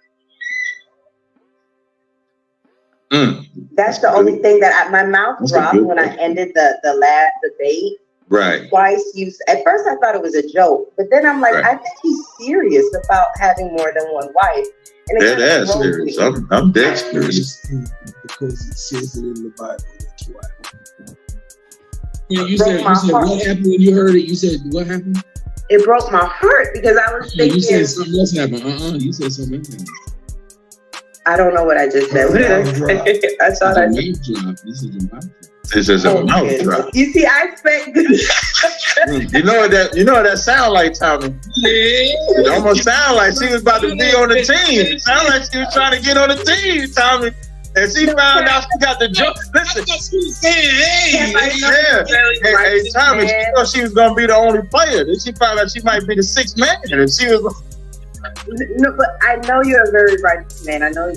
That's the only thing that my mouth dropped when I ended the last debate. Right. Twice at first I thought it was a joke, but then I'm like, I think he's serious about having more than one wife. And dead ass serious. I'm dead serious. Because it says it in the Bible. That's why. You said what happened when you heard it? You said what happened? It broke my heart because I was thinking. You said something else happened. You said something else happened. I don't know what I just said. What did I say? I thought I This is a mouth drop. This is a mouth drop. You see, I expect You know what that sound like, Tommy? It almost sound like she was about to be on the team. It sounded like she was trying to get on the team, Tommy. And she found out she got the joke. Listen, hey, Tommy, she thought she was gonna be the only player. Then she found out she might be the sixth man, and she was. No, but I know you're a very righteous man. I know.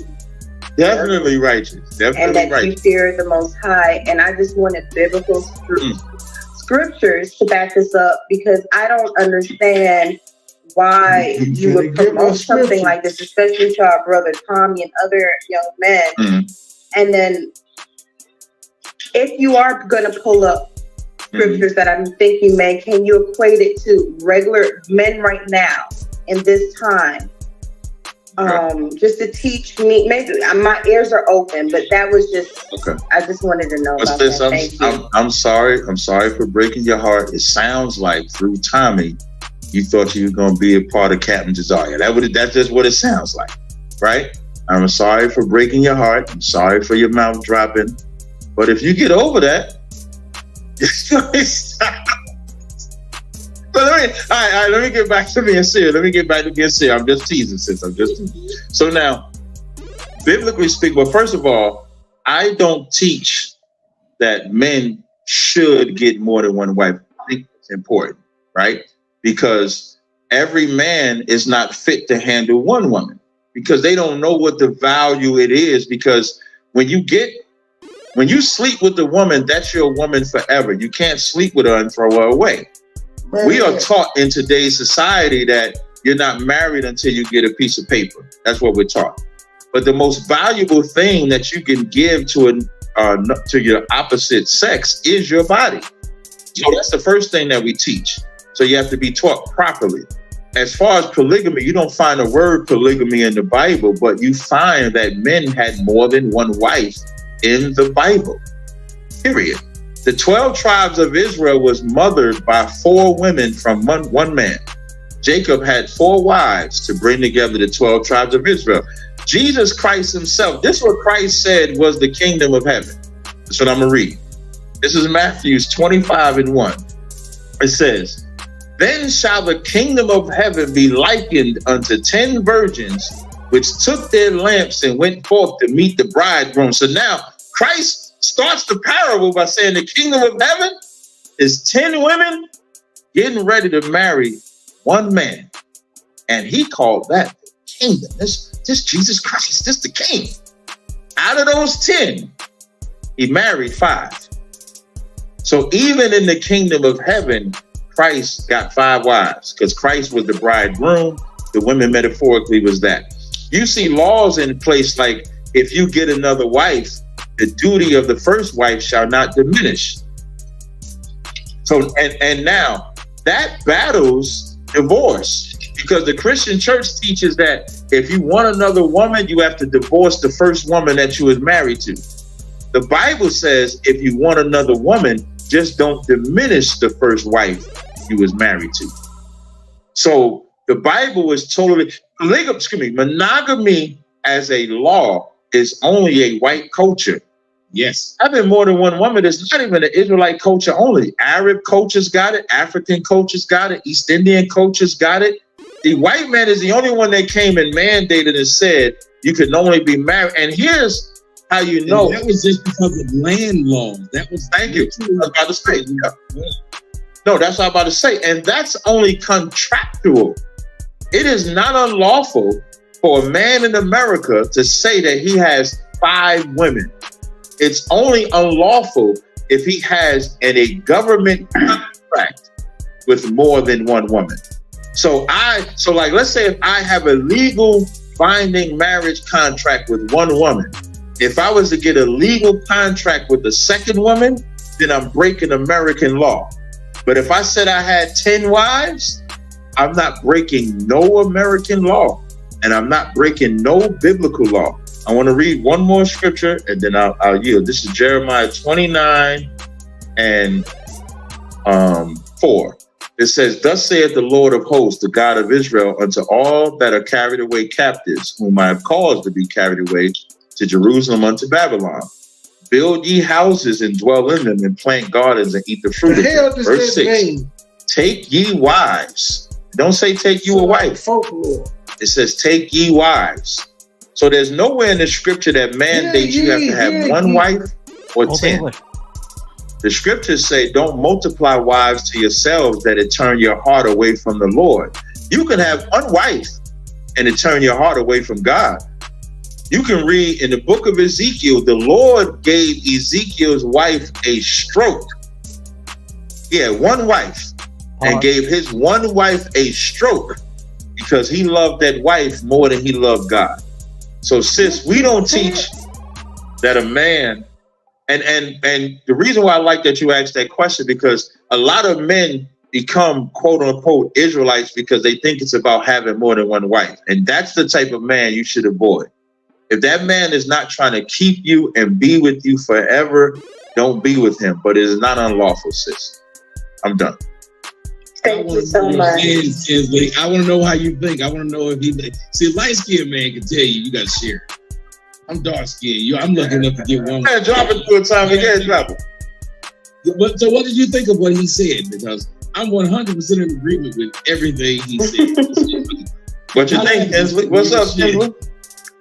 Definitely righteous. Definitely and that righteous. you fear the Most High. And I just wanted biblical scriptures to back this up, because I don't understand why you would promote something like this, especially to our brother Tommy and other young men. And then if you are going to pull up scriptures that I think you may, can you equate it to regular men right now in this time? Just to teach me, maybe my ears are open, but that was just, I just wanted to know about that. Thank you. I'm sorry for breaking your heart. It sounds like through Tommy, you thought you were going to be a part of Captain Josiah. That's just what it sounds like, right? I'm sorry for breaking your heart. I'm sorry for your mouth dropping. But if you get over that, it's going to stop. But let me get back to being serious. I'm just teasing, sis. I'm just teasing. So now, biblically speaking, well, first of all, I don't teach that men should get more than one wife. I think it's important, right? Because every man is not fit to handle one woman, because they don't know what the value it is. Because when you sleep with the woman, that's your woman forever. You can't sleep with her and throw her away. We are taught in today's society that you're not married until you get a piece of paper. That's what we're taught. But the most valuable thing that you can give to your opposite sex is your body. So that's the first thing that we teach. So you have to be taught properly. As far as polygamy, you don't find the word polygamy in the Bible, but you find that men had more than one wife in the Bible, period. The 12 tribes of Israel was mothered by 4 women from one man. Jacob had 4 wives to bring together the 12 tribes of Israel. Jesus Christ himself, this is what Christ said was the kingdom of heaven. That's what I'm going to read. This is Matthew 25:1. It says, "Then shall the kingdom of heaven be likened unto 10 virgins, which took their lamps and went forth to meet the bridegroom." So now Christ starts the parable by saying the kingdom of heaven is 10 women getting ready to marry one man. And he called that the kingdom. This Jesus Christ, this the king. Out of those 10, he married 5. So even in the kingdom of heaven, Christ got 5 wives, because Christ was the bridegroom. The women metaphorically was that. You see laws in place like, if you get another wife, the duty of the first wife shall not diminish. So, and now that battles divorce, because the Christian church teaches that if you want another woman, you have to divorce the first woman that you was married to. The Bible says if you want another woman, just don't diminish the first wife you was married to. So the Bible is totally, monogamy as a law is only a white culture. Yes. Having more than one woman is not even an Israelite culture only. Arab cultures got it. African cultures got it. East Indian cultures got it. The white man is the only one that came and mandated and said you can only be married. And here's how you know. And that was just because of land laws. That was. Thank you. I was about to say. No, that's what I'm about to say. And that's only contractual. It is not unlawful for a man in America to say that he has 5 women. It's only unlawful if he has a government contract with more than one woman. So like, let's say if I have a legal binding marriage contract with one woman, if I was to get a legal contract with the second woman, then I'm breaking American law. But if I said I had 10 wives, I'm not breaking no American law, and I'm not breaking no biblical law. I want to read one more scripture and then I'll yield. This is Jeremiah 29 and 4. It says, thus saith the Lord of hosts, the God of Israel, unto all that are carried away captives, whom I have caused to be carried away to Jerusalem unto Babylon. Build ye houses and dwell in them, and plant gardens and eat the fruit of them. Verse 6, take ye wives. Don't say take you a wife. Folklore. It says take ye wives. So there's nowhere in the scripture that mandates you have to have one wife or 10. The scriptures say don't multiply wives to yourselves that it turn your heart away from the Lord. You can have one wife and it turn your heart away from God. You can read in the book of Ezekiel, the Lord gave Ezekiel's wife a stroke. He had one wife and gave his one wife a stroke because he loved that wife more than he loved God. So sis, we don't teach that a man, and the reason why I like that you asked that question, because a lot of men become quote unquote Israelites because they think it's about having more than one wife. And that's the type of man you should avoid. If that man is not trying to keep you and be with you forever, don't be with him. But it is not unlawful, sis. I'm done. Thank you so much. I want to know how you think. I want to know if he see, light skinned man can tell you got to share. I'm dark skinned. I'm lucky enough to get one. Man, drop it 2 times again. Drop it. So what did you think of what he said? Because I'm 100% in agreement with everything he said. What you think, Hensley? What's up, Hensley?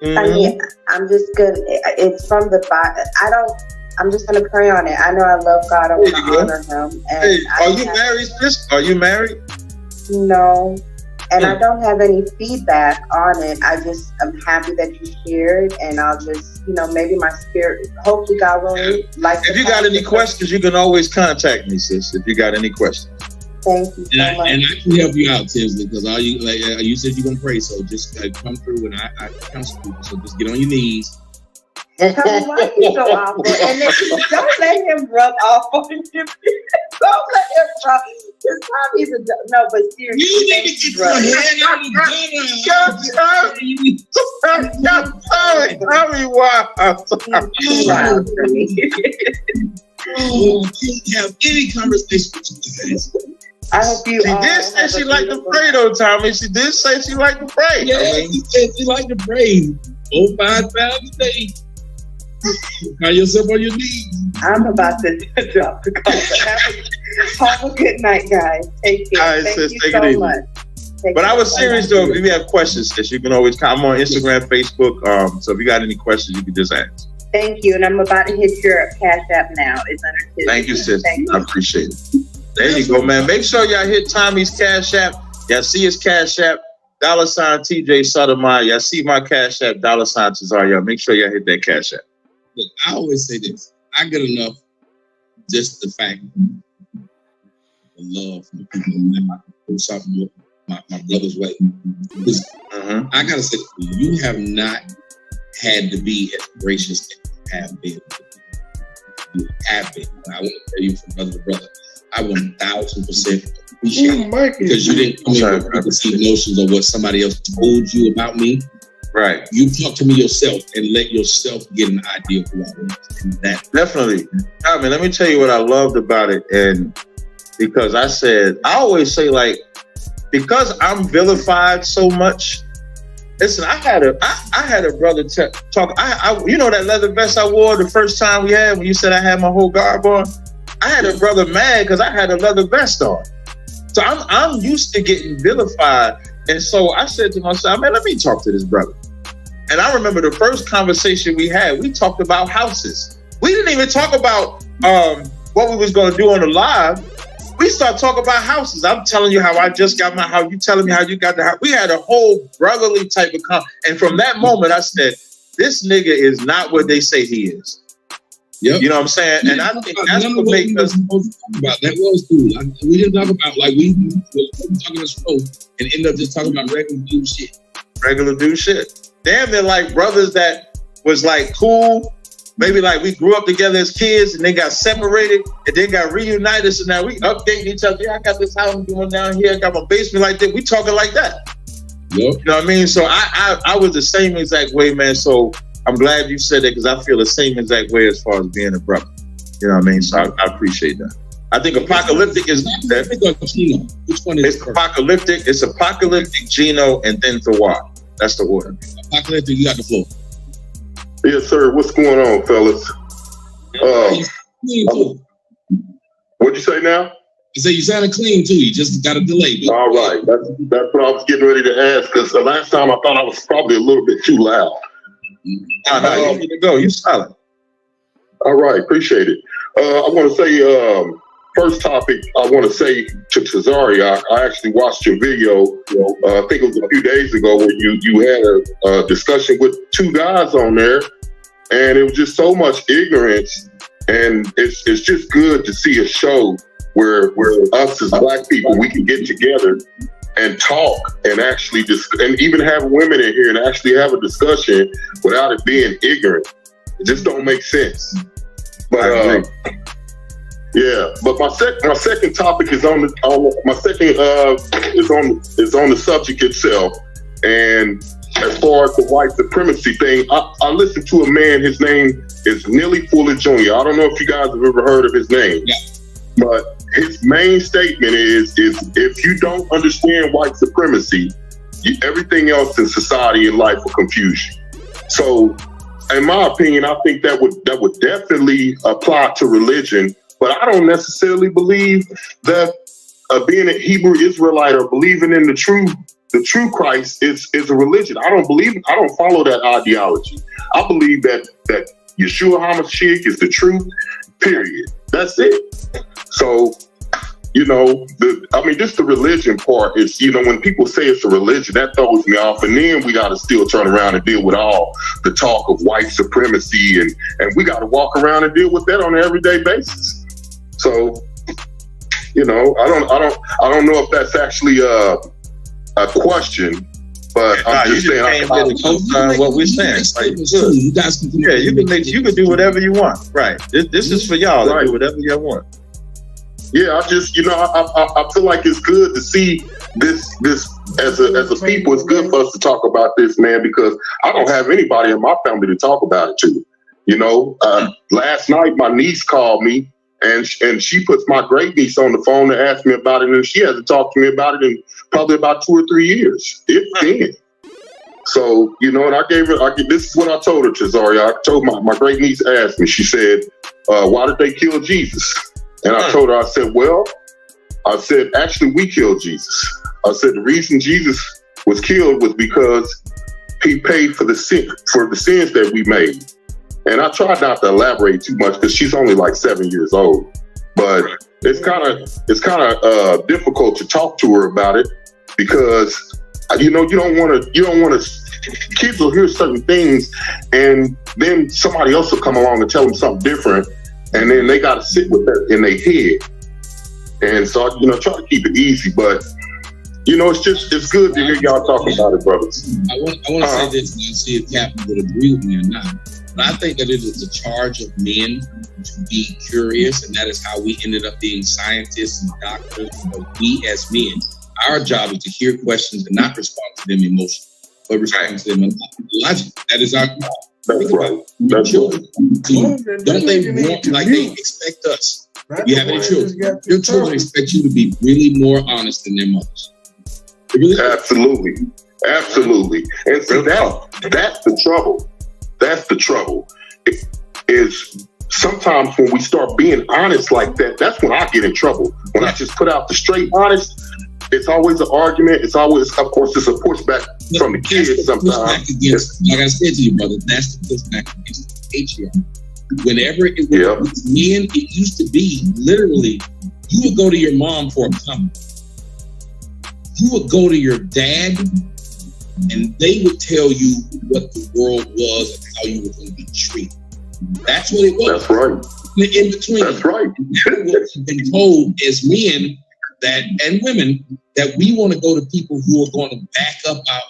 I mean, I'm just good. It's from the Bible. I'm just going to pray on it. I know I love God. I want to honor him. And hey, are you married, sis? Are you married? No. And I don't have any feedback on it. I'm happy that you shared, and I'll just, maybe my spirit, hopefully God will like. If you got any questions, you can always contact me, sis, if you got any questions. Thank you so much. And I can help you out, Tinsley, because all you, you said you're going to pray, so just come through and I counsel people. So just get on your knees. Why you so awful? And then, don't let him rub off on you. Don't let him rub. Because Tommy's no, but seriously, you need to get your head out of Tommy, wow. Can't have any conversation with you guys. I hope you. She did say she liked to pray, though, Tommy. She did say she liked to pray. Yeah, she said she liked to pray 4-5 times a day. Call yourself on your knees. I'm about to drop the call. Have a good night, guys. Take care. All right, Thank sis, you take so it easy. much. But I was serious, though. If you have questions, sis, you can always come. I'm on Instagram, Facebook. So if you got any questions, you can just ask. Thank you. And I'm about to hit your Cash App now. It's under his. Thank you, sis. Thank you. I appreciate it. There you go, man. Make sure y'all hit Tommy's Cash App. Y'all see his Cash App. $, TJ Sotomayor. Y'all see my Cash App. $, Cesario. Make sure y'all hit that Cash App. Look, I always say this. I get enough just the fact of love from the people that my brother's way. I gotta say, you have not had to be as gracious as you have been. You have been. I want to tell you from brother to brother. I 1,000% appreciate it because you didn't come in with preconceived notions of what somebody else told you about me. Right. You talk to me yourself and let yourself get an idea of who I was. And that definitely. I mean, let me tell you what I loved about it. And because I always say, like, because I'm vilified so much. Listen, I had a brother talk. You know that leather vest I wore the first time we had when you said I had my whole garb on? I had a brother mad because I had a leather vest on. So I'm used to getting vilified. And so I said to myself, man, let me talk to this brother. And I remember the first conversation we had, we talked about houses. We didn't even talk about what we was going to do on the live. We started talking about houses. I'm telling you how I just got my house. You telling me how you got the house. We had a whole brotherly type of and from that moment, I said, this nigga is not what they say he is. Yep. You know what I'm saying? And I think that's what makes us supposed to talk about. That was cool. We didn't talk about we were talking about show and ended up just talking about regular dude shit. Regular dude shit. Damn, they're like brothers that was like cool. Maybe like we grew up together as kids and they got separated and then got reunited. So now we updating each other. Yeah, I got this house I'm doing down here. I got my basement like that. We talking like that. Yep. You know what I mean? So I was the same exact way, man. So I'm glad you said that because I feel the same exact way as far as being a brother. You know what I mean? So I appreciate that. I think apocalyptic is that. Which one is it's apocalyptic? It's apocalyptic, Gino, and then Thawar. That's the order. Apocalyptic, you got the floor. Yes, sir. What's going on, fellas? What'd you say now? I said you sounded clean too. You just got a delay. Dude. All right. That's what I was getting ready to ask, because the last time I thought I was probably a little bit too loud. No, you need to go. You solid. All right. Appreciate it. I want to say, first topic, I want to say to Cesaria, I actually watched your video, I think it was a few days ago, where you had a discussion with two guys on there, and it was just so much ignorance, and it's just good to see a show where us as Black people, we can get together and talk and actually and even have women in here and actually have a discussion without it being ignorant. It just don't make sense. But yeah, but my second topic is on the subject itself. And as far as the white supremacy thing, I listened to a man. His name is Neely Fuller Jr. I don't know if you guys have ever heard of his name, but his main statement is if you don't understand white supremacy, everything else in society and life will confuse you. So, in my opinion, I think that would definitely apply to religion. But I don't necessarily believe that being a Hebrew Israelite or believing in the true Christ is a religion. I don't follow that ideology. I believe that Yeshua HaMashiach is the truth, period. That's it. So, just the religion part is, when people say it's a religion, that throws me off. And then we got to still turn around and deal with all the talk of white supremacy. And we got to walk around and deal with that on an everyday basis. So, I don't know if that's actually a question, but I'm just saying. What we're saying. You guys can you can do whatever you want. Right. This is for y'all. Right. Do whatever you want. Yeah, I just, I feel like it's good to see this as a people. It's good for us to talk about this, man, because I don't have anybody in my family to talk about it to. Last night my niece called me. And she puts my great niece on the phone to ask me about it, and she hasn't talked to me about it in probably about 2 or 3 years, if then. So, and I gave her, this is what I told her, Cesaria. I told my great niece asked me, she said, why did they kill Jesus? And I told her, I said, actually, we killed Jesus. I said, the reason Jesus was killed was because he paid for the sins that we made. And I tried not to elaborate too much because she's only like 7 years old. But it's kind of difficult to talk to her about it because you don't want to. Kids will hear certain things, and then somebody else will come along and tell them something different, and then they got to sit with that in their head. And so try to keep it easy, but it's good to hear y'all talk about it, brothers. I want to say this, and see if Captain would agree with me or not. But I think that it is the charge of men to be curious, and that is how we ended up being scientists and doctors. We as men, our job is to hear questions and not respond to them emotionally, but respond to them in logic. That is our job. That's right. That's children. Don't they want like they expect us? If you have any children, your children expect you to be really more honest than their mothers. Really Absolutely. And so that's the trouble. That's the trouble. Is sometimes when we start being honest like that, that's when I get in trouble. When I just put out the straight honest, it's always an argument. It's always, of course, it's a pushback from the kids sometimes. Like I said to you, brother, that's the pushback against the patriarchy. Whenever it was men, it used to be literally, you would go to your mom for a comment. You would go to your dad, and they would tell you what the world was and how you were going to be treated. That's what it was. That's right. In between. That's right. We've been told as men that and women that we want to go to people who are going to back up our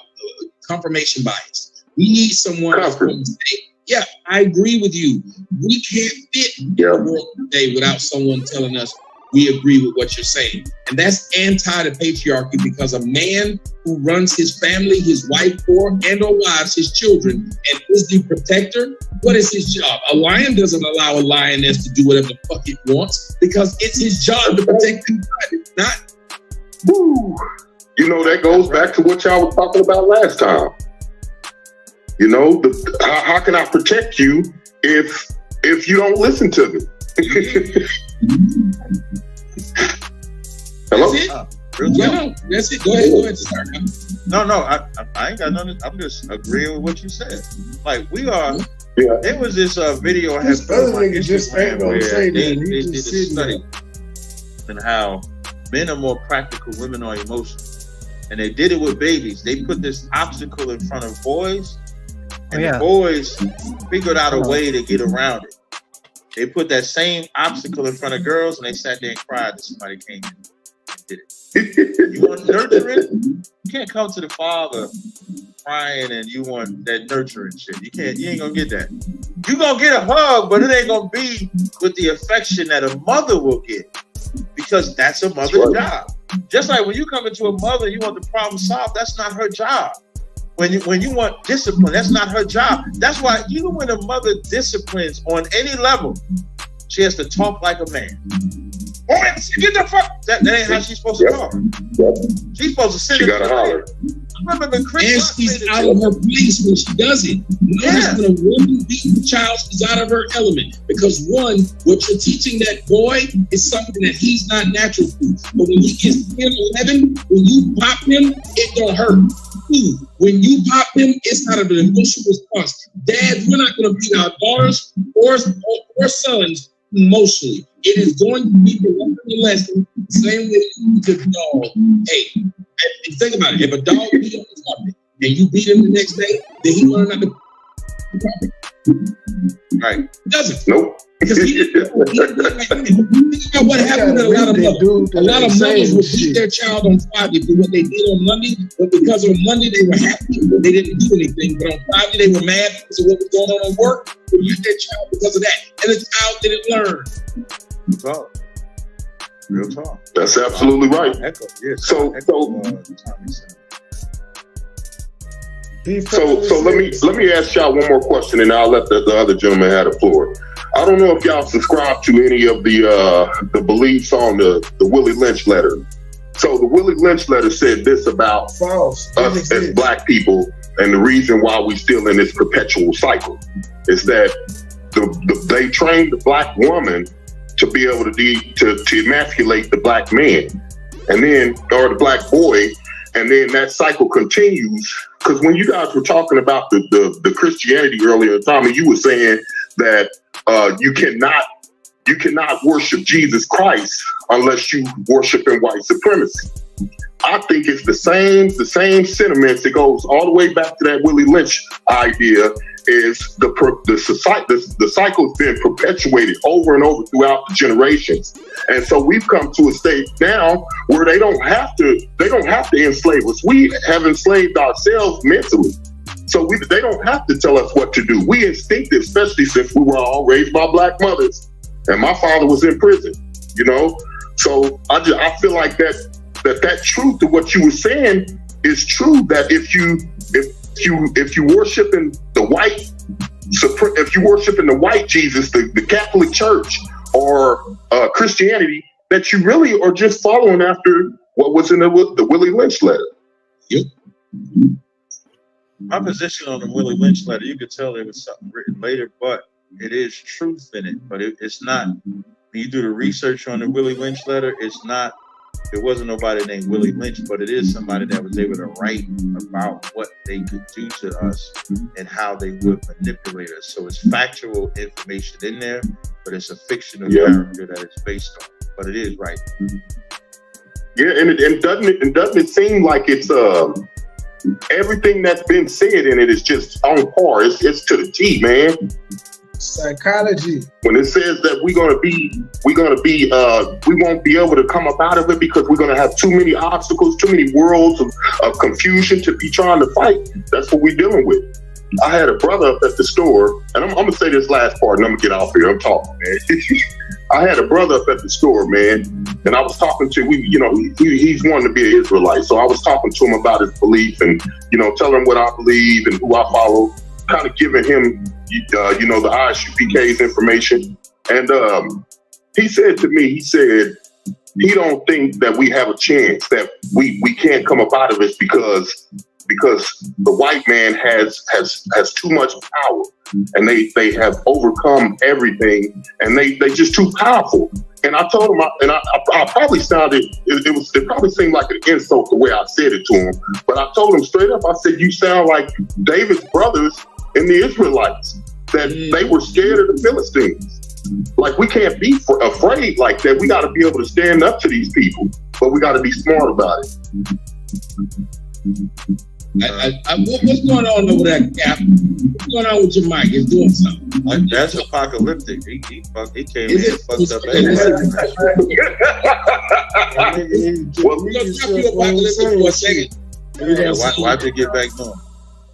confirmation bias. We need someone that's going to say, yeah, I agree with you. We can't fit the world today without someone telling us, we agree with what you're saying. And that's anti the patriarchy, because a man who runs his family, his wife or wives, his children, and is the protector, what is his job? A lion doesn't allow a lioness to do whatever the fuck it wants, because it's his job to protect him, not. Woo. You know, that goes back to what y'all was talking about last time. You know, how can I protect you if you don't listen to me? Hello? That's it. Go ahead, sir. No, I ain't got nothing. I'm just agreeing with what you said. Like, we are. Yeah. There was this video I had put on my Instagram where they did a study on how men are more practical, women are emotional. And they did it with babies. They put this obstacle in front of boys, and the boys figured out a way to get around it. They put that same obstacle in front of girls, and they sat there and cried that somebody came in and did it. You want nurturing? You can't come to the father crying and you want that nurturing shit. You ain't gonna get that. You gonna get a hug, but it ain't gonna be with the affection that a mother will get, because that's a mother's job. Just like when you come into a mother, you want the problem solved, that's not her job. When you want discipline, that's not her job. That's why even when a mother disciplines on any level, she has to talk like a man. Get the fuck! That ain't how she's supposed to talk. She's supposed to sit. She gotta holler. I remember when Chris and she's out of her place when she does it. Notice when a woman beats the child, she's out of her element. Because one, what you're teaching that boy is something that he's not natural to. But when he gets 10, 11, when you pop him, it don't hurt. Two, when you pop him, it's not an emotional response. Dads, we're not going to beat our daughters or sons emotionally. It is going to be the lesson, same way you teach a dog. Hey, think about it. If a dog beat on the puppy and you beat him the next day, then he learn not to right. Doesn't. Nope. Because think about what happened to a lot of mothers. A lot of mothers would beat their child on Friday for what they did on Monday, but because on Monday they were happy, they didn't do anything. But on Friday they were mad because of what was going on at work. They beat their child because of that, and the child didn't learn. Real talk. That's absolutely right. So let me ask y'all one more question, and I'll let the other gentleman have the floor. I don't know if y'all subscribe to any of the beliefs on the Willie Lynch letter. So the Willie Lynch letter said this about us as black people, and the reason why we still in this perpetual cycle is that they trained the black woman to be able to emasculate the black man, and then or the black boy, and then that cycle continues. Because when you guys were talking about the Christianity earlier, Tommy, you were saying that you cannot worship Jesus Christ unless you worship in white supremacy. I think it's the same sentiments. It goes all the way back to that Willie Lynch idea. Is the cycle's been perpetuated over and over throughout the generations, and so we've come to a stage now where they don't have to enslave us. We have enslaved ourselves mentally, so they don't have to tell us what to do. We instinctive, especially since we were all raised by black mothers, and my father was in prison. You know, so I feel like that truth to what you were saying is true. That if you worship in the white Jesus, the Catholic Church or Christianity, that you really are just following after what was in the Willie Lynch letter. Yep. My position on the Willie Lynch letter, you could tell there was something written later, but it is truth in it. But it's not. When you do the research on the Willie Lynch letter, it's not. There wasn't nobody named Willie Lynch, but it is somebody that was able to write about what they could do to us and how they would manipulate us. So it's factual information in there, but it's a fictional character that it's based on. But it is right. Yeah, and doesn't it seem like it's everything that's been said in it is just on par. It's to the T, man. Psychology. When it says that we won't be able to come up out of it because we're going to have too many obstacles, too many worlds of confusion to be trying to fight. That's what we're dealing with. I had a brother up at the store, and I'm going to say this last part, and I'm going to get off here. I'm talking, man. I had a brother up at the store, man, and I was talking to he's wanting to be an Israelite, so I was talking to him about his belief and telling him what I believe and who I follow, kind of giving him the ISUPK's information, and he said to me, he don't think that we have a chance, that we can't come up out of it because the white man has too much power, and they have overcome everything, and they just too powerful. And I told him, I probably sounded, it probably seemed like an insult the way I said it to him, but I told him straight up, I said, you sound like David's brothers and the Israelites, that they were scared of the Philistines. Like, we can't be afraid like that. We got to be able to stand up to these people, but we got to be smart about it. What's going on over there, Cap? What's going on with your mic? It's doing something. That's apocalyptic. He came in and fucked up everything. Well, we're going to talk to you apocalyptic for a second. Why'd you get back on?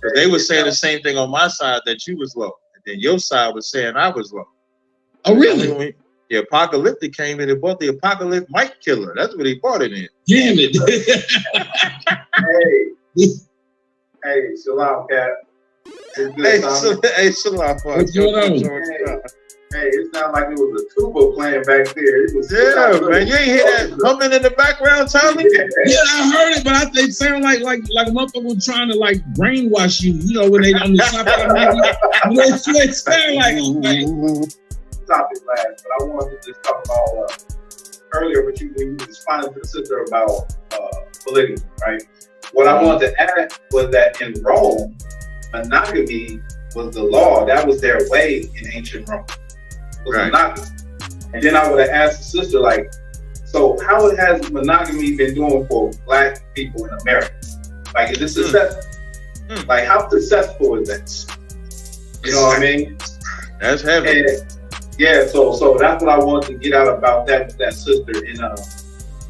Because they were saying the same thing on my side, that you was low. And then your side was saying I was low. Oh, really? The apocalyptic came in and bought the apocalyptic mic killer. That's what he bought it in. Damn it. Hey, shalom, Cap. Hey, shalom. What's going on? Hey, it sounded like it was a tuba playing back there. It was man. You ain't hear that humming in the background, Tommy? Yeah, I heard it, but they sound like a motherfucker trying to like brainwash you. You know, when they on the top of they sound like. Topic last, but I wanted to just talk about earlier when you responded to the sister about polygamy, right? What I wanted to add was that in Rome, monogamy was the law. That was their way in ancient Rome. Was monogamy. And then I would have asked the sister, like, so how has monogamy been doing for Black people in America? Like, is it successful? Like, how successful is that? You know what I mean? That's heavy. Yeah, so that's what I wanted to get out about that sister. And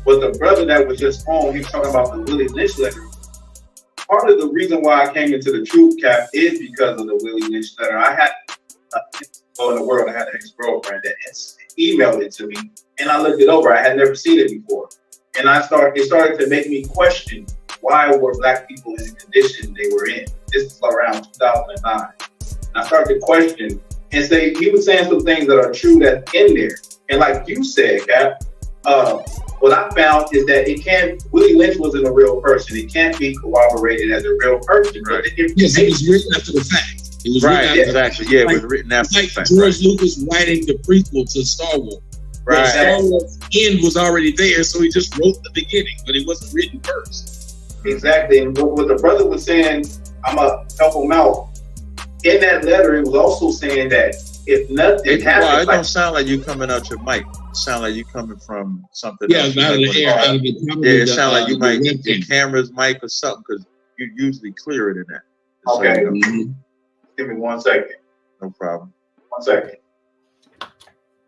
with the brother that was just on, he was talking about the Willie Lynch letter. Part of the reason why I came into the truth, Cap, is because of the Willie Lynch letter. I had, in the world, I had an ex-girlfriend that emailed it to me, and I looked it over. I had never seen it before. And it started to make me question, why were Black people in the condition they were in? This is around 2009. And I started to question and say, he was saying some things that are true that's in there. And like you said, Cap, what I found is that Willie Lynch wasn't a real person. It can't be corroborated as a real person. Right. Yes, it was written after the fact. It was exactly. Yeah, it was written after the fact. George Lucas writing the prequel to Star Wars. Right. Star Wars end was already there, so he just wrote the beginning, but it wasn't written first. Exactly. And what the brother was saying, I'm going to help him out. In that letter, it was also saying that if nothing happens, it don't sound like you coming out your mic. It sound like you coming from something. Yeah, else. Out of the air. It sound like you might get your camera's mic or something, because you usually clearer than that. Okay. Give me 1 second. No problem. 1 second.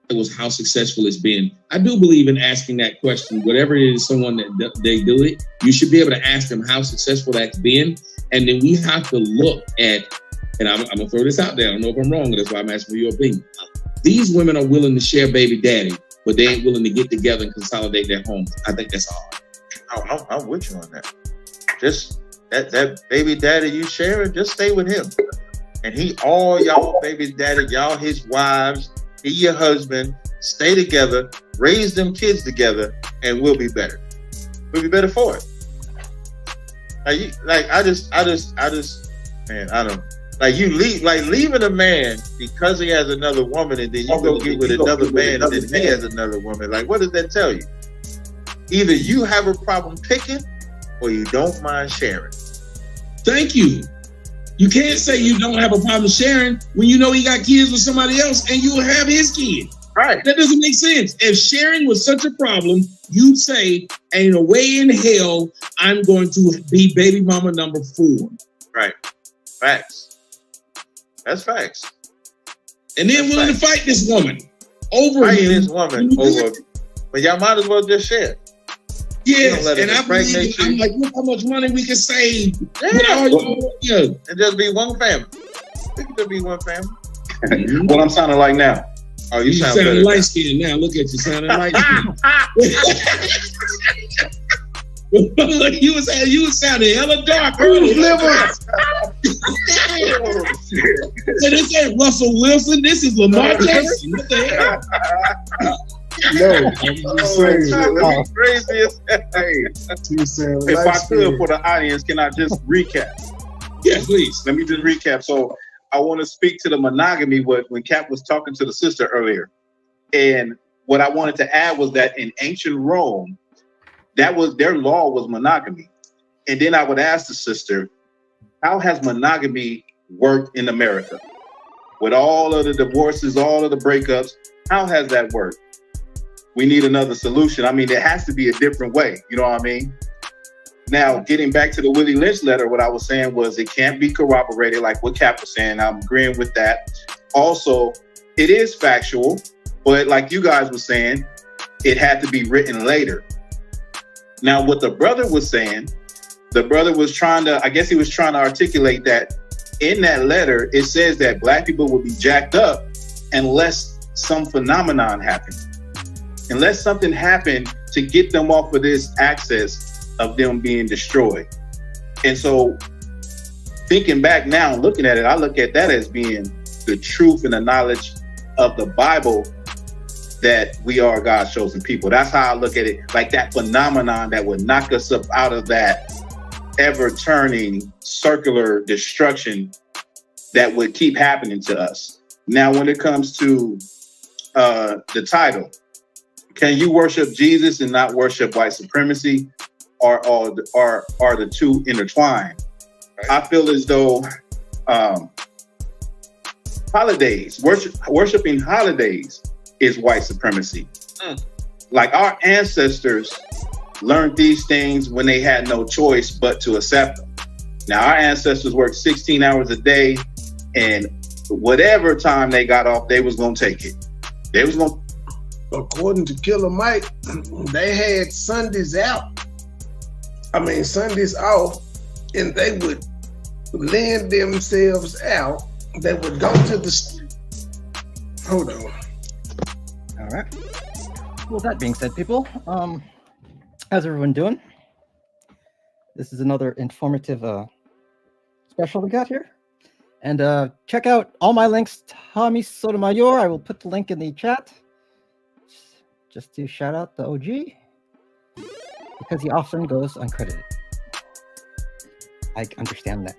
It was how successful it's been. I do believe in asking that question. Whatever it is, someone that they do it, you should be able to ask them how successful that's been, and then we have to look at. And I'm going to throw this out there. I don't know if I'm wrong, but that's why I'm asking for your opinion. These women are willing to share baby daddy, but they ain't willing to get together and consolidate their homes. I think that's hard. I'm with you on that. Just that baby daddy you sharing, just stay with him. And he all y'all baby daddy, y'all his wives, he your husband, stay together, raise them kids together, and we'll be better. We'll be better for it. Like you leaving a man because he has another woman, and then you go get with another man, and then he has another woman. Like, what does that tell you? Either you have a problem picking, or you don't mind sharing. Thank you. You can't say you don't have a problem sharing when you know he got kids with somebody else, and you'll have his kid. Right. That doesn't make sense. If sharing was such a problem, you'd say, ain't a way in hell I'm going to be baby mama number 4. Right. Facts. That's facts. And then willing to fight this woman over him. This woman over, but y'all might as well just share. Yes, and I believe I'm like, look how much money we can save. And just be one family. It could just be one family. What I'm sounding like now. Oh, you sounding light skinned now. Look at you sounding light skinned. you was sounding hella dark earlier. This ain't Russell Wilson. This is Lamar Jackson. What the hell? No, crazy as if I could for the audience, can I just recap? Yeah, please. Let me just recap. So I want to speak to the monogamy when Cap was talking to the sister earlier. And what I wanted to add was that in ancient Rome, that was their law was monogamy. And then I would ask the sister, how has monogamy worked in America? With all of the divorces, all of the breakups, how has that worked? We need another solution. I mean, there has to be a different way. You know what I mean? Now, getting back to the Willie Lynch letter, what I was saying was it can't be corroborated, like what Cap was saying. I'm agreeing with that. Also, it is factual, but like you guys were saying, it had to be written later. Now, what the brother was saying, the brother was trying to, I guess he was trying to articulate that in that letter, it says that black people will be jacked up unless some phenomenon happened. Unless something happened to get them off of this access of them being destroyed. And so thinking back now and looking at it, I look at that as being the truth and the knowledge of the Bible that we are God's chosen people. That's how I look at it, like that phenomenon that would knock us up out of that ever-turning circular destruction that would keep happening to us. Now, when it comes to the title, can you worship Jesus and not worship white supremacy? Or are the two intertwined? I feel as though holidays, worshiping holidays is white supremacy. Like our ancestors learned these things when they had no choice but to accept them. Now our ancestors worked 16 hours a day, and whatever time they got off, they was gonna take it. They was gonna. According to Killer Mike, they had Sundays off, and they would lend themselves out. They would go to the. Hold on. All right. Well, that being said, people, how's everyone doing? This is another informative special we got here. And check out all my links, Tommy Sotomayor. I will put the link in the chat. Just to shout out the OG, because he often goes uncredited. I understand that.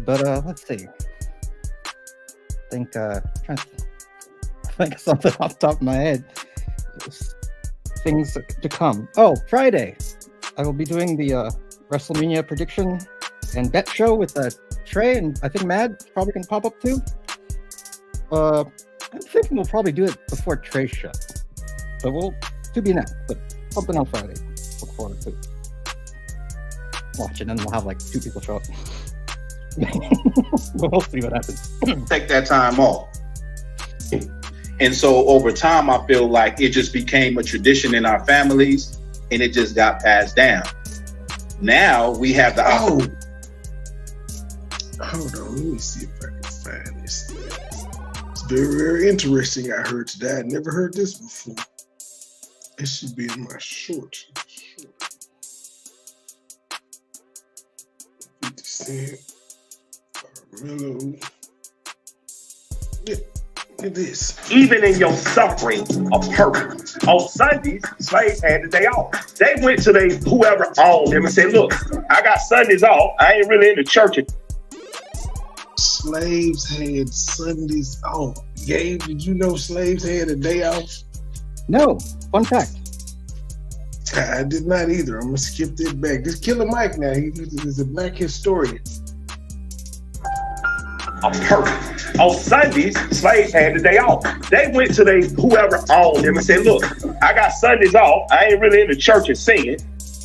But let's see. Trying to think of something off the top of my head. Things to come. Oh, Friday. I will be doing the WrestleMania prediction and bet show with Trey, and I think Mad probably can pop up too. I'm thinking we'll probably do it before Trey's show. So we'll to be announced, but something on Friday. Look forward to watch it, and we'll have like 2 people show up. We'll see what happens. Take that time off. And so over time, I feel like it just became a tradition in our families, and it just got passed down. Now we have the Hold on, let me see if I can find this thing. It's very, very interesting. I heard today. I never heard this before. It should be in my shorts. 50 Cent, Carmelo. Yeah, look at this. Even in your suffering of hurt, on Sundays, slaves had the day off. They went to whoever owned them and said, look, I got Sundays off. I ain't really in the church. Slaves had Sundays off. Gabe, did you know slaves had a day off? No. Fun fact. I did not either. I'm going to skip that back. This Killer Mike now. He's a black historian. Of hurt. On Sundays, slaves had the day off. They went to whoever owned them and said, look, I got Sundays off. I ain't really in the church and singing.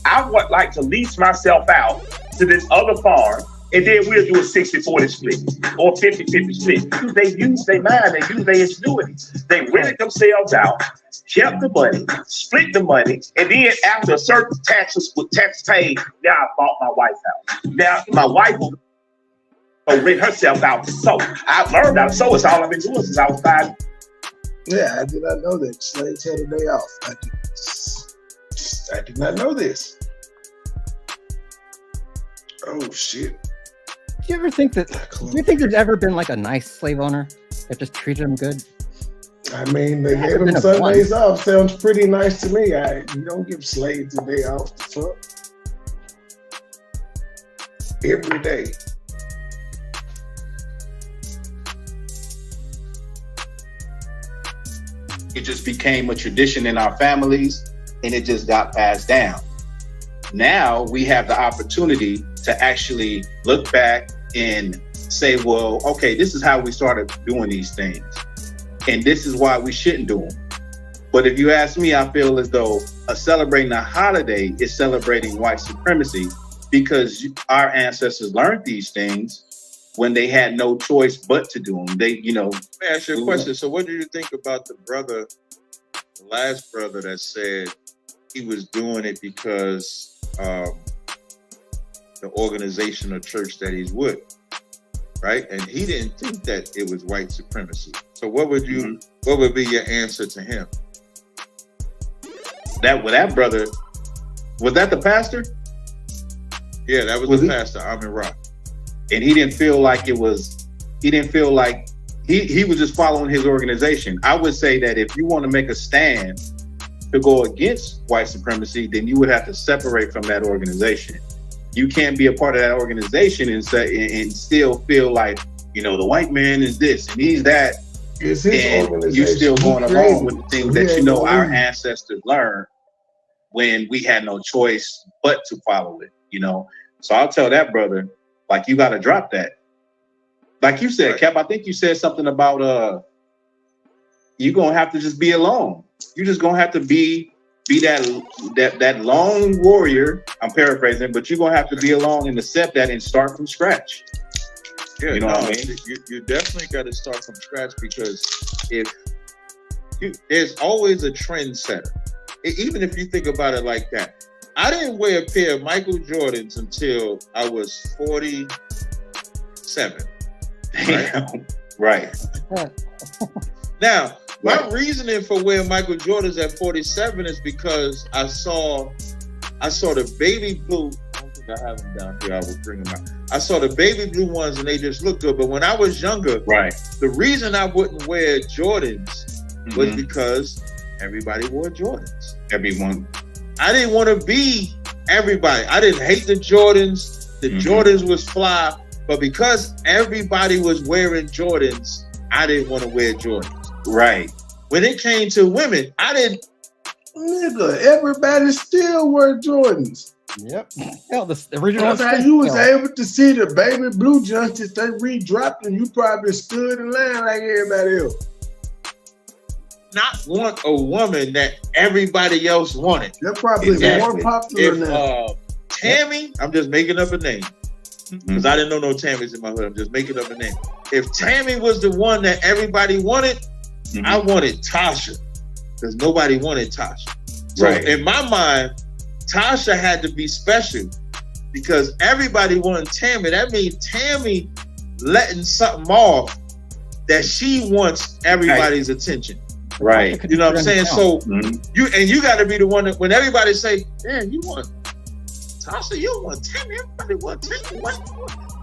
I would like to lease myself out to this other farm, and then we'll do a 60-40 split or 50-50 split. They use their mind, they use their ingenuity. They rented themselves out, kept the money, split the money, and then after a certain taxes paid, now I bought my wife out. Now my wife will or rent herself out to sew. I've learned how to sew. It's all I've been doing since I was 5. Yeah, I did not know that slaves had a day off. I did not know this. Oh shit. Do you ever think that? Do you think there's ever been like a nice slave owner that just treated him good? I mean, they gave them Sundays off. Sounds pretty nice to me. You don't give slaves a day off. The fuck? Every day. It just became a tradition in our families, and it just got passed down. Now we have the opportunity to actually look back and say, well, okay, this is how we started doing these things, and this is why we shouldn't do them. But if you ask me, I feel as though celebrating a holiday is celebrating white supremacy, because our ancestors learned these things when they had no choice but to do them. They, you know. Let me ask you a question. So what do you think about the last brother that said he was doing it because the organization or church that he's with, right? And he didn't think that it was white supremacy. So what would be your answer to him? That brother, was that the pastor? Yeah, that was the pastor, Amin Ra. And he didn't feel like he was just following his organization. I would say that if you want to make a stand to go against white supremacy, then you would have to separate from that organization. You can't be a part of that organization and still feel like, you know, the white man is this and he's that. It's his organization. You're still going along with the things that you know our ancestors learned when we had no choice but to follow it, you know. So I'll tell that brother, like, you got to drop that. Like you said, Cap, I think you said something about you're gonna have to just be alone. You're just gonna have to be that lone warrior. I'm paraphrasing, but you're gonna have to be alone and accept that and start from scratch. Yeah, you know what I mean? You definitely got to start from scratch, because there's always a trendsetter. Even if you think about it like that. I didn't wear a pair of Michael Jordans until I was 47. Right. Now, my reasoning for wearing Michael Jordans at 47 is because I saw the baby blue. I don't think I have them down here. I will bring them out. I saw the baby blue ones and they just look good. But when I was younger, the reason I wouldn't wear Jordans was because everybody wore Jordans. Everyone. I didn't want to be everybody. I didn't hate the Jordans. The Jordans was fly, but because everybody was wearing Jordans, I didn't want to wear Jordans. Right. When it came to women, I didn't. Nigga, everybody still wear Jordans. Yep. Hell, the original. That's how you was able to see the baby blue Justice. They re-dropped and you probably stood in line like everybody else. Not want a woman that everybody else wanted. They're probably more popular now. Tammy, I'm just making up a name because I didn't know no Tammys in my hood. I'm just making up a name. If Tammy was the one that everybody wanted, I wanted Tasha because nobody wanted Tasha. So in my mind, Tasha had to be special because everybody wanted Tammy. That means Tammy letting something off that she wants everybody's attention. Right. You know what I'm saying? So you got to be the one that when everybody say, "Man, you want Tasha, you want Tammy, everybody want Tammy."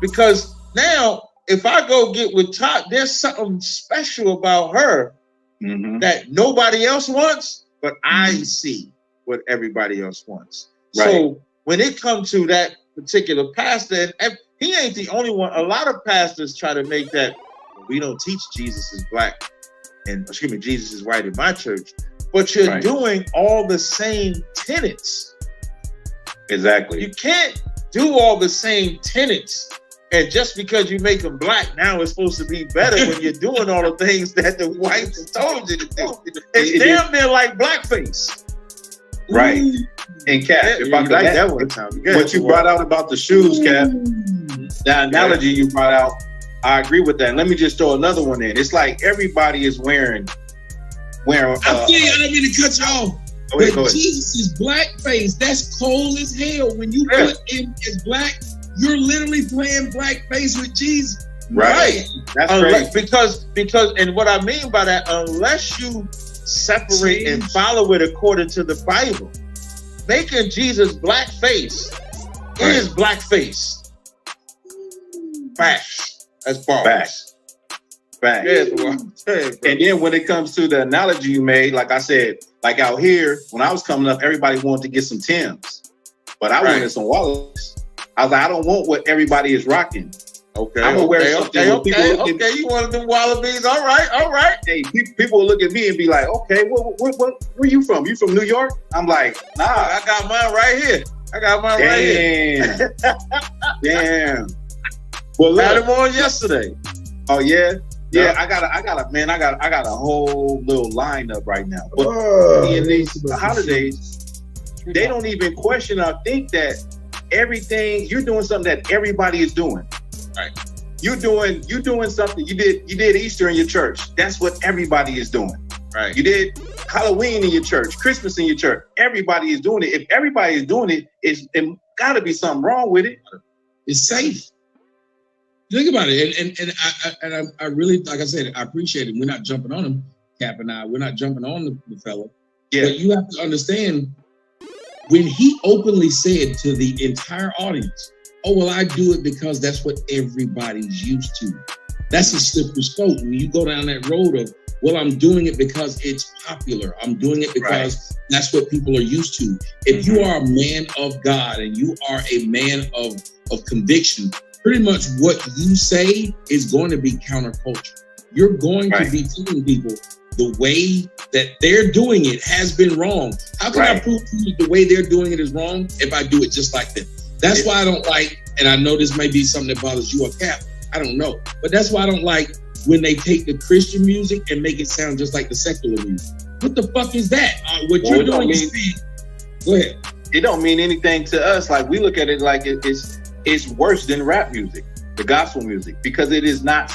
Because now if I go get with Tasha, there's something special about her that nobody else wants, but I see what everybody else wants. So when it comes to that particular pastor, and he ain't the only one. A lot of pastors try to make that we don't teach Jesus is black. And excuse me, Jesus is white in my church, but you're doing all the same tenets. Exactly. You can't do all the same tenets, and just because you make them black, now it's supposed to be better when you're doing all the things that the whites told you to do. It's damn near like blackface. Right. And Cap, if I could like that one time, what you brought out about the shoes, Cap, the analogy you brought out, I agree with that. Let me just throw another one in. It's like everybody is wearing. I tell you, I don't mean to cut you off. Go ahead. Jesus is blackface. That's cold as hell. When you put him as black, You're literally playing blackface with Jesus. Right. That's unless, crazy. because, and what I mean by that, unless you separate and follow it according to the Bible, making Jesus blackface is blackface. Facts. That's bars. Facts. Yes, well, I'm saying, bro. And then when it comes to the analogy you made, like I said, like out here, when I was coming up, everybody wanted to get some Timbs, but I wanted some Wallace. I was like, I don't want what everybody is rocking. Okay, I'm gonna wear something. Okay, you wanted them Wallabies? All right. Hey, people will look at me and be like, okay, where you from? You from New York? I'm like, nah, I got mine right here. Damn. Well, had them on yesterday. Oh yeah. Yeah, I got a whole little lineup right now. But in these holidays, they don't even question or think that you're doing something that everybody is doing. Right. You're doing something. You did Easter in your church. That's what everybody is doing. Right. You did Halloween in your church, Christmas in your church. Everybody is doing it. If everybody is doing it, it gotta be something wrong with it. It's safe. Think about it, and I really, like I said, I appreciate it. We're not jumping on him, Cap and I. We're not jumping on the fella. Yeah. But you have to understand, when he openly said to the entire audience, "Oh well, I do it because that's what everybody's used to." That's a slippery slope. When you go down that road of, well, I'm doing it because it's popular. I'm doing it because that's what people are used to. If you are a man of God and you are a man of conviction, pretty much what you say is going to be counterculture. You're going to be telling people the way that they're doing it has been wrong. How can I prove to you the way they're doing it is wrong if I do it just like them? That's why I don't like, and I know this may be something that bothers you or Cap, I don't know. But that's why I don't like when they take the Christian music and make it sound just like the secular music. What the fuck is that? What you're doing is... Go ahead. It don't mean anything to us. Like, we look at it like it's worse than rap music, the gospel music, because it's not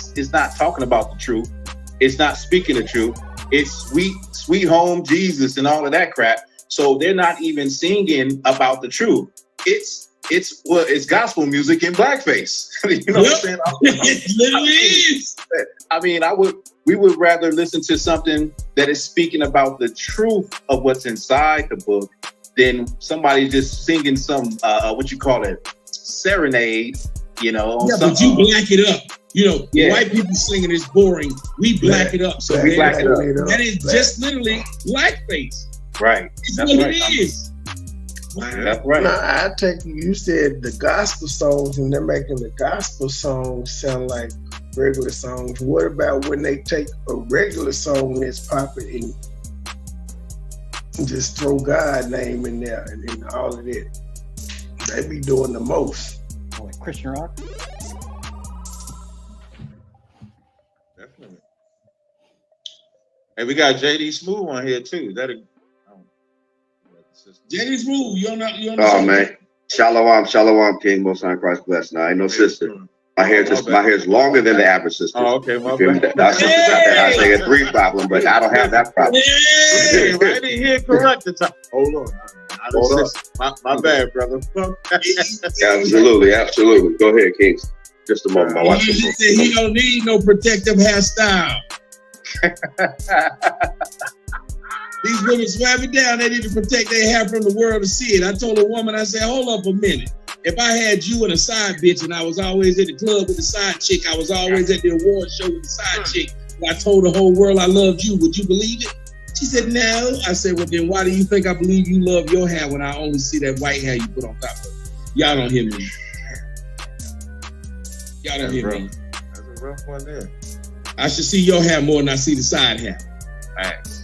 talking about the truth. It's not speaking the truth. It's sweet home Jesus and all of that crap. So they're not even singing about the truth. It's gospel music in blackface. You know what I'm saying? It literally is. I mean, we would rather listen to something that is speaking about the truth of what's inside the book than somebody just singing some serenade, you know. Yeah, but you black it up. You know, white people singing is boring. We black it up. So we black it up. That is just literally blackface. Right. It's what it is. Wow. That's right. Now, I take you said the gospel songs, and they're making the gospel songs sound like regular songs. What about when they take a regular song that's popping and just throw God's name in there and all of that? They be doing the most. Like Christian rock? Definitely. Hey, we got JD Smooth on here too. JD Smooth, you don't Oh man, Shalom, King, Most High Christ bless. Now I ain't no sister. My hair's longer than the average sister. Oh, okay, my bad. I say a 3 problem, but I don't have that problem. Hey, right in here, correct the time. Hold on. My bad, brother. Absolutely. Go ahead, Kings. Just a moment. My wife. He don't need no protective hairstyle. These women swab it down. They need to protect their hair from the world to see it. I told a woman, I said, hold up a minute. If I had you and a side bitch and I was always at the club with the side chick, I was always at the award show with the side chick, and I told the whole world I loved you, would you believe it? She said, no. I said, well, then why do you think I believe you love your hair when I only see that white hair you put on top of it? Y'all don't hear me. Y'all don't hear me. That's a rough one there. I should see your hair more than I see the side hair. Thanks.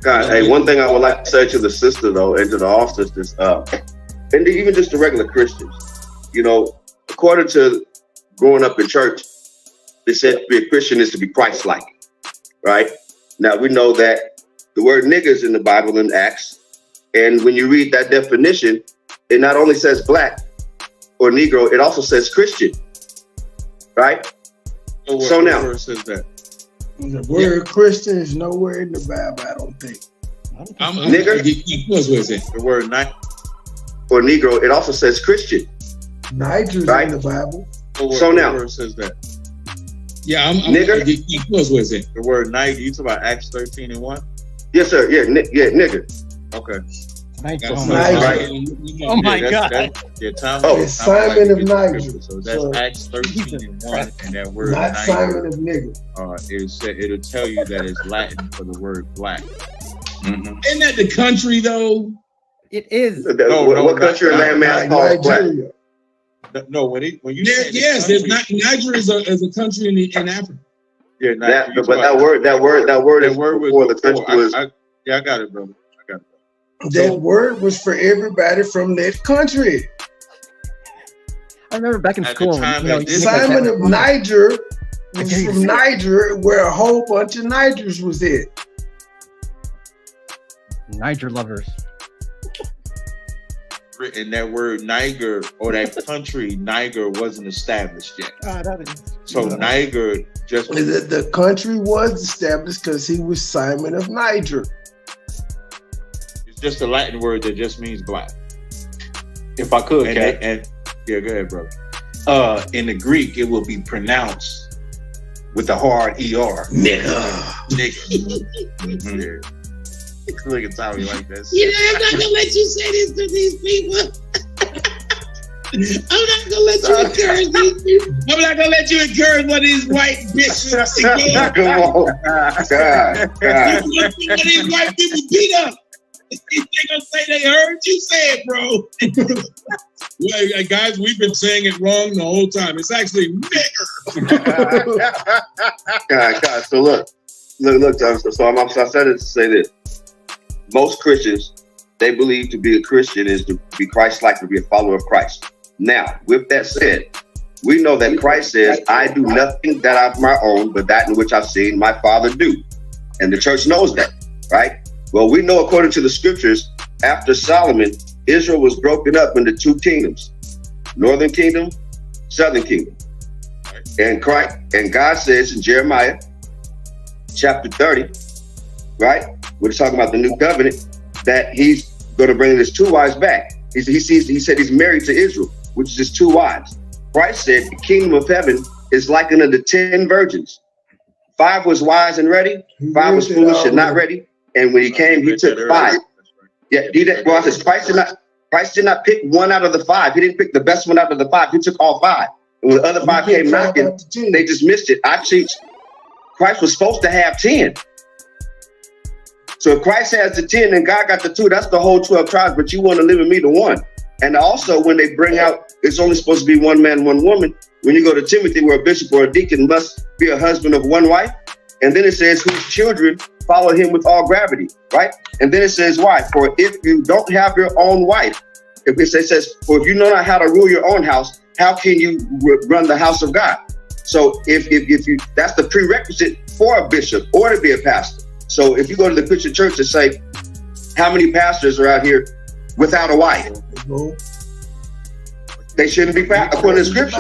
God, hey, one thing I would like to say to the sister though, and to the all sisters, and even just the regular Christians, you know, according to growing up in church, they said to be a Christian is to be Christ-like, right? Now we know that the word nigga is in the Bible in Acts, and when you read that definition, it not only says black or Negro, it also says Christian, right? So now, word says that? The word Christian is nowhere in the Bible, I don't think. Nigger, the word night or Negro, it also says Christian. Niger's Right. in the Bible. So now- word says that. Yeah, I'm Nigger? What is it? The word night. You talk about Acts 13:1. Yes, sir. Yeah, nigga. Okay. Niger. That's Oh Niger. my Right. Oh my God. Yeah, Tom. Oh. It's Simon of Niger. So that's So- Acts 13:1, and that word Not niger, Simon of nigger. it'll tell you that it's Latin for the word black. Isn't that the country though? It is. What country or landmass called black? Nigeria. No, when you say the Yes, country, Niger is a country in Africa. yeah, That, you but talk that about- word is was before the country was. I got it, brother. That word was for everybody from that country. I remember back in At the school. time you know, that you this- make Simon that- of Niger was Okay, from Niger, where a whole bunch of Nigers was at. Niger lovers. And that word Niger or that country Niger wasn't established yet. That is. So Niger just The country was established because he was Simon of Niger. it's just a Latin word that just means black. If I could, Cat. And yeah, go ahead, brother. In the Greek, it will be pronounced with a hard ER. Nigga. Yeah. Look at Tommy like that. You know, I'm not gonna let you say this to these people. I'm not gonna let you encourage these people. I'm not gonna let you encourage one of these white bitches to go. Come on. God. One of these white people beat up. They gonna say they heard you say it, bro. Well, guys, we've been saying it wrong the whole time. It's actually nigger. God. So look. So I said it to say this. Most Christians, they believe to be a Christian is to be Christ-like, to be a follower of Christ. Now, with that said, we know that Christ says, I do nothing that of my own, but that in which I've seen my Father do. And the church knows that, right? Well, we know according to the scriptures, after Solomon, Israel was broken up into two kingdoms, northern kingdom, southern kingdom. And God says in Jeremiah chapter 30, right? We're talking about the new covenant, that he's going to bring his two wives back. He said he's married to Israel, which is his two wives. Christ said the kingdom of heaven is likened unto 10 virgins. 5 was wise and ready, 5 was foolish and not ready. And when he came, he took 5. Yeah, Christ did not pick one out of the 5. He didn't pick the best one out of the 5. He took all 5. And when the other 5 came knocking, they just missed it. Christ was supposed to have 10. So if Christ has the 10 and God got the 2, that's the whole 12 tribes, but you want to limit me to 1. And also when they bring out, it's only supposed to be 1 man, 1 woman. When you go to Timothy, where a bishop or a deacon must be a husband of 1 wife. And then it says, whose children follow him with all gravity, right? And then it says, why? For if you don't have your own wife, if it says, for if you know not how to rule your own house, how can you run the house of God? So if you, that's the prerequisite for a bishop or to be a pastor. So if you go to the Christian church and say, how many pastors are out here without a wife? They shouldn't be according to scripture.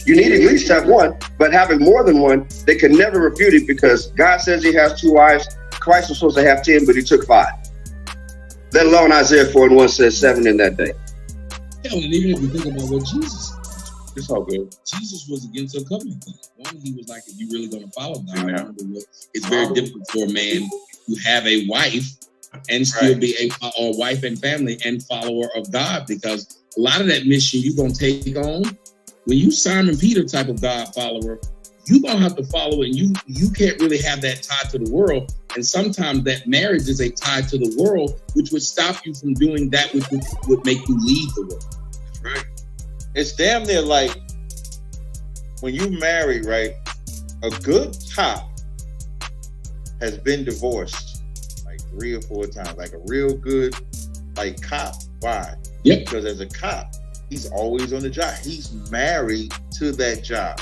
You need at least to have 1, but having more than 1, they can never refute it because God says he has 2 wives. Christ was supposed to have 10, but he took 5. Let alone Isaiah 4:1 says 7 in that day. Yeah, and even if you think about what Jesus, it's all good. Jesus was against a couple of things. One, he was like, if you're really going to follow God, it's very difficult for a man to have a wife and still be a wife and family and follower of God, because a lot of that mission you're going to take on, when you Simon Peter type of God follower, you're going to have to follow it, and you can't really have that tie to the world. And sometimes that marriage is a tie to the world, which would stop you from doing that which would make you leave the world. Right. It's damn near like when you marry, right? A good cop has been divorced like 3 or 4 times, like a real good like cop. Why? Yep. Because as a cop, he's always on the job. He's married to that job.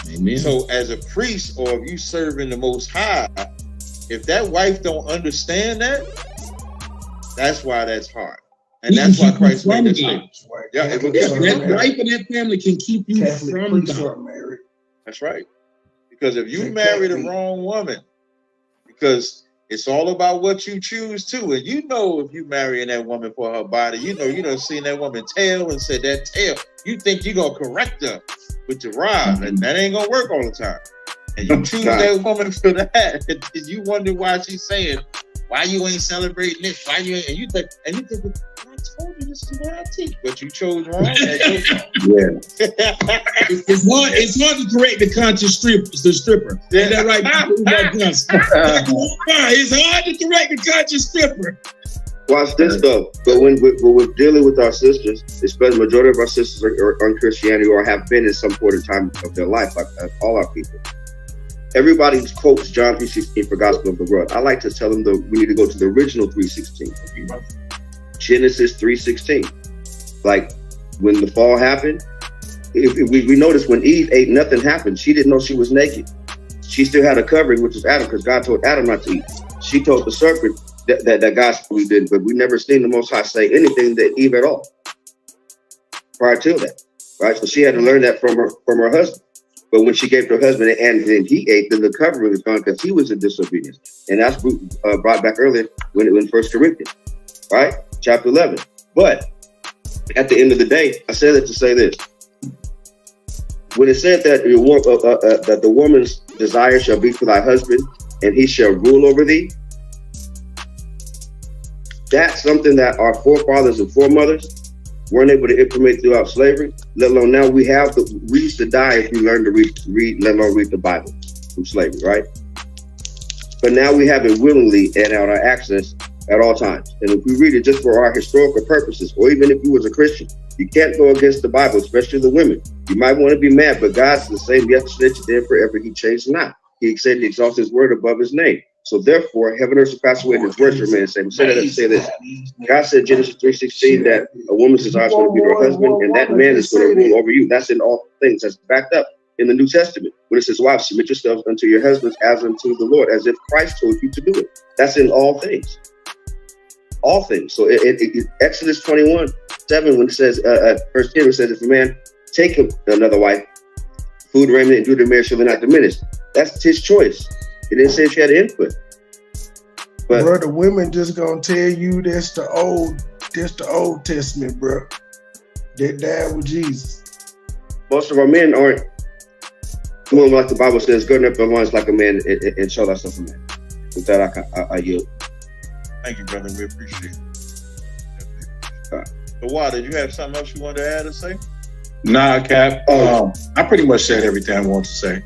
Amen. So as a priest, or if you serving the Most High, if that wife don't understand that, that's why that's hard. And that's why Christ made this thing. Yeah, it will that wife and that family can keep you from God. That's right. Because if you marry the wrong woman, because It's all about what you choose too. And you know, if you marrying that woman for her body, you done seen that woman tail and said that tail, you think you're gonna correct her with your rod, and that ain't gonna work all the time. And you choose that woman for that, and you wonder why she's saying, why you ain't celebrating this? Why you ain't? And you think, I told you this is what I teach, but you chose wrong. It's hard to correct the conscious stripper. Yeah. Is that right? It's hard to correct the conscious stripper. Watch this though. But when we're dealing with our sisters, especially the majority of our sisters are on Christianity or have been in some point in time of their life, like all our people. Everybody quotes John 3:16 for gospel of the world. I like to tell them we need to go to the original 3:16. Genesis 3:16. Like when the fall happened, if we noticed when Eve ate, nothing happened. She didn't know she was naked. She still had a covering, which was Adam, because God told Adam not to eat. She told the serpent that God we did, but we never seen the Most High say anything to Eve at all prior to that, right? So she had to learn that from her husband. But when she gave to her husband and then he ate, then the covering was gone because he was in disobedience. And that's brought back earlier when it was 1 Corinthians, right? Chapter 11. But at the end of the day, I said that to say this. When it said that the woman's desire shall be for thy husband and he shall rule over thee, that's something that our forefathers and foremothers weren't able to implement throughout slavery, let alone now we used to die if we learned to read, let alone read the Bible from slavery, right? But now we have it willingly and at our access at all times. And if we read it just for our historical purposes, or even if you was a Christian, you can't go against the Bible, especially the women. You might want to be mad, but God's the same yesterday, today, forever. He changed not. He said he exalts his word above his name. So therefore, heaven and earth shall pass away, and his words remain the same. Say this. God said Genesis 3:16 that a woman's desire is going to be her husband, and that man is going to rule over you. That's in all things. That's backed up in the New Testament when it says, "Wives, submit yourselves unto your husbands as unto the Lord," as if Christ told you to do it. That's in all things. All things. So Exodus 21:7, when it says, First Timothy says, if a man take him another wife, food, raiment, and do the marriage shall not diminish. That's his choice. It didn't say she had input. But bro, the women just gonna tell you that's the Old Testament, bro. They died with Jesus. Most of our men aren't doing like the Bible says, girding up their loins like a man and show thyself a man. With that, I yield. Thank you, brother. We appreciate it. But why, did you have something else you wanted to add or say? Nah, Cap. I pretty much said everything I wanted to say.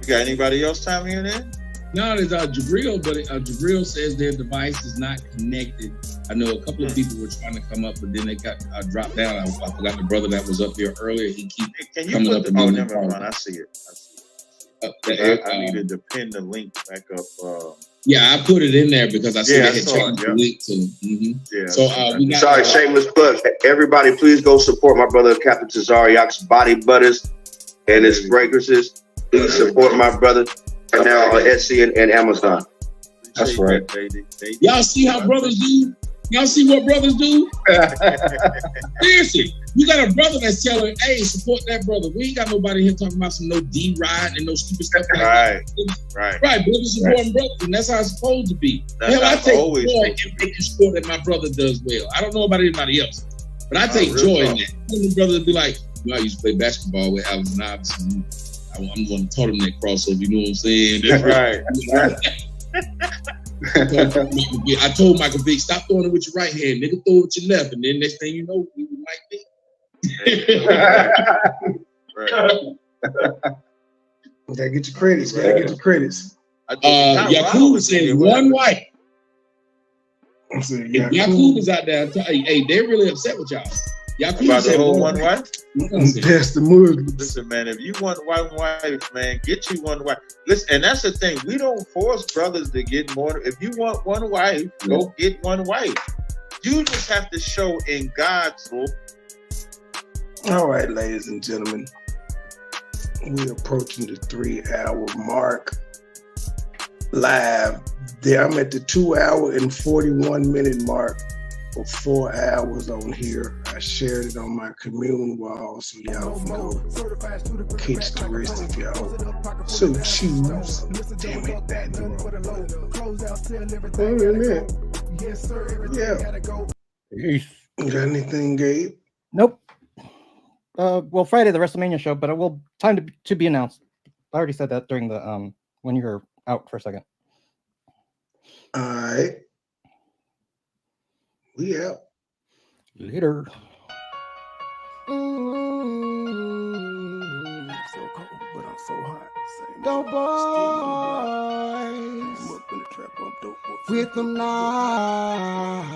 You got anybody else timing in there? No, there's Jabril, but Jabril says their device is not connected. I know a couple of people were trying to come up, but then they got dropped down. I forgot the brother that was up here earlier. He keeps coming up. Oh, never mind. I see it. I needed to pin the link back up. Yeah, I put it in there because I said I had changed the link to. Yeah. So sorry, shameless plug. Everybody, please go support my brother Captain Tazariak's body butters and his fragrances. Please support my brother. And now on Etsy and Amazon. That's right. Y'all see how brothers do? Y'all see what brothers do? Seriously, you got a brother that's telling, hey, support that brother. We ain't got nobody here talking about some no D-ride and no stupid stuff like that. Right. Brothers supporting brothers, and that's how it's supposed to be. Hell, I take joy in making sure that my brother does well. I don't know about anybody else, but I take joy in that. My brother would be like, I used to play basketball with Alex and Iverson. I'm going to taught him that crossover, you know what I'm saying? That's right. I told Michael Vick, stop throwing it with your right hand, nigga, throw it with your left, and then next thing you know, we might be. Gotta get your credits. Yakub said one wife. If Yakub is out there, hey, they're really upset with y'all. About the whole one wife? That's the Muslims. Listen, man, if you want one wife, man, get you one wife. Listen, and that's the thing. We don't force brothers to get more. If you want one wife, go get one wife. You just have to show in God's will. All right, ladies and gentlemen. We're approaching the 3-hour mark. Live. There, I'm at the 2 hour and 41 minute mark. for 4 hours on here. I shared it on my commune wall so y'all can go catch the rest of y'all. So choose. Damn it, that yeah. Got anything, Gabe? Nope. Well, Friday, the WrestleMania show, but it will time to be announced. I already said that during the when you were out for a second. All right. We out. Later. So cold, but I'm so hot. Dope boys. Up in the trap, I'm dope boy. With them knives.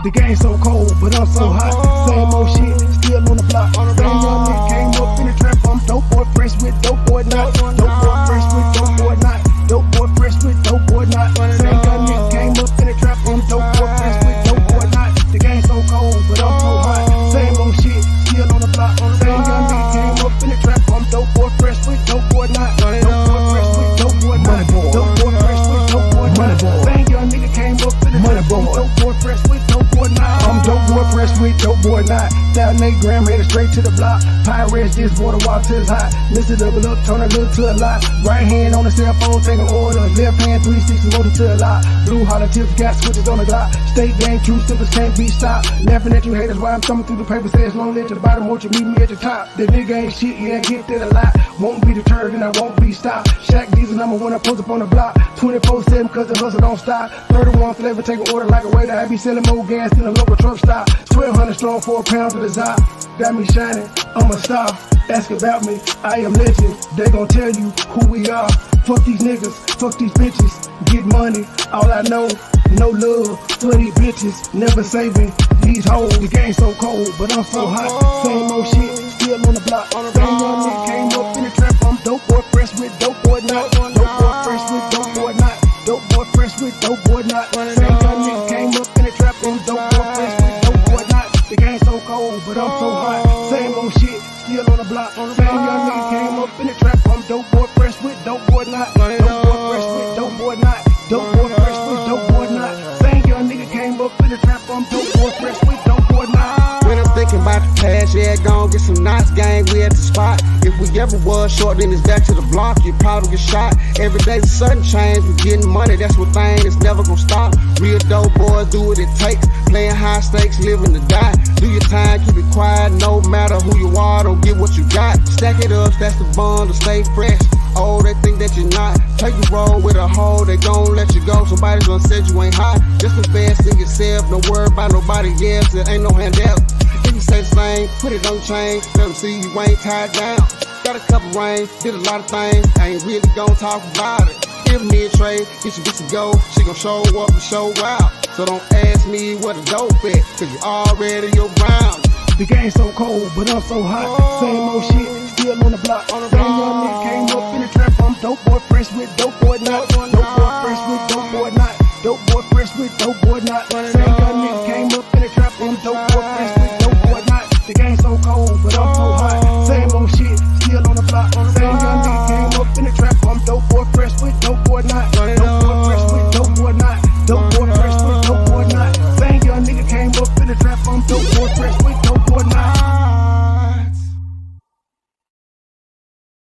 The game so cold, but I'm so hot. Same old shit, still on the block. Same young nigga came up in the trap. I'm dope boy, fresh with dope boy not. Dope boy, fresh with dope boy not. Dope boy, fresh with dope boy not. Same young nigga came up in the trap. I'm dope boy, fresh with dope boy not. The game so cold, but I'm so hot. Same old shit, still on the block. Same young nigga came up in the trap. I'm dope boy, fresh with dope boy not. Dope boy, fresh with dope boy not. Dope boy, fresh with dope boy not. Same young nigga came up in the trap. I'm dope boy, fresh with dope boy not. I'm dope boy, fresh with dope boy not. 1,008 gram, headed straight to the block. Pirates, this water while till it's hot. Listen double up, turn a little to a lot. Right hand on the cell phone, taking orders. Left hand 360, motor to a lot. Blue holler tips, got switches on the Glock. State game, true steppers can't be stopped. Laughing at you haters while I'm thumbing through the paper. Says long live to the bottom, won't you meet me at the top? The nigga ain't shit, yeah, get that a lot. Won't be deterred and I won't be stopped. Shaq Diesel number one, I post up on the block. 24/7 cause the hustle don't stop. 31 flavor, take an order like a waiter. I be selling more gas than a local truck stop. 1,200 strong for a pound to the top. Got me shining, I'm a star. Ask about me, I am legend. They gon' tell you who we are. Fuck these niggas, fuck these bitches. Get money, all I know. No love for these bitches. Never saving these hoes. The game so cold, but I'm so hot. Same old shit, still on the block. Same young nigga came up in the trap. I'm dope boy, fresh with dope boy not. Dope boy, fresh with dope boy not. Dope boy, fresh with dope boy not. Same young nigga came up in the trap. I'm dope boy, fresh with dope boy not. The game so cold, but I'm so hot. Same old shit, still on the block. Same young nigga came up in the trap. I'm dope boy, fresh with dope boy not. Dope boy, fresh with dope boy not. Dope boy, fresh with dope boy not. Same young nigga came up in the trap. I'm dope boy, fresh with dope boy not. When I'm thinking about the past, yeah, gon' get some knots, gang, we at the spot. If we ever was short, then it's back to the block, you probably get shot. Every day's a sudden change, we getting money, that's one thing that's never gon' stop. Real dope boys do what it takes, playing high stakes, living to die. Do your time, keep it quiet, no matter who you are, don't get what you got. Stack it up, that's the bond to stay fresh. Oh, they think that you're not. Take a roll with a hoe, they gon' let you go. Somebody's gonna say you ain't hot. Just invest in yourself, don't worry about nobody else. There ain't no handout. If you say the same, put it on chain. Let them see you ain't tied down. Got a couple rings, did a lot of things. I ain't really gon' talk about it. Give me a trade, get your bitch to go. She gon' show up and show out. So don't ask me what a dope at, cause you already around. The game so cold, but I'm so hot. Same old shit, still on the block. Same young nigga came up in the trap. I'm dope boy, fresh with dope boy not.